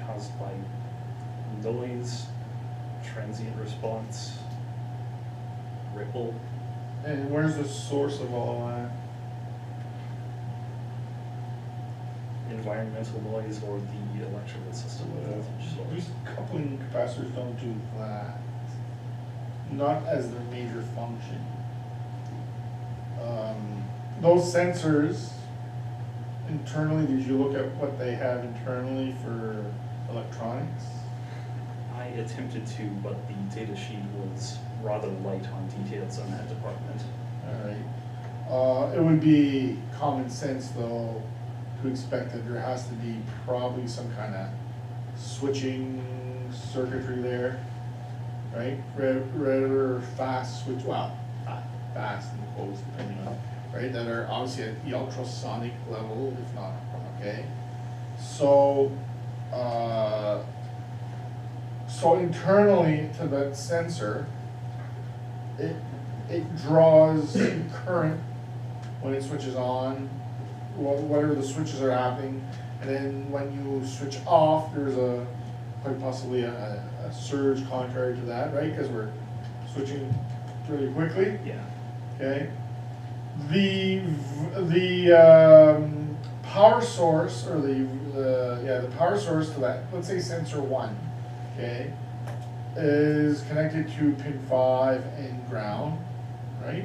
Caused by noise, transient response, ripple. And where's the source of all that? Environmental noise or the electrical system voltage These source. coupling capacitors don't do that. Not as their major function. Those sensors, internally, did you look at what they have internally for electronics? I attempted to, but the data sheet was rather light on details in that department. Alright. It would be common sense though, to expect that there has to be probably some kind of switching circuitry there, right? Rather fast switch, well, fast and close, depending on, right, that are obviously at the ultrasonic level, if not, okay? So, so internally to that sensor, it draws current when it switches on, whatever the switches are happening, and then when you switch off, there's quite possibly a surge contrary to that, right? Because we're switching really quickly. Yeah. Okay. The power source, or the power source to that, let's say sensor 1, okay, is connected to pin 5 and ground, right?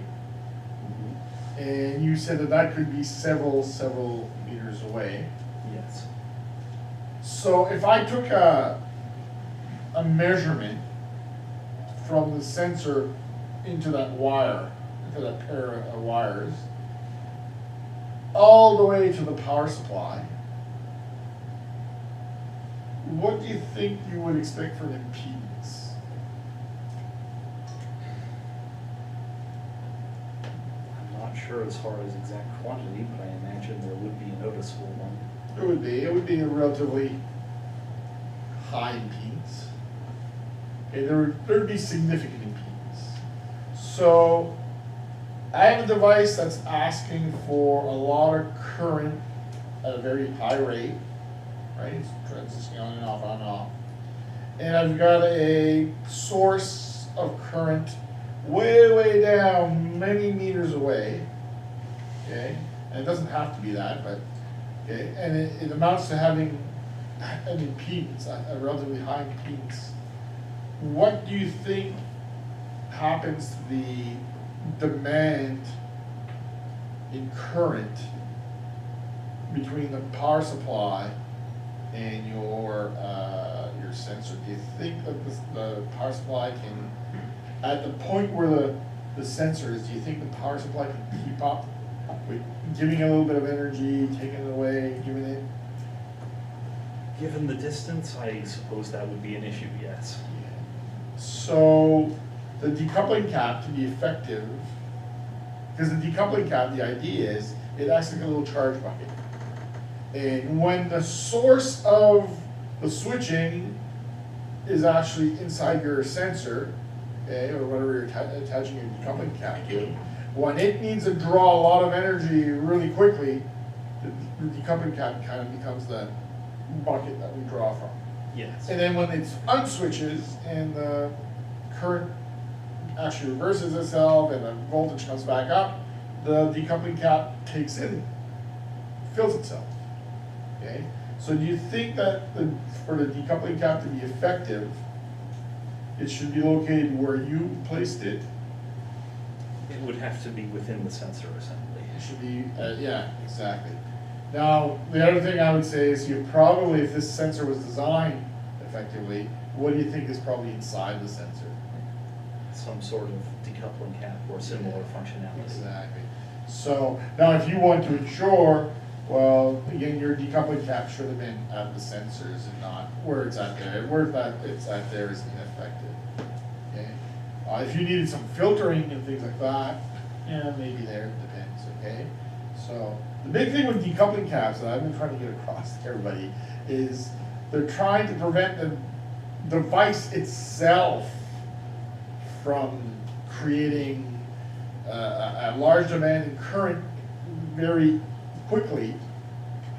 And you said that could be several meters away. Yes. So if I took a measurement from the sensor into that wire, into that pair of wires, all the way to the power supply, what do you think you would expect for an impedance? I'm not sure as far as exact quantity, but I imagine there would be a noticeable one. It would be a relatively high impedance. Okay, there'd be significant impedance. So I have a device that's asking for a lot of current at a very high rate, right? It's transitioning on and off. And I've got a source of current way down, many meters away, okay? And it doesn't have to be that, but, okay? And it amounts to having an impedance, a relatively high impedance. What do you think happens to the demand in current between the power supply and your sensor? Do you think that the power supply can, at the point where the sensor is, do you think the power supply can keep up with giving a little bit of energy, taking it away, giving it? Given the distance, I suppose that would be an issue, yes. So the decoupling cap to be effective, because the decoupling cap, the idea is it acts like a little charge bucket. And when the source of the switching is actually inside your sensor, okay, or whatever you're attaching your decoupling cap to, when it needs to draw a lot of energy really quickly, the decoupling cap kind of becomes the bucket that we draw from. Yes. And then when it unswitches and the current actually reverses itself and the voltage comes back up, the decoupling cap takes in, fills itself. Okay? So do you think that for the decoupling cap to be effective, it should be located where you placed it? It would have to be within the sensor assembly. It should be, yeah, exactly. Now, the other thing I would say is you probably, if this sensor was designed effectively, what do you think is probably inside the sensor? Some sort of decoupling cap or similar functionality. Exactly. So now if you want to ensure, well, again, your decoupling cap should have been at the sensors and not where it's at there. Where it's at there is ineffective. Okay. If you needed some filtering and things like that, yeah, maybe there, it depends, okay? So the big thing with decoupling caps that I've been trying to get across to everybody is they're trying to prevent the device itself from creating a large demand in current very quickly,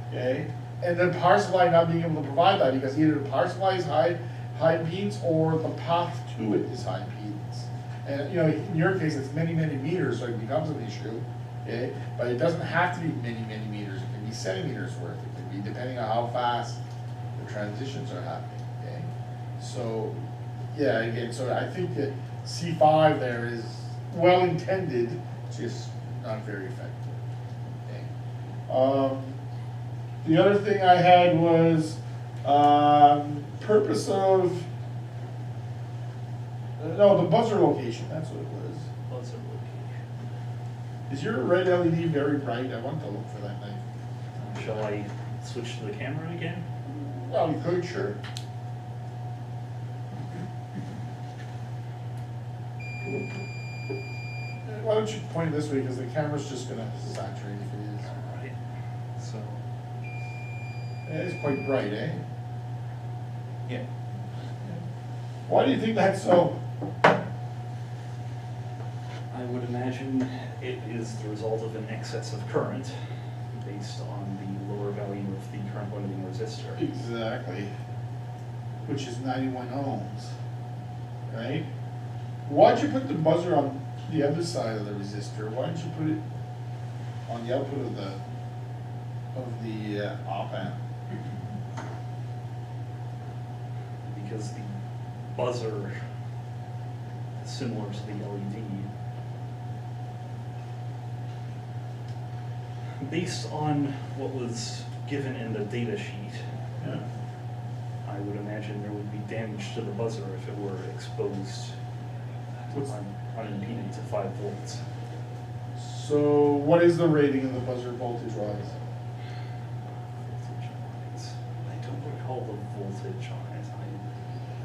okay? And the power supply not being able to provide that because either the power supply is high impedance or the path to it is high impedance. And you know, in your case, it's many meters, so it becomes an issue, okay? But it doesn't have to be many meters. It can be centimeters worth. It can be depending on how fast the transitions are happening, okay? So, yeah, again, so I think that C5 there is well intended, just not very effective. Okay. The other thing I had was purpose of no, the buzzer location. That's what it was. Buzzer location. Is your red LED very bright? I want to look for that thing. Shall I switch to the camera again? Well, you could, sure. why don't you point it this way, because the camera's just gonna saturate if it is. Alright, so, It is quite bright, eh? Yeah. Why do you think that's so? I would imagine it is the result of an excess of current based on the lower value of the current limiting resistor. Exactly. Which is 91 ohms, right? Why'd you put the buzzer on the other side of the resistor? Why didn't you put it on the output of the op amp? Because the buzzer, similar to the LED, based on what was given in the data sheet, Yeah. I would imagine there would be damage to the buzzer if it were exposed unimpeded to 5 volts. So what is the rating of the buzzer voltage wise? Voltage wise, I don't recall the voltage on it.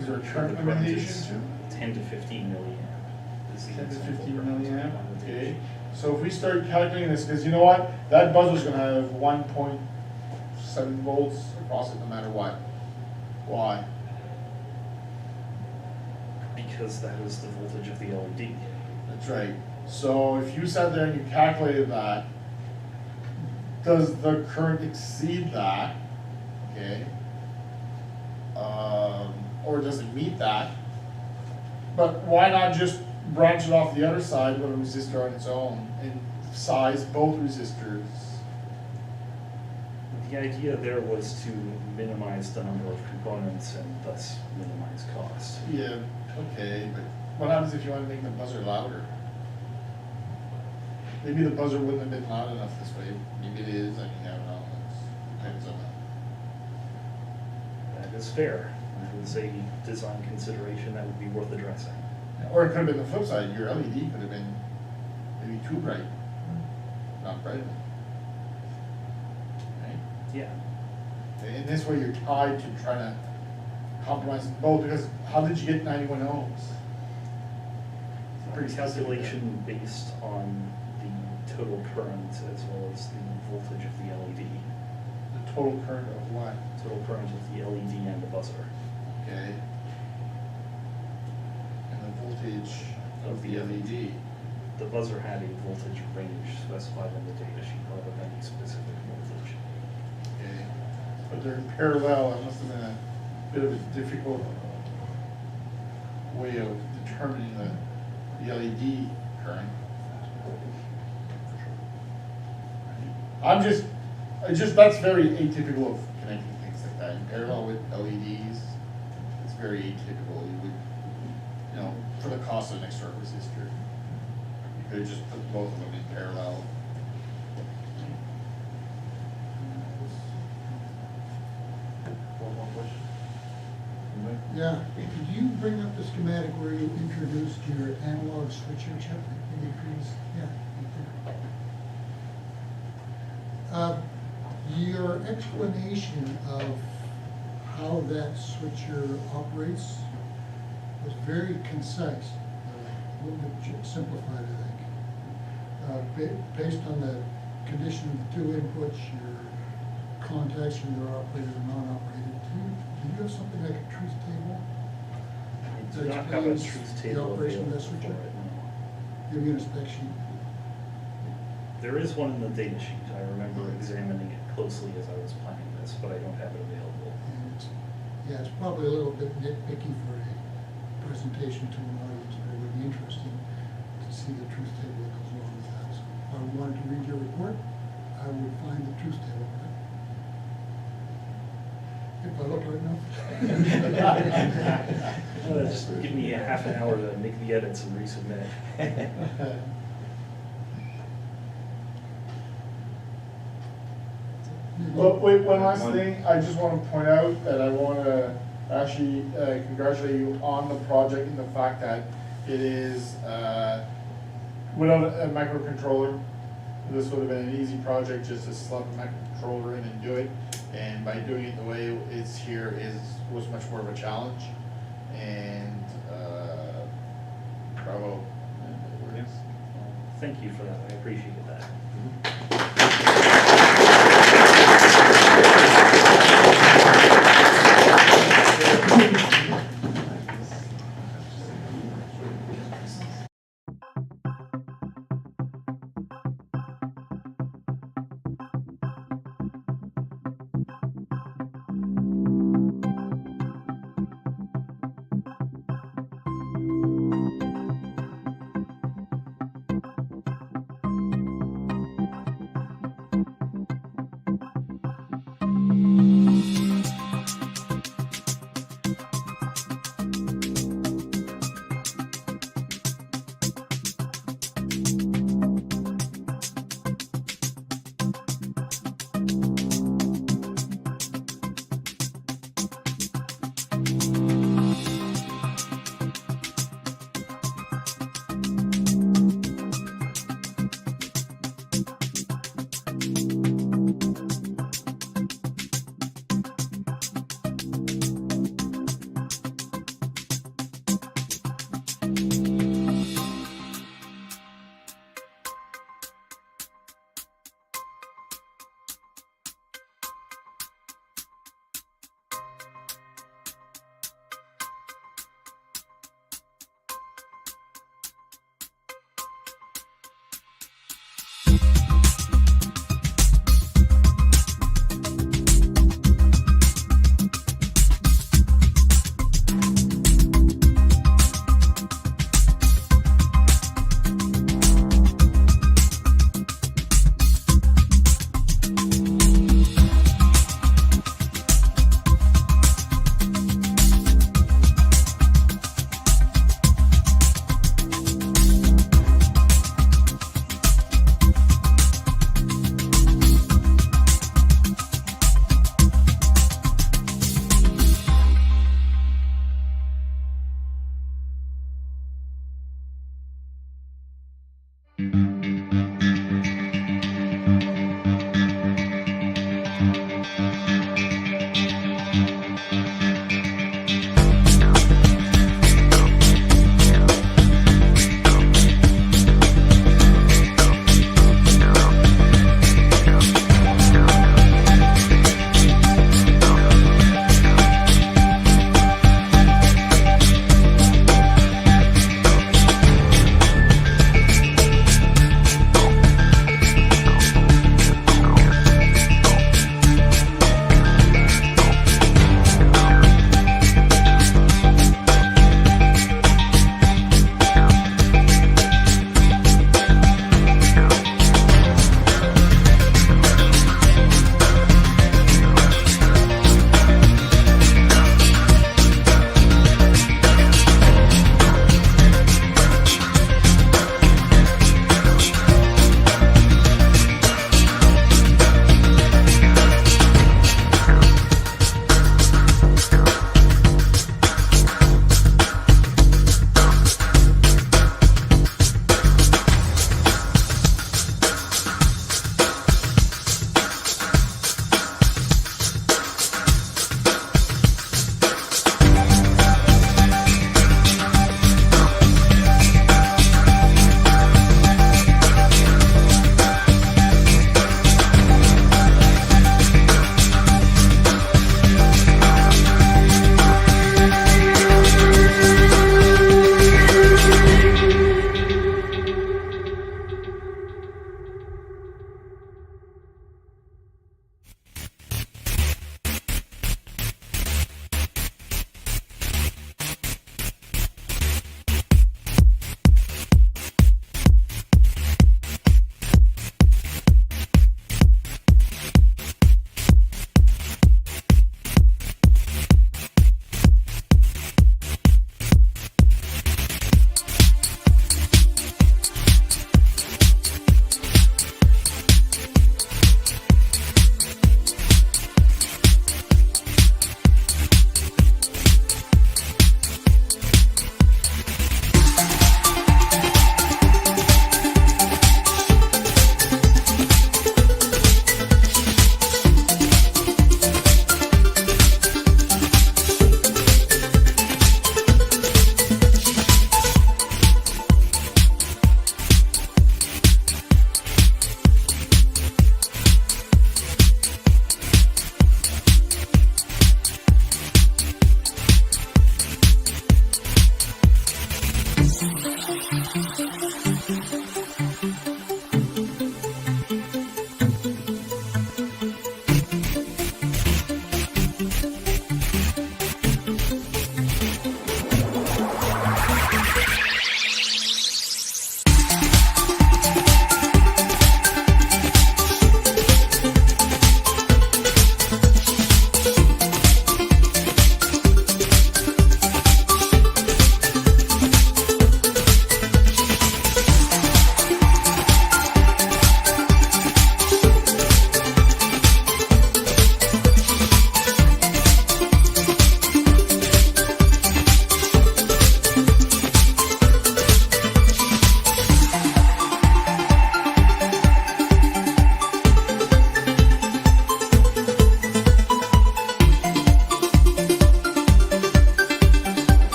Is there a I'm sure current the current limitation is too? 10 to 15 milliamp. Is the 10 to example 15 current milliamp, on the data okay. sheet. So if we start calculating this, because you know what? That buzzer's gonna have 1.7 volts across it no matter what. Why? Because that is the voltage of the LED. That's right. So if you sat there and you calculated that, does the current exceed that? Okay. Or does it meet that? But why not just branch it off the other side with a resistor on its own and size both resistors? The idea there was to minimize the number of components and thus minimize cost. Yeah, okay, but what happens if you want to make the buzzer louder? Maybe the buzzer wouldn't have been loud enough this way. Maybe it is, I mean, I don't know, it depends on that. That is fair. That is a design consideration that would be worth addressing. Or it could have been the flip side, your LED could have been maybe too bright, not bright enough. Right? Yeah. In this way, you're tied to trying to compromise both, because how did you get 91 ohms? Pretty calculation based on the total current as well as the voltage of the LED. The total current of what? Total current of the LED and the buzzer. Okay. And the voltage of the LED. The buzzer had a voltage range specified in the data sheet rather than a specific voltage. Okay. But they're in parallel, it must have been a bit of a difficult way of determining the LED current. That's very atypical of connecting things like that. In parallel with LEDs, it's very atypical. You would, you know, for the cost of an extra resistor, you could have just put both of them in parallel. One more question? Yeah, did you bring up the schematic where you introduced your analog switcher chip? Maybe please, yeah. Your explanation of how that switcher operates was very concise, a little bit simplified, I think. Based on the condition of the two inputs, your contacts, either operated or non-operated, do you have something like a truth table? I do not have a truth The table operation of available that for switcher? it, no. Give me a spec sheet. There is one in the data sheet. I remember examining it closely as I was planning this, but I don't have it available. And it's, yeah, it's probably a little bit nitpicky for a presentation to an audience, but it would be interesting to see the truth table that goes along with that. So if I wanted to read your report, I would find the truth table, right? If I look right now. Just give me a half an hour to make the edits and resubmit. But wait, one last thing, I just want to point out that I want to actually congratulate you on the project and the fact that it is without a microcontroller. This would have been an easy project just to slap a microcontroller in and do it. And by doing it the way it's here was much more of a challenge. And bravo. thank you for that, I appreciate that.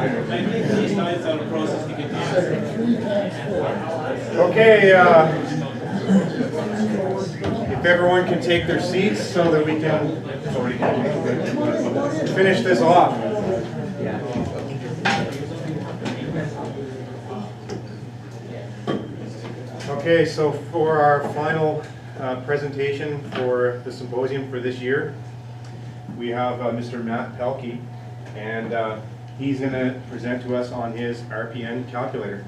I think these guys are the process to get the Okay, if everyone can take their seats so that we can finish this off. Okay, so for our final presentation for the symposium for this year, we have Mr. Matt Pelkey, and he's going to present to us on his RPN calculator.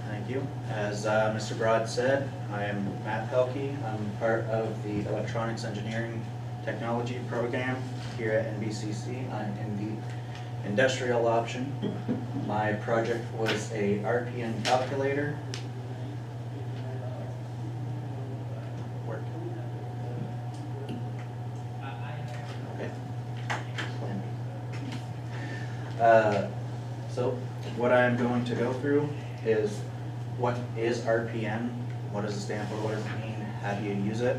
Thank you. As Mr. Broad said, I am Matt Pelkey. I'm part of the Electronics Engineering Technology program here at NBCC. I'm in the industrial option. My project was a RPN calculator. Work. Okay. So what I'm going to go through is what is RPN, what does it stand for, what does it mean, how do you use it,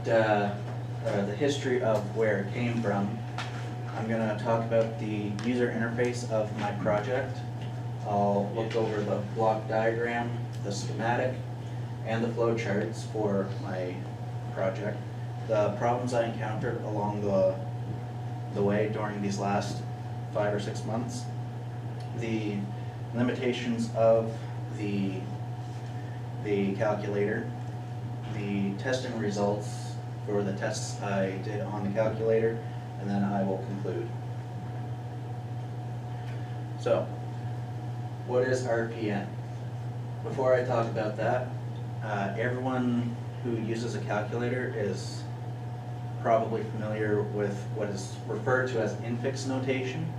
the history of where it came from. I'm going to talk about the user interface of my project. I'll look over the block diagram, the schematic, and the flow charts for my project. The problems I encountered along the way during these last 5 or 6 months, the limitations of the calculator, the testing results for the tests I did on the calculator, and then I will conclude. So, what is RPN? Before I talk about that, everyone who uses a calculator is probably familiar with what is referred to as infix notation.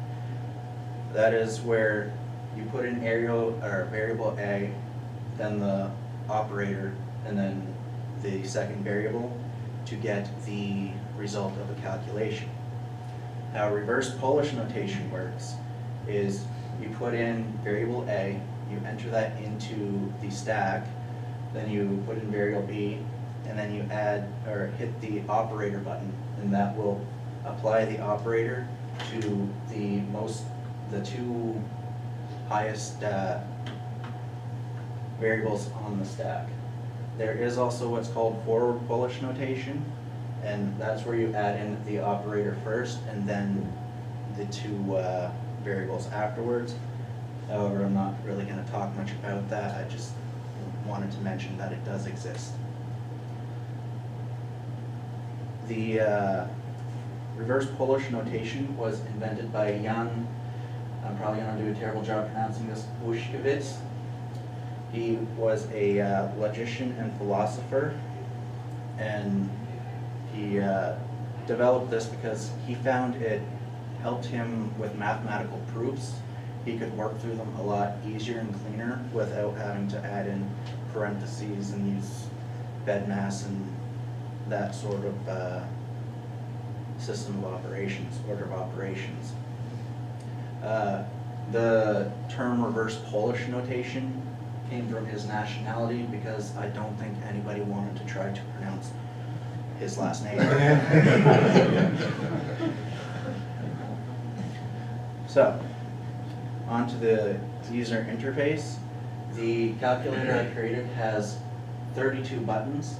That is where you put in variable A, then the operator, and then the second variable to get the result of a calculation. How reverse Polish notation works is you put in variable A, you enter that into the stack, then you put in variable B, and then you add or hit the operator button, and that will apply the operator to the two highest variables on the stack. There is also what's called forward Polish notation, and that's where you add in the operator first and then the two variables afterwards. However, I'm not really going to talk much about that. I just wanted to mention that it does exist. The reverse Polish notation was invented by Jan, I'm probably going to do a terrible job pronouncing this, Wojciechowicz. He was a logician and philosopher, and he developed this because he found it helped him with mathematical proofs. He could work through them a lot easier and cleaner without having to add in parentheses and use bedmass and that sort of system of operations, order of operations. The term reverse Polish notation came from his nationality because I don't think anybody wanted to try to pronounce his last name. So, on to the user interface. The calculator I created has 32 buttons.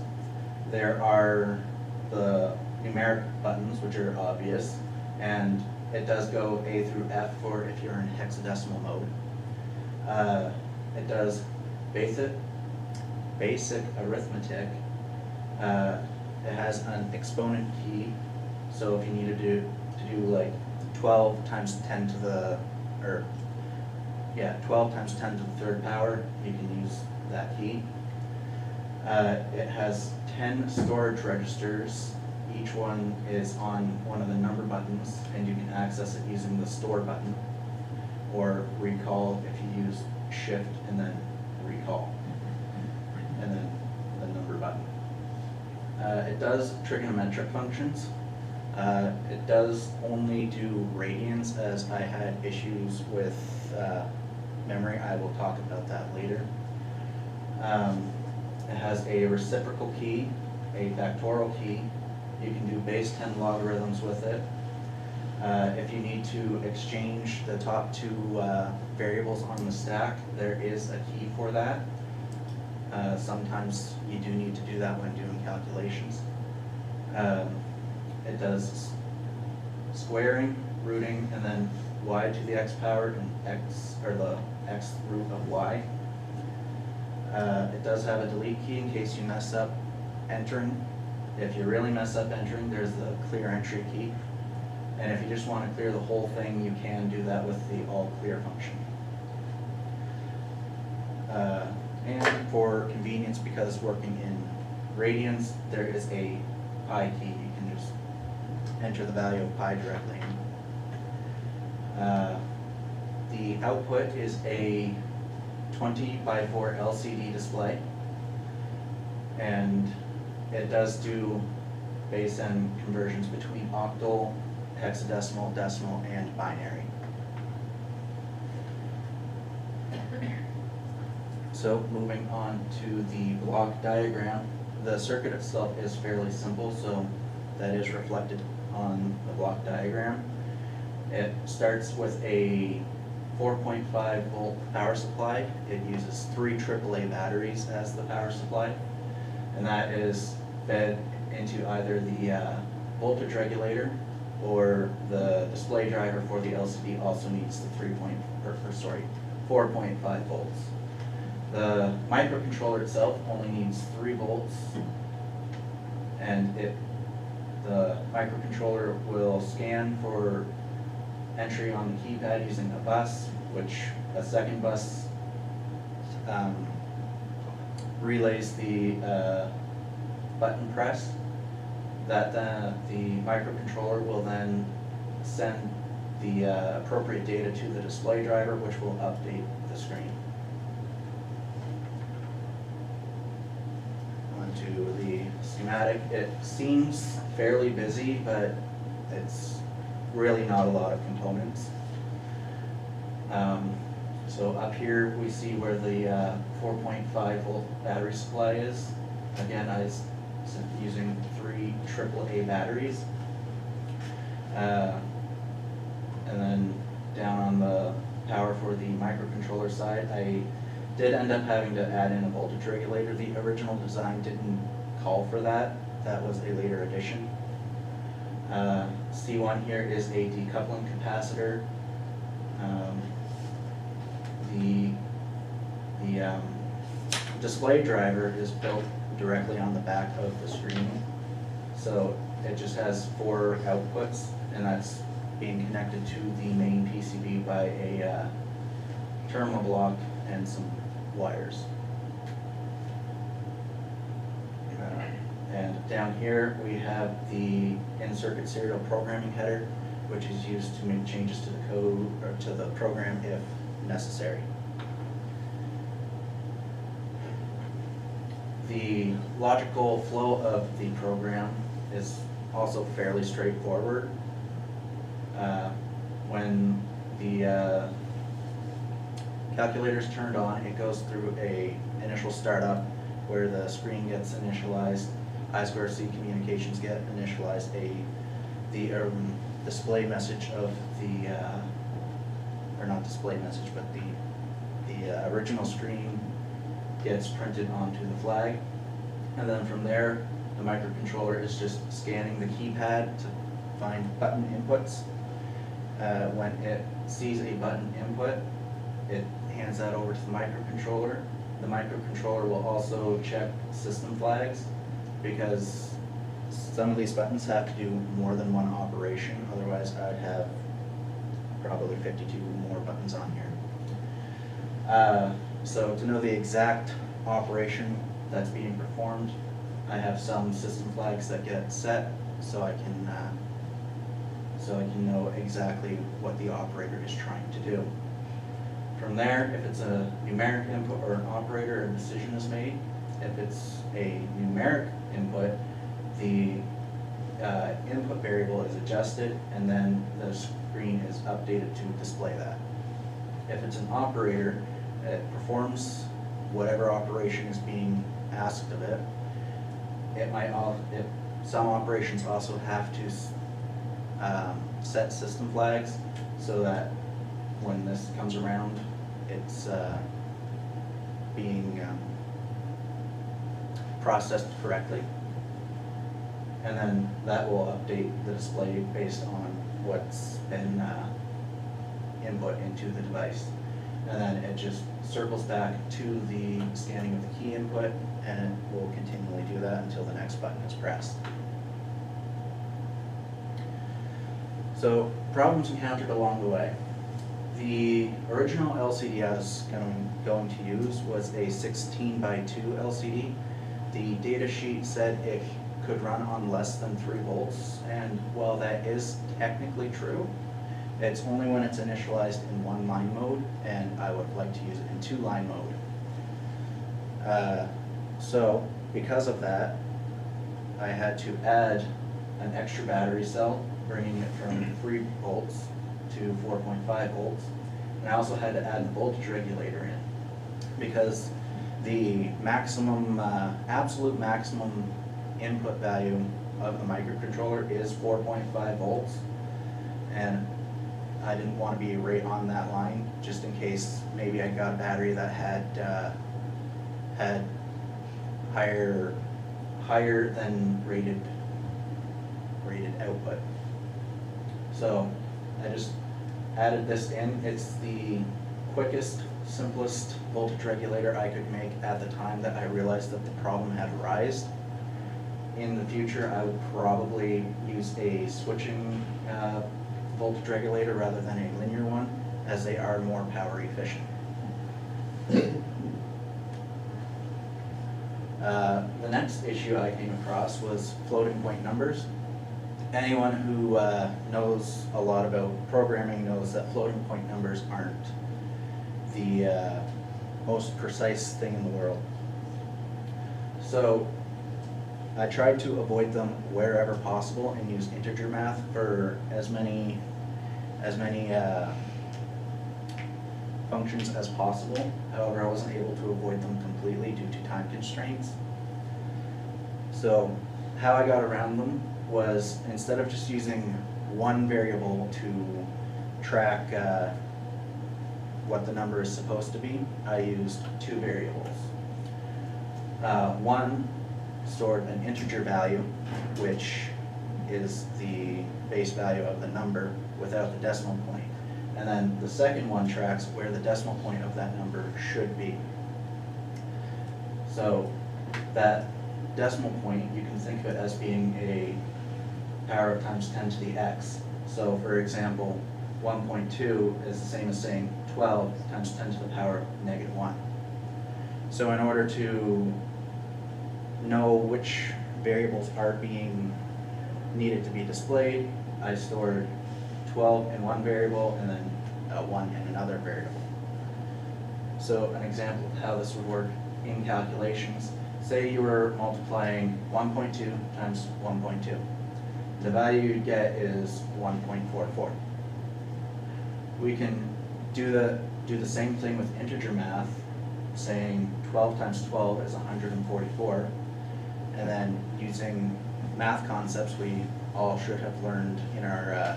There are the numeric buttons, which are obvious, and it does go A through F for if you're in hexadecimal mode. It does basic arithmetic. It has an exponent key, so if you need to do like 12 times 10 to the, 12 times 10 to the third power, you can use that key. It has 10 storage registers. Each one is on one of the number buttons, and you can access it using the store button, or recall if you use shift and then recall, and then the number button. It does trigonometric functions. It does only do radians, as I had issues with memory. I will talk about that later. It has a reciprocal key, a factorial key, You can do base 10 logarithms with it. If you need to exchange the top two variables on the stack, there is a key for that. Sometimes you do need to do that when doing calculations. It does squaring, rooting, and then y to the x powered and x, or the x root of y. It does have a delete key in case you mess up entering. If you really mess up entering, there's the clear entry key. And if you just want to clear the whole thing, you can do that with the all clear function. And for convenience, because it's working in radians, there is a pi key. You can just enter the value of pi directly in. The output is a 20 by 4 LCD display, and it does do base N conversions between octal, hexadecimal, decimal, and binary. So moving on to the block diagram, the circuit itself is fairly simple, so that is reflected on the block diagram. It starts with a 4.5 volt power supply. It uses 3 AAA batteries as the power supply, and that is fed into either the voltage regulator, or the display driver for the LCD also needs the 4.5 volts. The microcontroller itself only needs 3 volts, and the microcontroller will scan for entry on the keypad using a bus, which a second bus relays the button press. That the microcontroller will then send the appropriate data to the display driver, which will update the screen. Onto the schematic. It seems fairly busy, but it's really not a lot of components. So up here we see where the 4.5 volt battery supply is. Again, I was using 3 AAA batteries. And then down on the power for the microcontroller side, I did end up having to add in a voltage regulator. The original design didn't call for that. That was a later addition. C1 here is a decoupling capacitor. The display driver is built directly on the back of the screen, so it just has 4 outputs, and that's being connected to the main PCB by a terminal block and some wires. And down here we have the in-circuit serial programming header, which is used to make changes to the code or to the program if necessary. The logical flow of the program is also fairly straightforward. When the calculator is turned on, it goes through a initial startup where the screen gets initialized, I2C communications get initialized, the display message of the, or not display message, but the original screen gets printed onto the flag. And then from there, the microcontroller is just scanning the keypad to find button inputs. When it sees a button input, it hands that over to the microcontroller. The microcontroller will also check system flags, because some of these buttons have to do more than one operation, otherwise I'd have probably 52 more buttons on here. So to know the exact operation that's being performed, I have some system flags that get set so I can know exactly what the operator is trying to do. From there, if it's a numeric input or an operator, a decision is made. If it's a numeric input, the input variable is adjusted, and then the screen is updated to display that. If it's an operator, it performs whatever operation is being asked of it. It might some operations also have to set system flags so that when this comes around, it's being processed correctly. And then that will update the display based on what's been input into the device. And then it just circles back to the scanning of the key input, and it will continually do that until the next button is pressed. So, problems encountered along the way. The original LCD I was going to use was a 16:2 LCD. The data sheet said it could run on less than 3 volts, and while that is technically true, it's only when it's initialized in 1 line mode, and I would like to use it in 2 line mode. So because of that, I had to add an extra battery cell, bringing it from 3 volts to 4.5 volts. And I also had to add the voltage regulator in, because the maximum, absolute maximum input value of the microcontroller is 4.5 volts. And I didn't want to be right on that line, just in case maybe I got a battery that had higher than rated output. So I just added this in. It's the quickest, simplest voltage regulator I could make at the time that I realized that the problem had arisen. In the future, I would probably use a switching voltage regulator rather than a linear one, as they are more power efficient. The next issue I came across was floating point numbers. Anyone who knows a lot about programming knows that floating point numbers aren't the most precise thing in the world. So I tried to avoid them wherever possible and use integer math for as many functions as possible. However, I wasn't able to avoid them completely due to time constraints. So how I got around them was, instead of just using one variable to track what the number is supposed to be, I used 2 variables. One stored an integer value, which is the base value of the number without the decimal point. And then the second one tracks where the decimal point of that number should be. So that decimal point, you can think of it as being a power of times 10 to the x. So for example, 1.2 is the same as saying 12 times 10 to the power of -1. So in order to know which variables are being needed to be displayed, I stored 12 in one variable and then 1 in another variable. So an example of how this would work in calculations, say you were multiplying 1.2 times 1.2. The value you get is 1.44. We can do the same thing with integer math, saying 12 times 12 is 144, and then using math concepts we all should have learned in our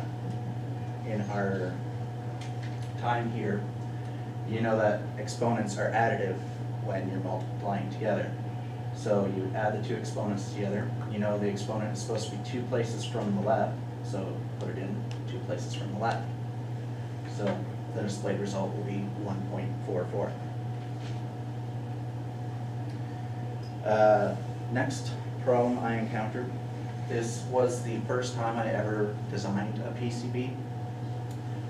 time here. You know that exponents are additive when you're multiplying together. So you add the 2 exponents together. You know the exponent is supposed to be 2 places from the left, so put it in 2 places from the left. So the displayed result will be 1.44. Next problem I encountered, this was the first time I ever designed a PCB,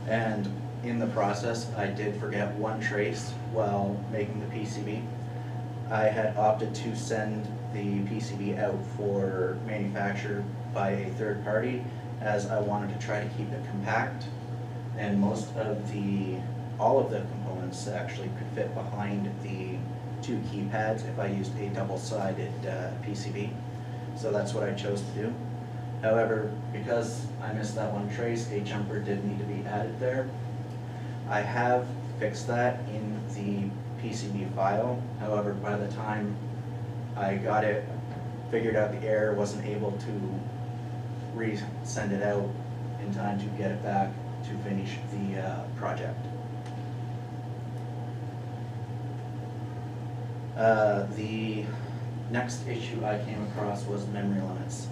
and in the process I did forget one trace while making the PCB. I had opted to send the PCB out for manufacture by a third party, as I wanted to try to keep it compact, and all of the components actually could fit behind the 2 keypads if I used a double-sided PCB. So that's what I chose to do. However, because I missed that one trace, a jumper did need to be added there. I have fixed that in the PCB file. However, by the time I got it figured out the error, wasn't able to send it out in time to get it back to finish the project. The next issue I came across was memory limits.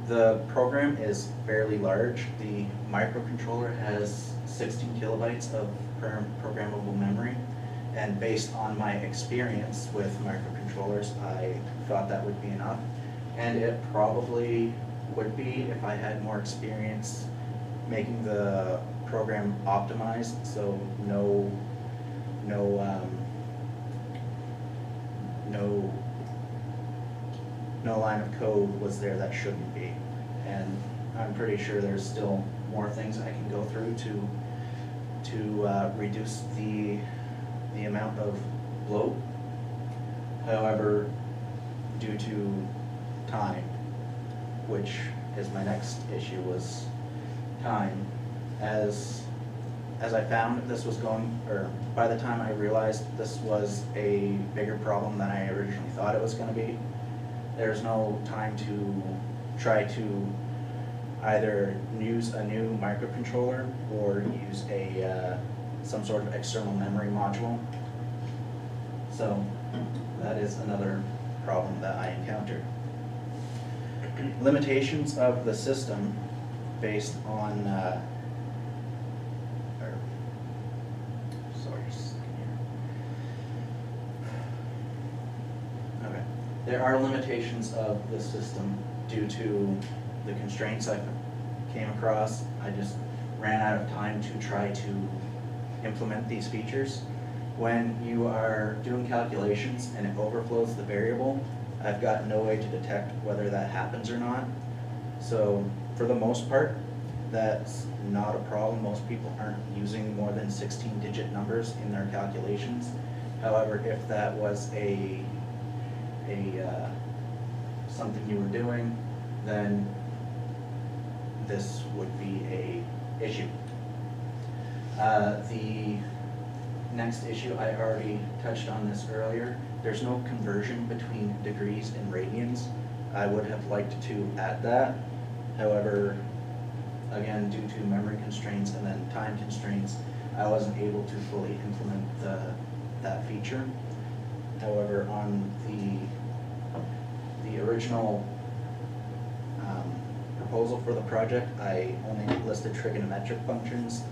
The program is fairly large. The microcontroller has 16 kilobytes of programmable memory, and based on my experience with microcontrollers, I thought that would be enough. And it probably would be if I had more experience making the program optimized, so no line of code was there that shouldn't be. And I'm pretty sure there's still more things I can go through to reduce the amount of bloat. However, due to time, which is my next issue, was time. As I found this was by the time I realized this was a bigger problem than I originally thought it was going to be, there's no time to try to either use a new microcontroller or use some sort of external memory module. So that is another problem that I encountered. Limitations of the system based on there are limitations of the system due to the constraints I came across. I just ran out of time to try to implement these features. When you are doing calculations and it overflows the variable, I've got no way to detect whether that happens or not. So for the most part, that's not a problem. Most people aren't using more than 16-digit numbers in their calculations. However, if that was something you were doing, then this would be a issue. The next issue, I already touched on this earlier. There's no conversion between degrees and radians. I would have liked to add that. However, again, due to memory constraints and then time constraints, I wasn't able to fully implement that feature. However, on the original proposal for the project, I only listed trigonometric functions.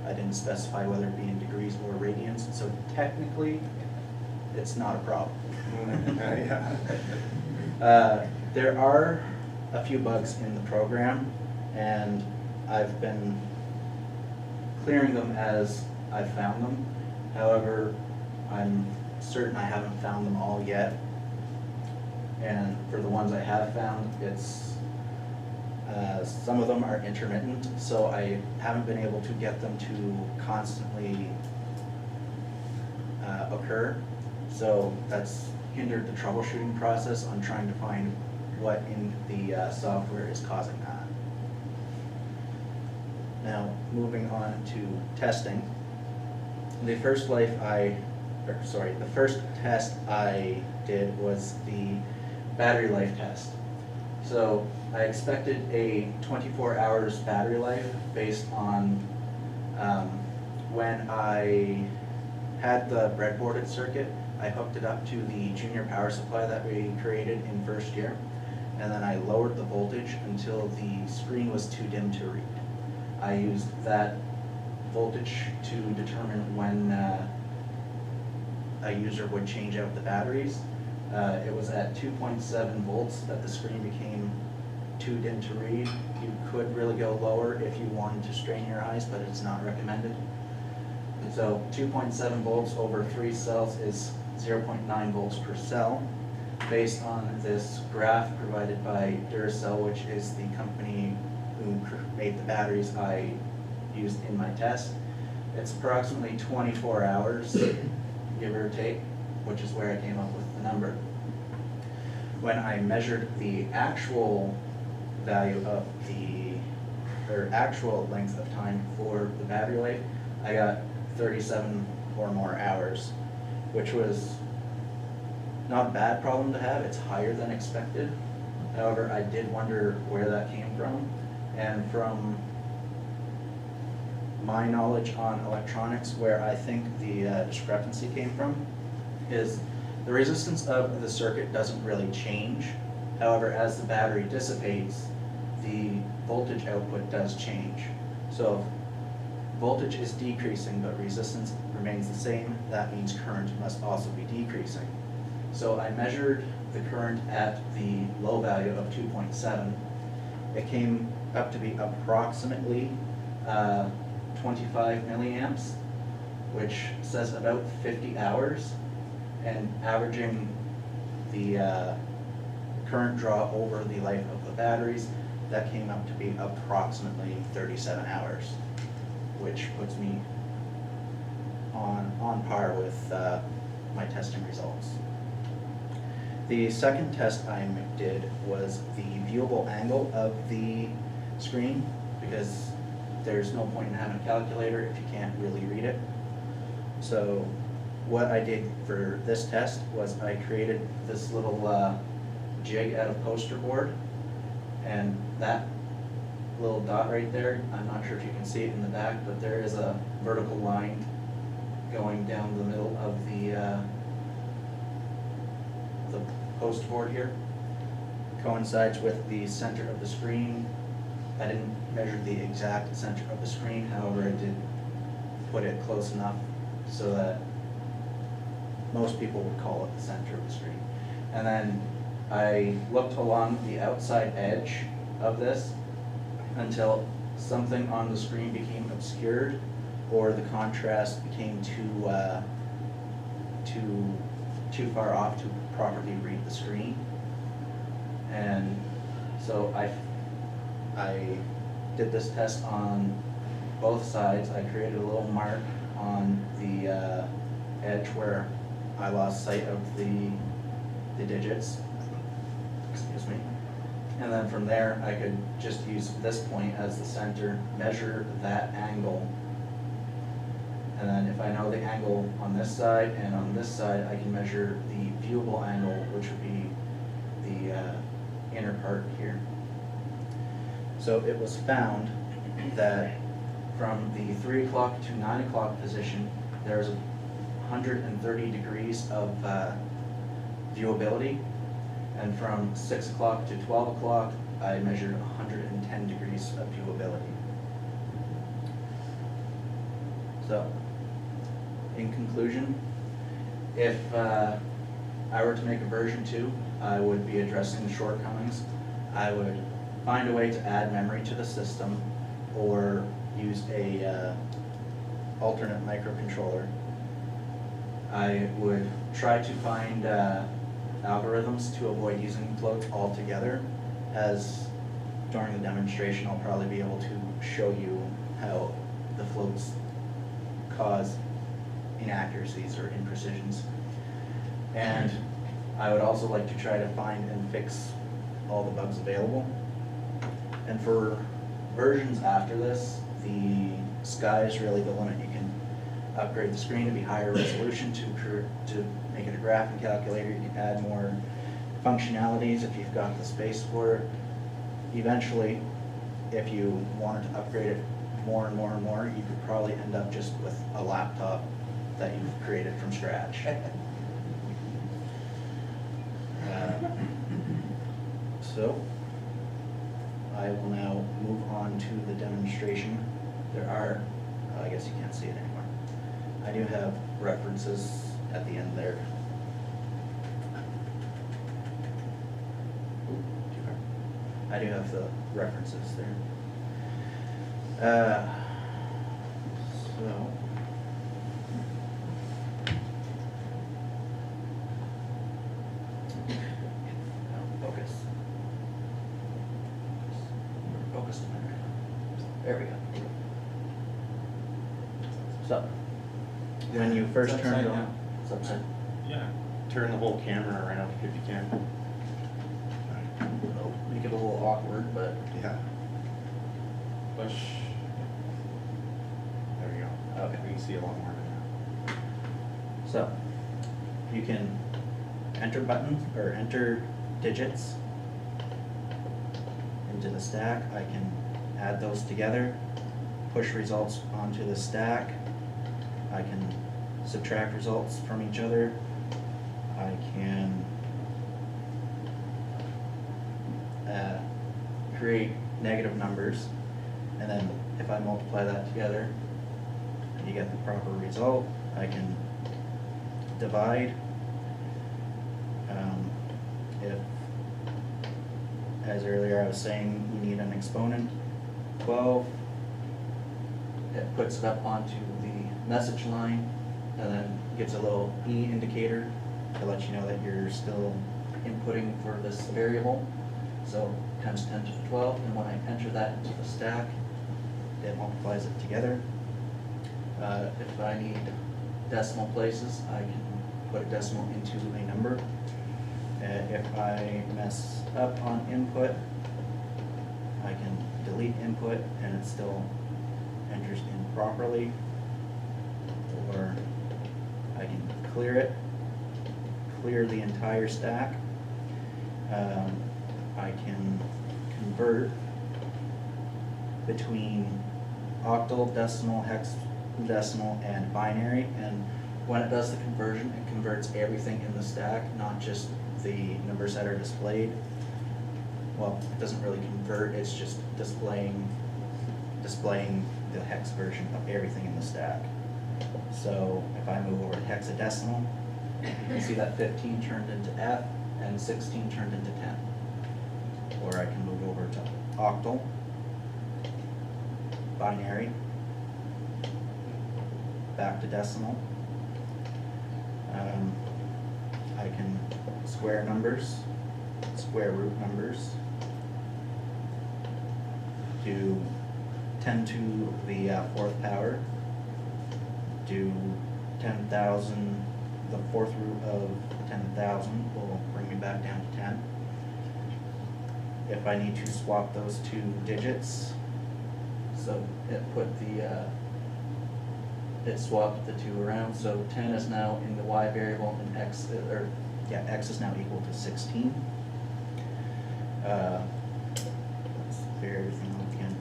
I didn't specify whether it be in degrees or radians, so technically, it's not a problem. There are a few bugs in the program, and I've been clearing them as I've found them. However, I'm certain I haven't found them all yet. And for the ones I have found, some of them are intermittent, so I haven't been able to get them to constantly occur. So that's hindered the troubleshooting process on trying to find what in the software is causing that. Now, moving on to testing. The first test I did was the battery life test. So I expected a 24 hours battery life based on when I had the breadboarded circuit. I hooked it up to the junior power supply that we created in first year, and then I lowered the voltage until the screen was too dim to read. I used that voltage to determine when a user would change out the batteries. It was at 2.7 volts that the screen became too dim to read. You could really go lower if you wanted to strain your eyes, but it's not recommended. So 2.7 volts over 3 cells is 0.9 volts per cell. Based on this graph provided by Duracell, which is the company who made the batteries I used in my test, it's approximately 24 hours, give or take, which is where I came up with the number. When I measured the actual value of actual length of time for the battery life, I got 37 or more hours, which was not a bad problem to have, it's higher than expected. However, I did wonder where that came from, and from my knowledge on electronics, where I think the discrepancy came from is the resistance of the circuit doesn't really change. However, as the battery dissipates, the voltage output does change. So if voltage is decreasing but resistance remains the same, that means current must also be decreasing. So I measured the current at the low value of 2.7. It came up to be approximately 25 milliamps, which says about 50 hours, and averaging the current draw over the life of the batteries, that came up to be approximately 37 hours, which puts me on par with my testing results. The second test I did was the viewable angle of the screen, because there's no point in having a calculator if you can't really read it. So what I did for this test was I created this little jig out of poster board, and that little dot right there, I'm not sure if you can see it in the back, but there is a vertical line going down the middle of the poster board here. Coincides with the center of the screen. I didn't measure the exact center of the screen, however I did put it close enough so that most people would call it the center of the screen. And then I looked along the outside edge of this until something on the screen became obscured, or the contrast became too far off to properly read the screen. And so I did this test on both sides. I created a little mark on the edge where I lost sight of the digits, excuse me. And then from there, I could just use this point as the center, measure that angle. And then if I know the angle on this side and on this side, I can measure the viewable angle, which would be the inner part here. So it was found that from the 3 o'clock to 9 o'clock position, there's 130 degrees of viewability. And from 6 o'clock to 12 o'clock, I measured 110 degrees of viewability. So, in conclusion, if I were to make a version 2, I would be addressing the shortcomings. I would find a way to add memory to the system, or use a alternate microcontroller. I would try to find algorithms to avoid using floats altogether, as during the demonstration I'll probably be able to show you how the floats cause inaccuracies or imprecisions. And I would also like to try to find and fix all the bugs available. And for versions after this, the sky is really the limit. You can upgrade the screen to be higher resolution to make it a graphing calculator. You can add more functionalities if you've got the space for it. Eventually, if you wanted to upgrade it more and more and more, you could probably end up just with a laptop that you've created from scratch. So, I will now move on to the demonstration. There are, I guess you can't see it anymore. I do have references at the end there. Ooh, too far. I do have the references there. So. Focus. Focus. There we go. So, when you first It's turn upside it on, down. it's upside. Yeah, turn the whole camera around if you can. It'll make it a little awkward, but Yeah. Push. There we go. Okay. We can see a lot more now. so you can enter button, or enter digits into the stack. I can add those together, push results onto the stack. I can subtract results from each other. I can create negative numbers, and then if I multiply that together, you get the proper result. I can divide. If, as earlier I was saying, you need an exponent, 12, it puts it up onto the message line, and then gives a little E indicator to let you know that you're still inputting for this variable. So times 10 to the 12, and when I enter that into the stack, it multiplies it together. If I need decimal places, I can put a decimal into a number. If I mess up on input, I can delete input and it still enters in properly. Or I can clear it, clear the entire stack. I can convert between octal, decimal, hexadecimal, and binary, and when it does the conversion, it converts everything in the stack, not just the numbers that are displayed. Well, it doesn't really convert, it's just displaying the hex version of everything in the stack. So if I move over to hexadecimal, you can see that 15 turned into F and 16 turned into 10. Or I can move over to octal, binary, back to decimal. I can square numbers, square root numbers, do 10 to the fourth power, do 10,000, the fourth root of 10,000 will bring me back down to 10. If I need to swap those two digits, so it put the, it swapped the two around, so 10 is now in the y variable and x, x is now equal to 16. Let's clear everything off again.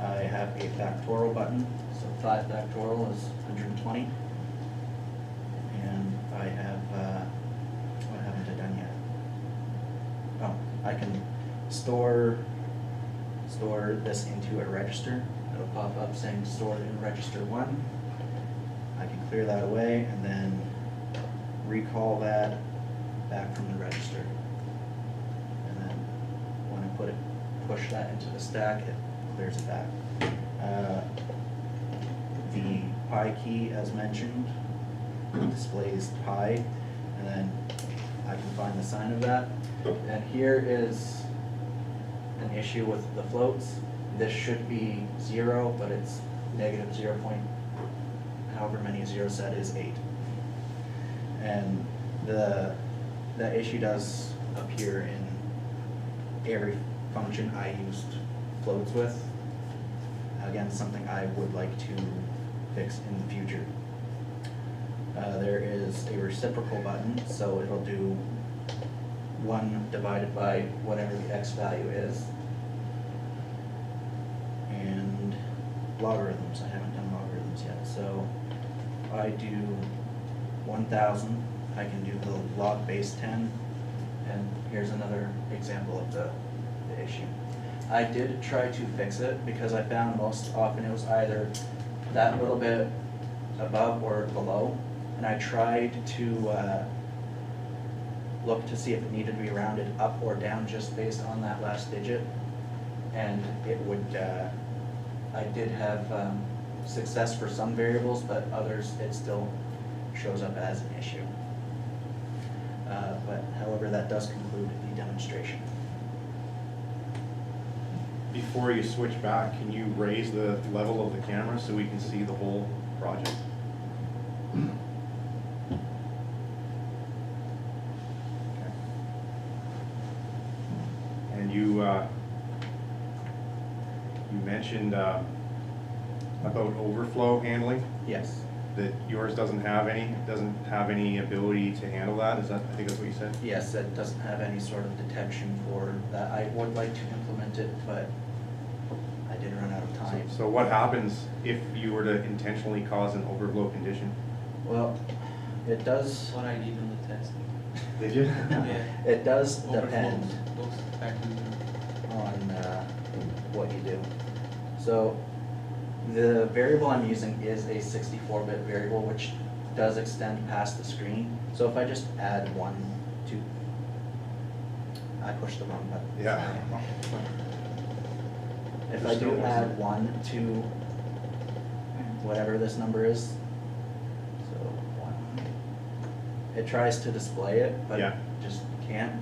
I have a factorial button, so 5 factorial is 120. And I have, what haven't I done yet? Oh, I can store this into a register. It'll pop up saying stored in register 1. I can clear that away and then recall that back from the register. And then when I push that into the stack, it clears it back. The pi key, as mentioned, displays pi, and then I can find the sign of that. And here is an issue with the floats. This should be 0, but it's negative 0. However many zeros that is 8. And that issue does appear in every function I used floats with. Again, something I would like to fix in the future. There is a reciprocal button, so it'll do 1 divided by whatever the x value is. And logarithms, I haven't done logarithms yet, so I do 1,000, I can do the log base 10, and here's another example of the issue. I did try to fix it because I found most often it was either that little bit above or below, and I tried to look to see if it needed to be rounded up or down just based on that last digit, and it would, I did have success for some variables, but others it still shows up as an issue. But however, that does conclude the demonstration. Before you switch back, can you raise the level of the camera so we can see the whole project? Okay. And you mentioned about overflow handling. Yes. that yours doesn't have any ability to handle that? Is that, I think that's what you said? Yes, it doesn't have any sort of detection for that. I would like to implement it, but I did run out of time. So what happens if you were to intentionally cause an overflow condition? Well, it does, What I need in the test. Did you? Yeah. it does depend Those factors on what you do. So the variable I'm using is a 64-bit variable, which does extend past the screen. So if I just add 1 to, I pushed the wrong button. Yeah. If I do add 1 to whatever this number is, so 1, it tries to display it, but Yeah. just can't.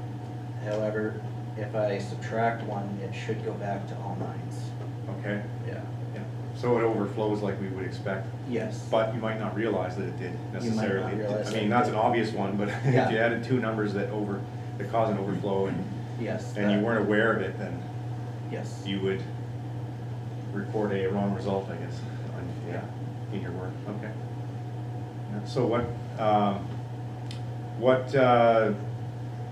However, if I subtract 1, it should go back to all 9s. Okay, Yeah. yeah. So it overflows like we would expect, Yes. but you might not realize that it did necessarily. realize I that mean, it that's did. an obvious one, but if Yeah. you added 2 numbers that cause an overflow and Yes. you that- weren't aware of it, then Yes. you would record a wrong result, I guess, in your work, okay. Yeah, so what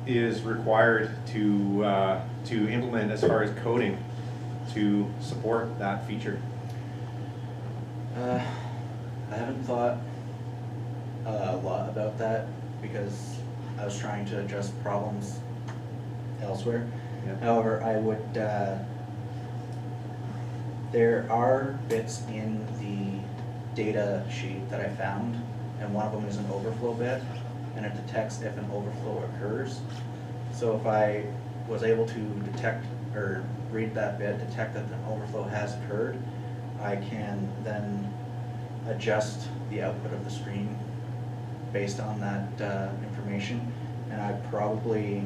is required to implement as far as coding to support that feature? I haven't thought a lot about that because I was trying to address problems elsewhere. Yeah. However, I would, there are bits in the data sheet that I found, and one of them is an overflow bit, and it detects if an overflow occurs. So if I was able to detect or read that bit, detect that an overflow has occurred, I can then adjust the output of the screen based on that information, and I'd probably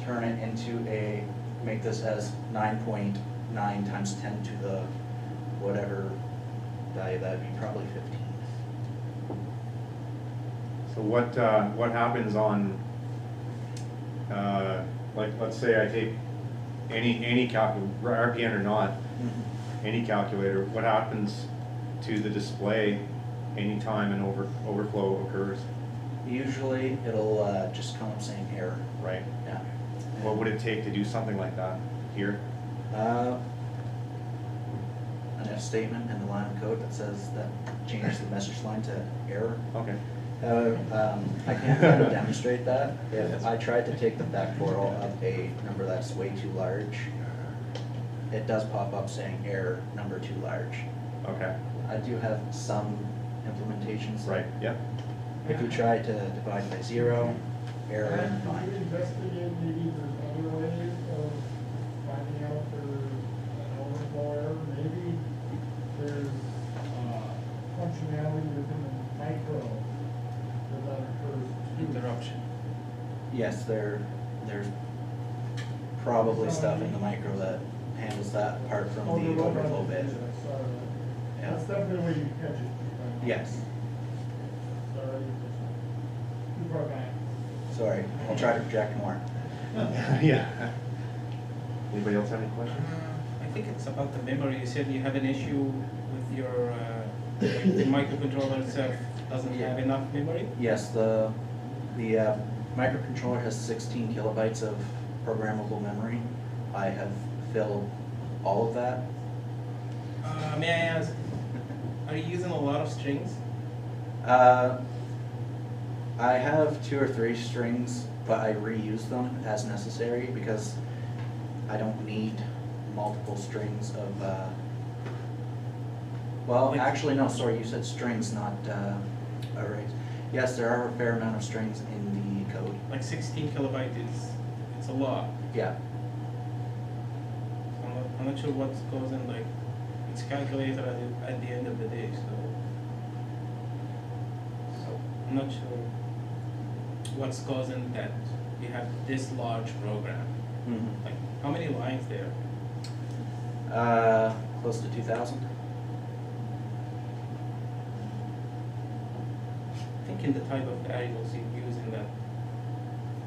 turn it into make this as 9.9 times 10 to the whatever value, that'd be probably 15. So what happens on, like, let's say I take any calculator, RPN or not, any calculator, what happens to the display anytime an overflow occurs? Usually, it'll just come up saying error. Right. Yeah. What would it take to do something like that here? An if statement in the line of code that says that changes the message line to error. Okay. I can't kind of demonstrate that. If I tried to take the factorial of a number that's way too large, it does pop up saying error, number too large. Okay. I do have some implementations. Right, yeah. If you try to divide by 0, error and Have you fine. investigated maybe there's other ways of finding out there's an overflow error? Maybe there's functionality within the micro that occurs too. Interruption. Yes, there's probably stuff in the micro that handles that apart from the overflow bit. Yeah. That's definitely where you catch it. Yes. Sorry. You brought back. Sorry, I'll try to project more. Yeah. Anybody else have any questions? I think it's about the memory. You said you have an issue with your, the microcontroller itself doesn't have enough memory? Yes, the microcontroller has 16 kilobytes of programmable memory. I have filled all of that. May I ask, are you using a lot of strings? I have 2 or 3 strings, but I reuse them as necessary because I don't need multiple strings of, well, actually, no, sorry, you said strings, not arrays. Yes, there are a fair amount of strings in the code. Like 16 kilobyte it's a lot. Yeah. I'm not sure what goes in, like, it's calculated at the end of the day, so I'm not sure what's causing that you have this large program. Like, how many lines there? Close to 2,000. I think in the type of variables you're using that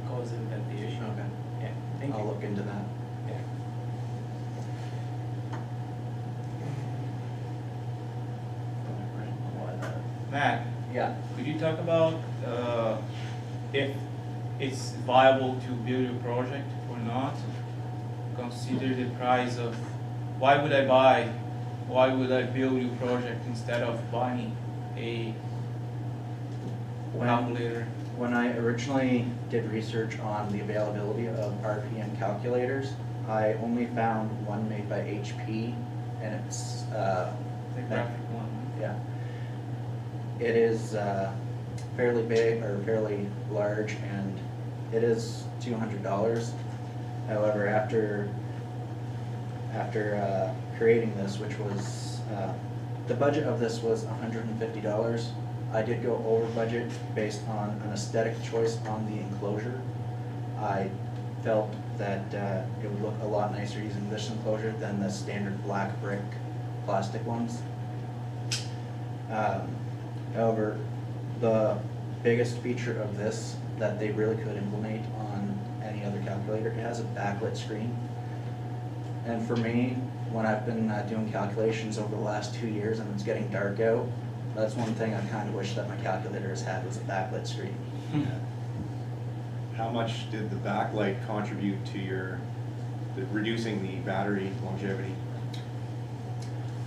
causing that the issue. Okay. Yeah, thank you. I'll look into that. Yeah. Matt, Yeah. could you talk about if it's viable to build your project or not? Consider the price of why would I build your project instead of buying a calculator? When I originally did research on the availability of RPM calculators, I only found one made by HP, and it's, The graphic one. yeah. It is fairly big, or fairly large, and it is $200. However, after creating this, which was, the budget of this was $150, I did go over budget based on an aesthetic choice on the enclosure. I felt that it would look a lot nicer using this enclosure than the standard black brick plastic ones. However, the biggest feature of this that they really could implement on any other calculator, it has a backlit screen. And for me, when I've been doing calculations over the last 2 years and it's getting dark out, that's one thing I kind of wish that my calculators had, was a backlit screen. How much did the backlight contribute to reducing the battery longevity?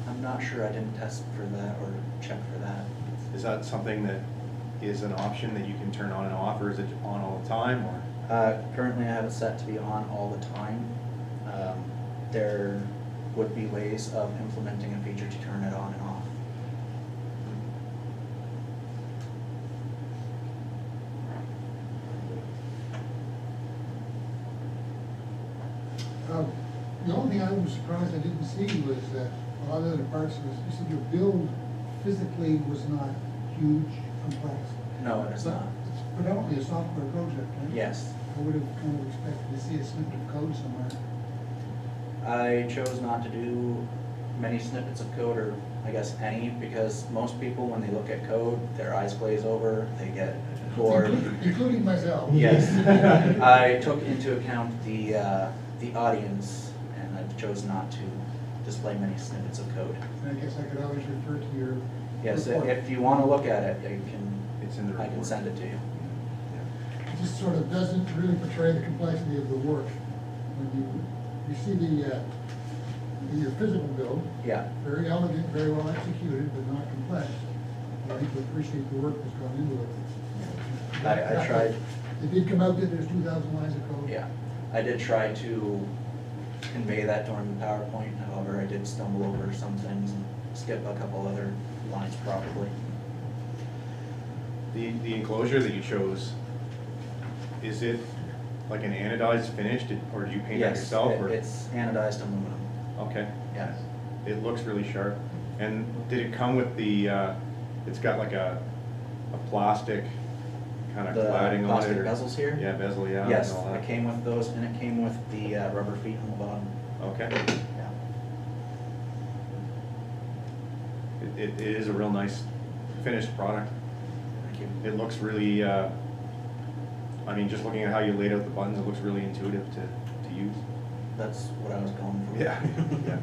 I'm not sure, I didn't test for that or check for that. Is that something that is an option that you can turn on and off, or is it on all the time, or? Currently I have it set to be on all the time. There would be ways of implementing a feature to turn it on and off. The only thing I was surprised I didn't see was that a lot of other parts was, you said your build physically was not huge, complex. No, it is But not. It's predominantly a software project, right? Yes. I would have kind of expected to see a snippet of code somewhere. I chose not to do many snippets of code, or I guess any, because most people, when they look at code, their eyes glaze over, they get bored. Including myself. Yes. I took into account the audience, and I chose not to display many snippets of code. And I guess I could always refer to your Yes, report. if you want to look at it, you can, It's in the I can report. send it to you. It just sort of doesn't really portray the complexity of the work. When you see your physical build, Yeah. very elegant, very well executed, but not complex. I think we appreciate the work that's gone into it. I tried. It did come out that there's 2,000 lines of code. Yeah, I did try to convey that during the PowerPoint, however, I did stumble over some things and skip a couple other lines probably. The enclosure that you chose, is it like an anodized finish, or do you paint it Yes, yourself? Or? it's anodized aluminum. Okay. Yes. It looks really sharp. And did it come with the, it's got like a plastic kind of The cladding on it? plastic or- bezels here? Yeah, bezel, yeah. Yes, and all that. it came with those, and it came with the rubber feet on the bottom. Okay. Yeah. It is a real nice finished product. Thank you. It looks really, I mean, just looking at how you laid out the buttons, it looks really intuitive to use. That's what I was going for. Yeah, yeah.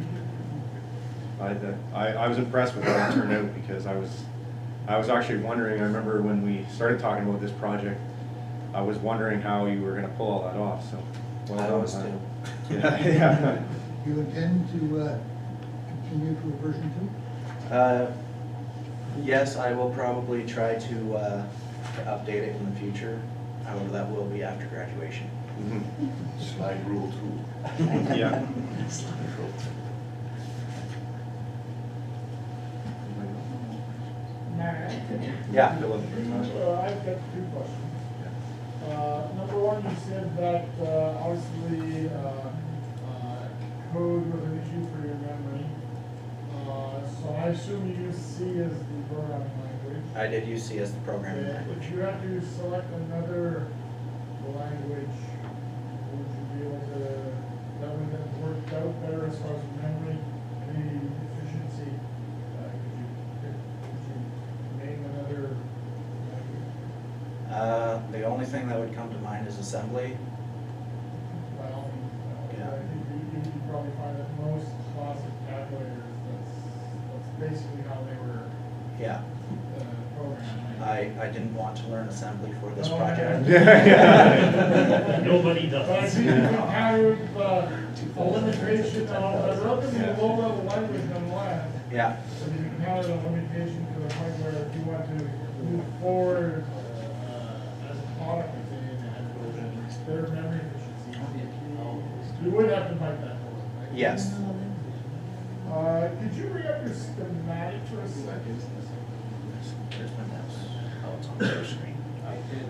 I was impressed with how it turned out, because I was actually wondering, I remember when we started talking about this project, I was wondering how you were gonna pull all that off, so. well I done was on too. that. Yeah, yeah. You intend to continue to a version 2? Yes, I will probably try to update it in the future. However, that will be after graduation. Mhm. Slide rule 2. Yeah. Yeah. Philip. I've got 2 questions. Number one, you said that obviously code was an issue for your memory. So I assume you use C as the programming language. I did use C as the programming Yeah, language. if you had to select another language, would you be able to, that would have worked out better as far as memory, the efficiency? Could you name another language? The only thing that would come to mind is assembly. By all means, Yeah. I think you probably find that most classic calculators, that's basically how they were Yeah. I didn't want to learn assembly for this Oh, project. Nobody But I does. think you encountered a limitation of a relatively low level language nonetheless. Yeah, So you encountered a limitation to the point where if you want to move forward as a product, let's say, and have better memory efficiency, you would have to fight that forward, right? yes. Could you bring up your schematic for a second? Here's my mouse. Oh, it's on the screen. I did.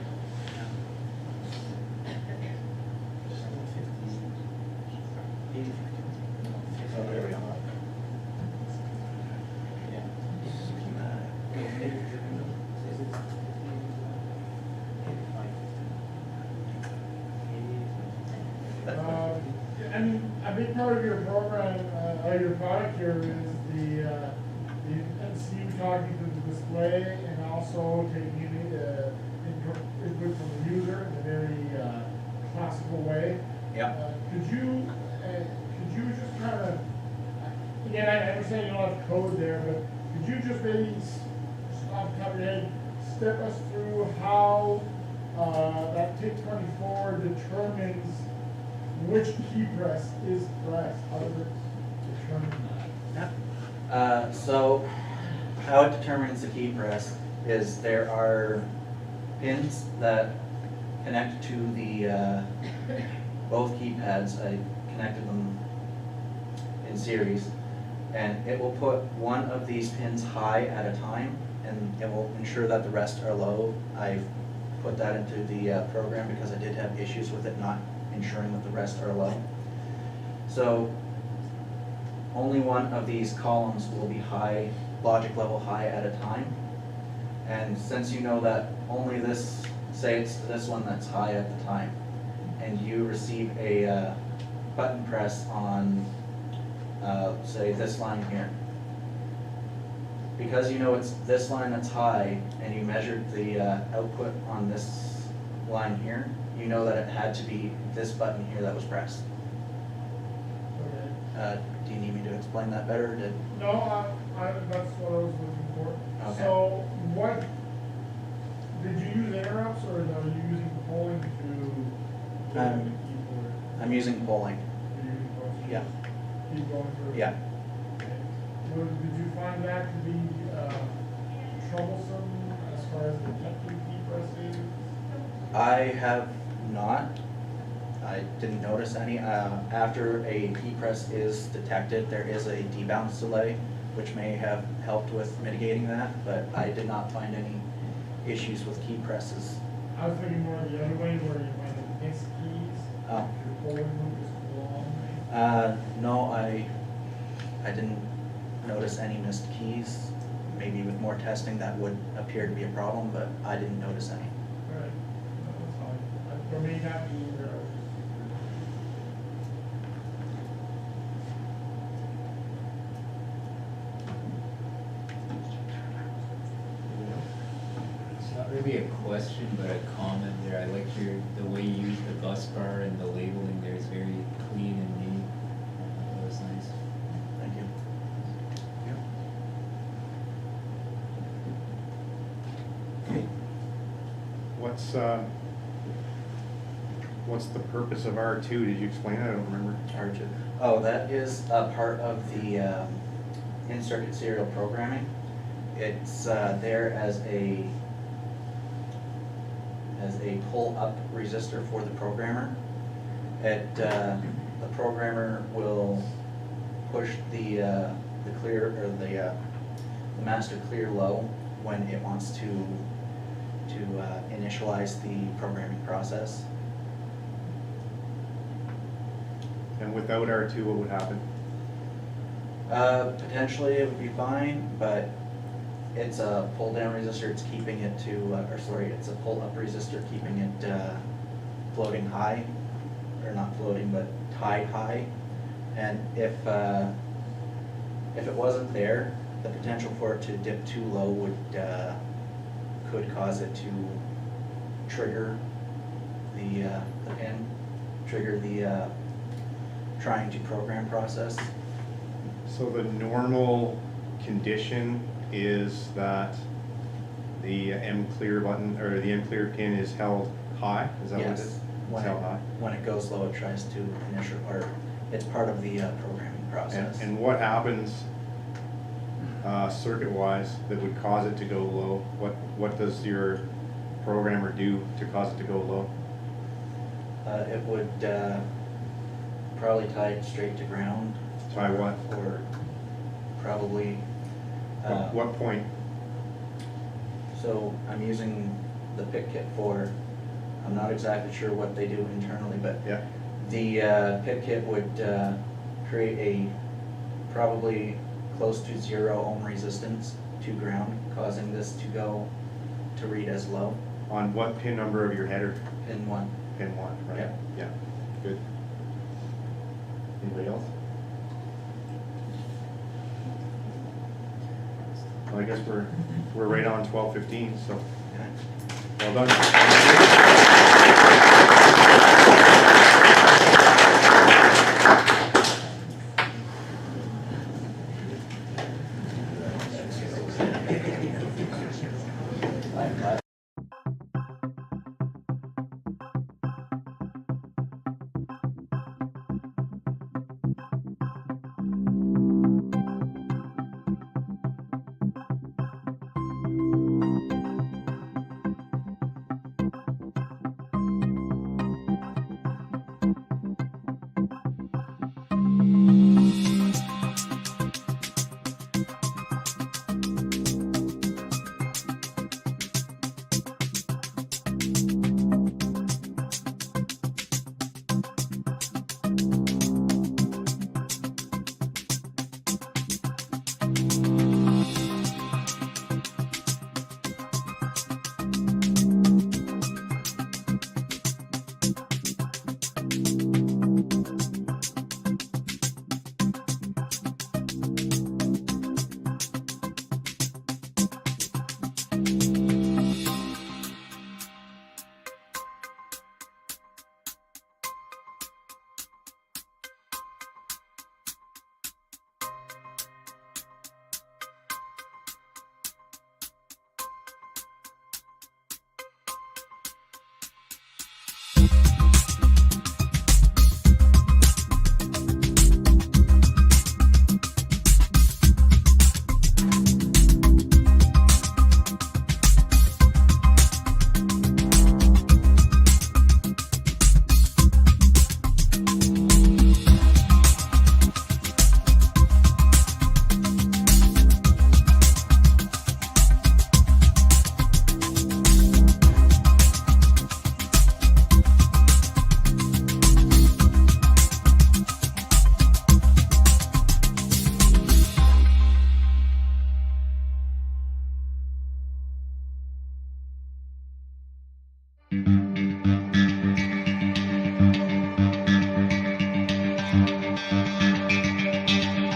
Oh, there we go. And a big part of your program, or your product here is the MCU talking to the display and also taking input from the user in a very classical way. Yep. Could you just kind of, again, I understand you don't have code there, but could you just maybe, off the top of your head, step us through how that TIC-24 determines which key press is pressed? How does it determine that? So how it determines the key press is there are pins that connect to the both keypads. I connected them in series, and it will put one of these pins high at a time, and it will ensure that the rest are low. I've put that into the program because I did have issues with it not ensuring that the rest are low. So only one of these columns will be high, logic level high at a time. And since you know that only this, say it's this one that's high at the time, and you receive a button press on, say, this line here. Because you know it's this line that's high, and you measured the output on this line here, you know that it had to be this button here that was pressed. Okay. Do you need me to explain that better? No, that's what I was looking for. Okay. So what, did you use interrupts or are you using polling to? keyboard? I'm using polling. You're using polling to Yeah. Keep going through? Yeah. Okay. Did you find that to be troublesome as far as detecting key presses? I have not. I didn't notice any. After a key press is detected, there is a debounce delay, which may have helped with mitigating that, but I did not find any issues with key presses. I was thinking more the other way where you find the mixed keys. Oh. Your polling loop is long. No, I didn't notice any missed keys. Maybe with more testing that would appear to be a problem, but I didn't notice any. Right. No, that's fine. For me, not being there. It's not really a question, but a comment there. I like the way you use the bus bar and the labeling there is very clean and neat. That was nice. Thank you. What's the purpose of R2? Did you explain that? I don't remember. R2. Oh, that is a part of the in-circuit serial programming. It's there as a pull-up resistor for the programmer. The programmer will push the clear or the master clear low when it wants to initialize the programming process. And without R2, what would happen? Potentially it would be fine, but it's a pull down resistor, it's keeping it to, it's a pull up resistor, keeping it floating high, or not floating, but tied high. And if it wasn't there, the potential for it to dip too low could cause it to trigger the pin, trigger the trying to program process. So the normal condition is that the M clear button, or the M clear pin is held high, is that what it Yes. is? It's When held it, high? when it goes low, it tries to initial, or it's part of the programming process. And what happens circuit-wise that would cause it to go low? What does your programmer do to cause it to go low? It would probably tie it straight to ground. Tie what? Or probably, What point? so I'm using the PIC kit for, I'm not exactly sure what they do internally, but Yeah, the PIC kit would create a probably close to 0 ohm resistance to ground, causing this to go to read as low. on what pin number of your header? Pin 1. Pin 1, right? Yeah. Yeah, good. Anybody else? Well, I guess we're right on 12:15, so well done.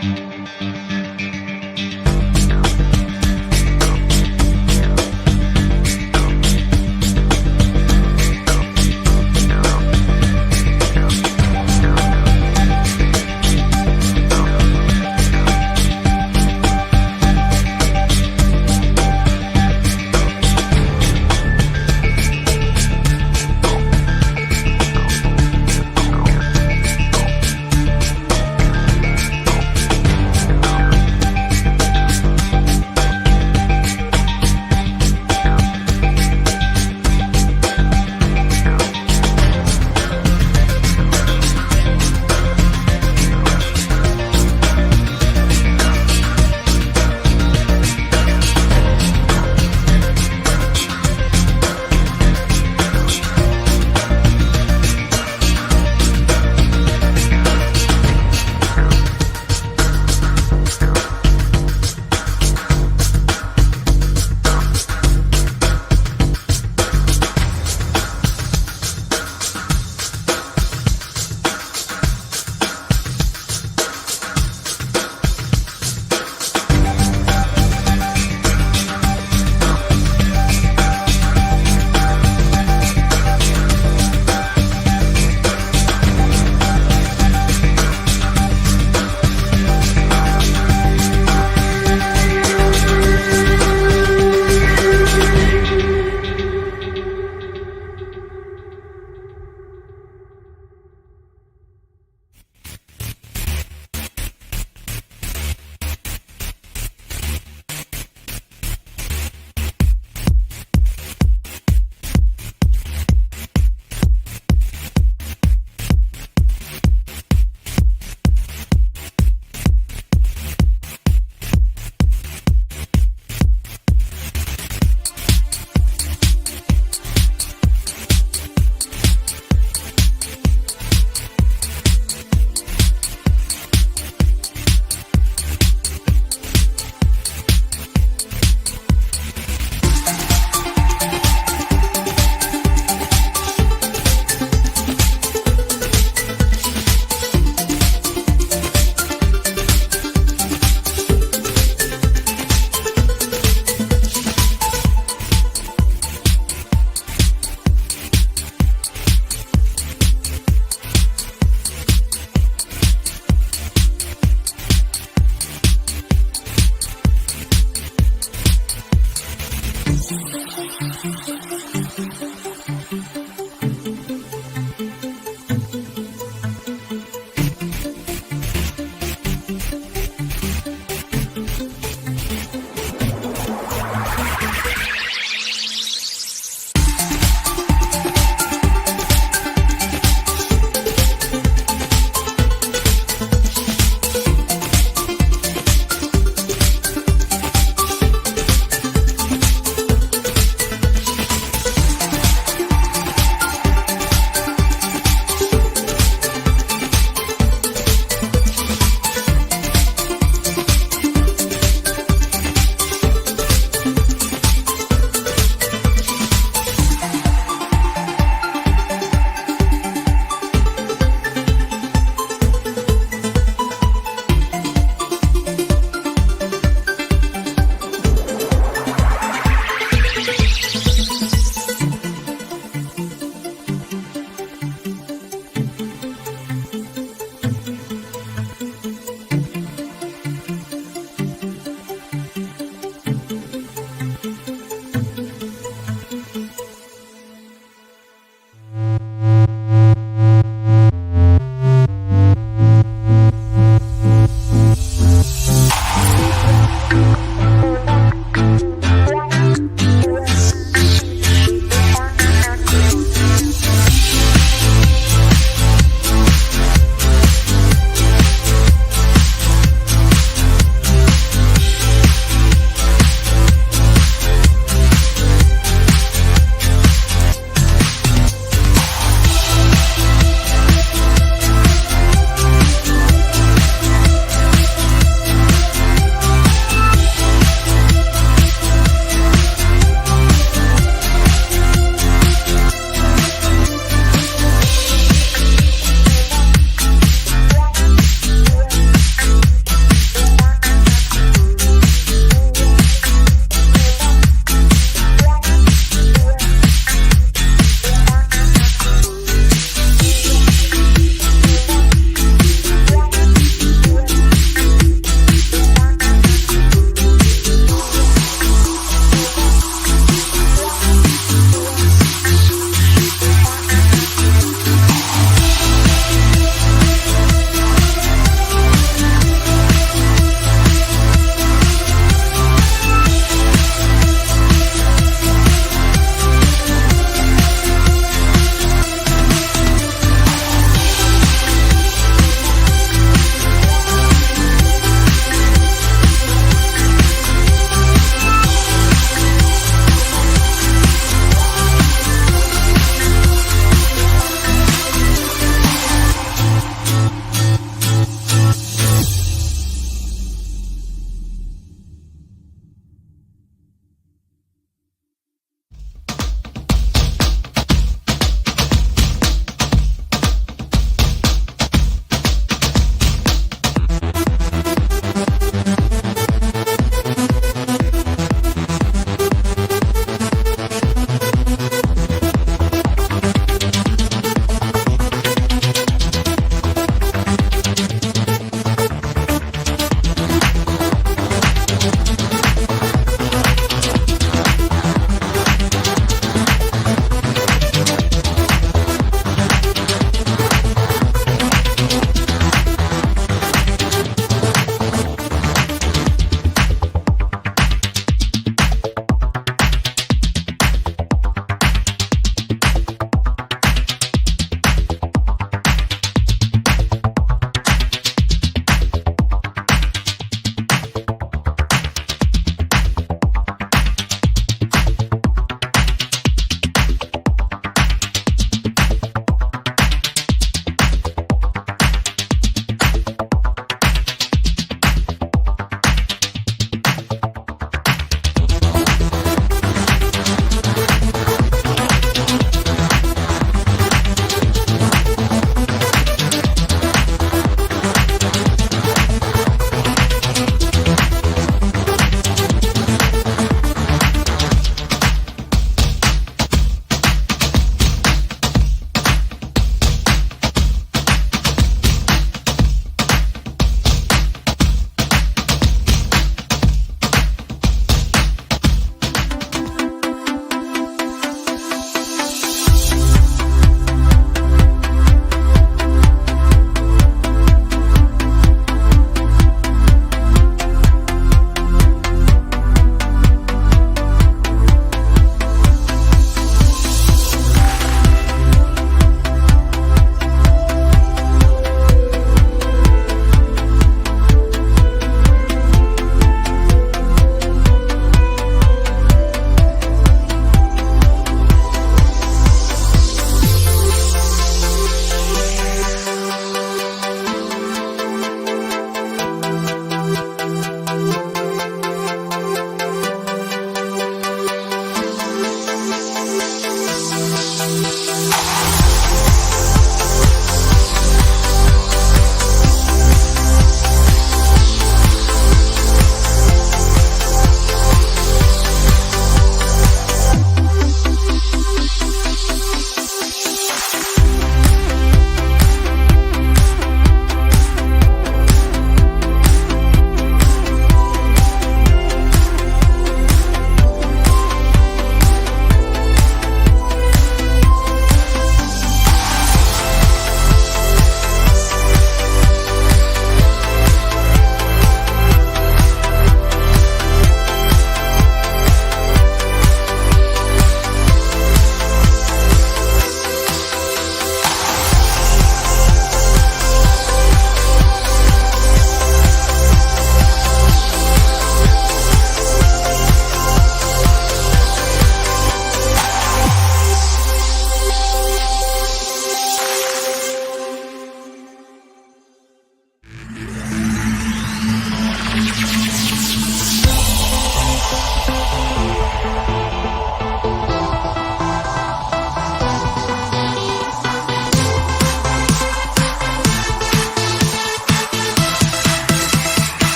Thank you.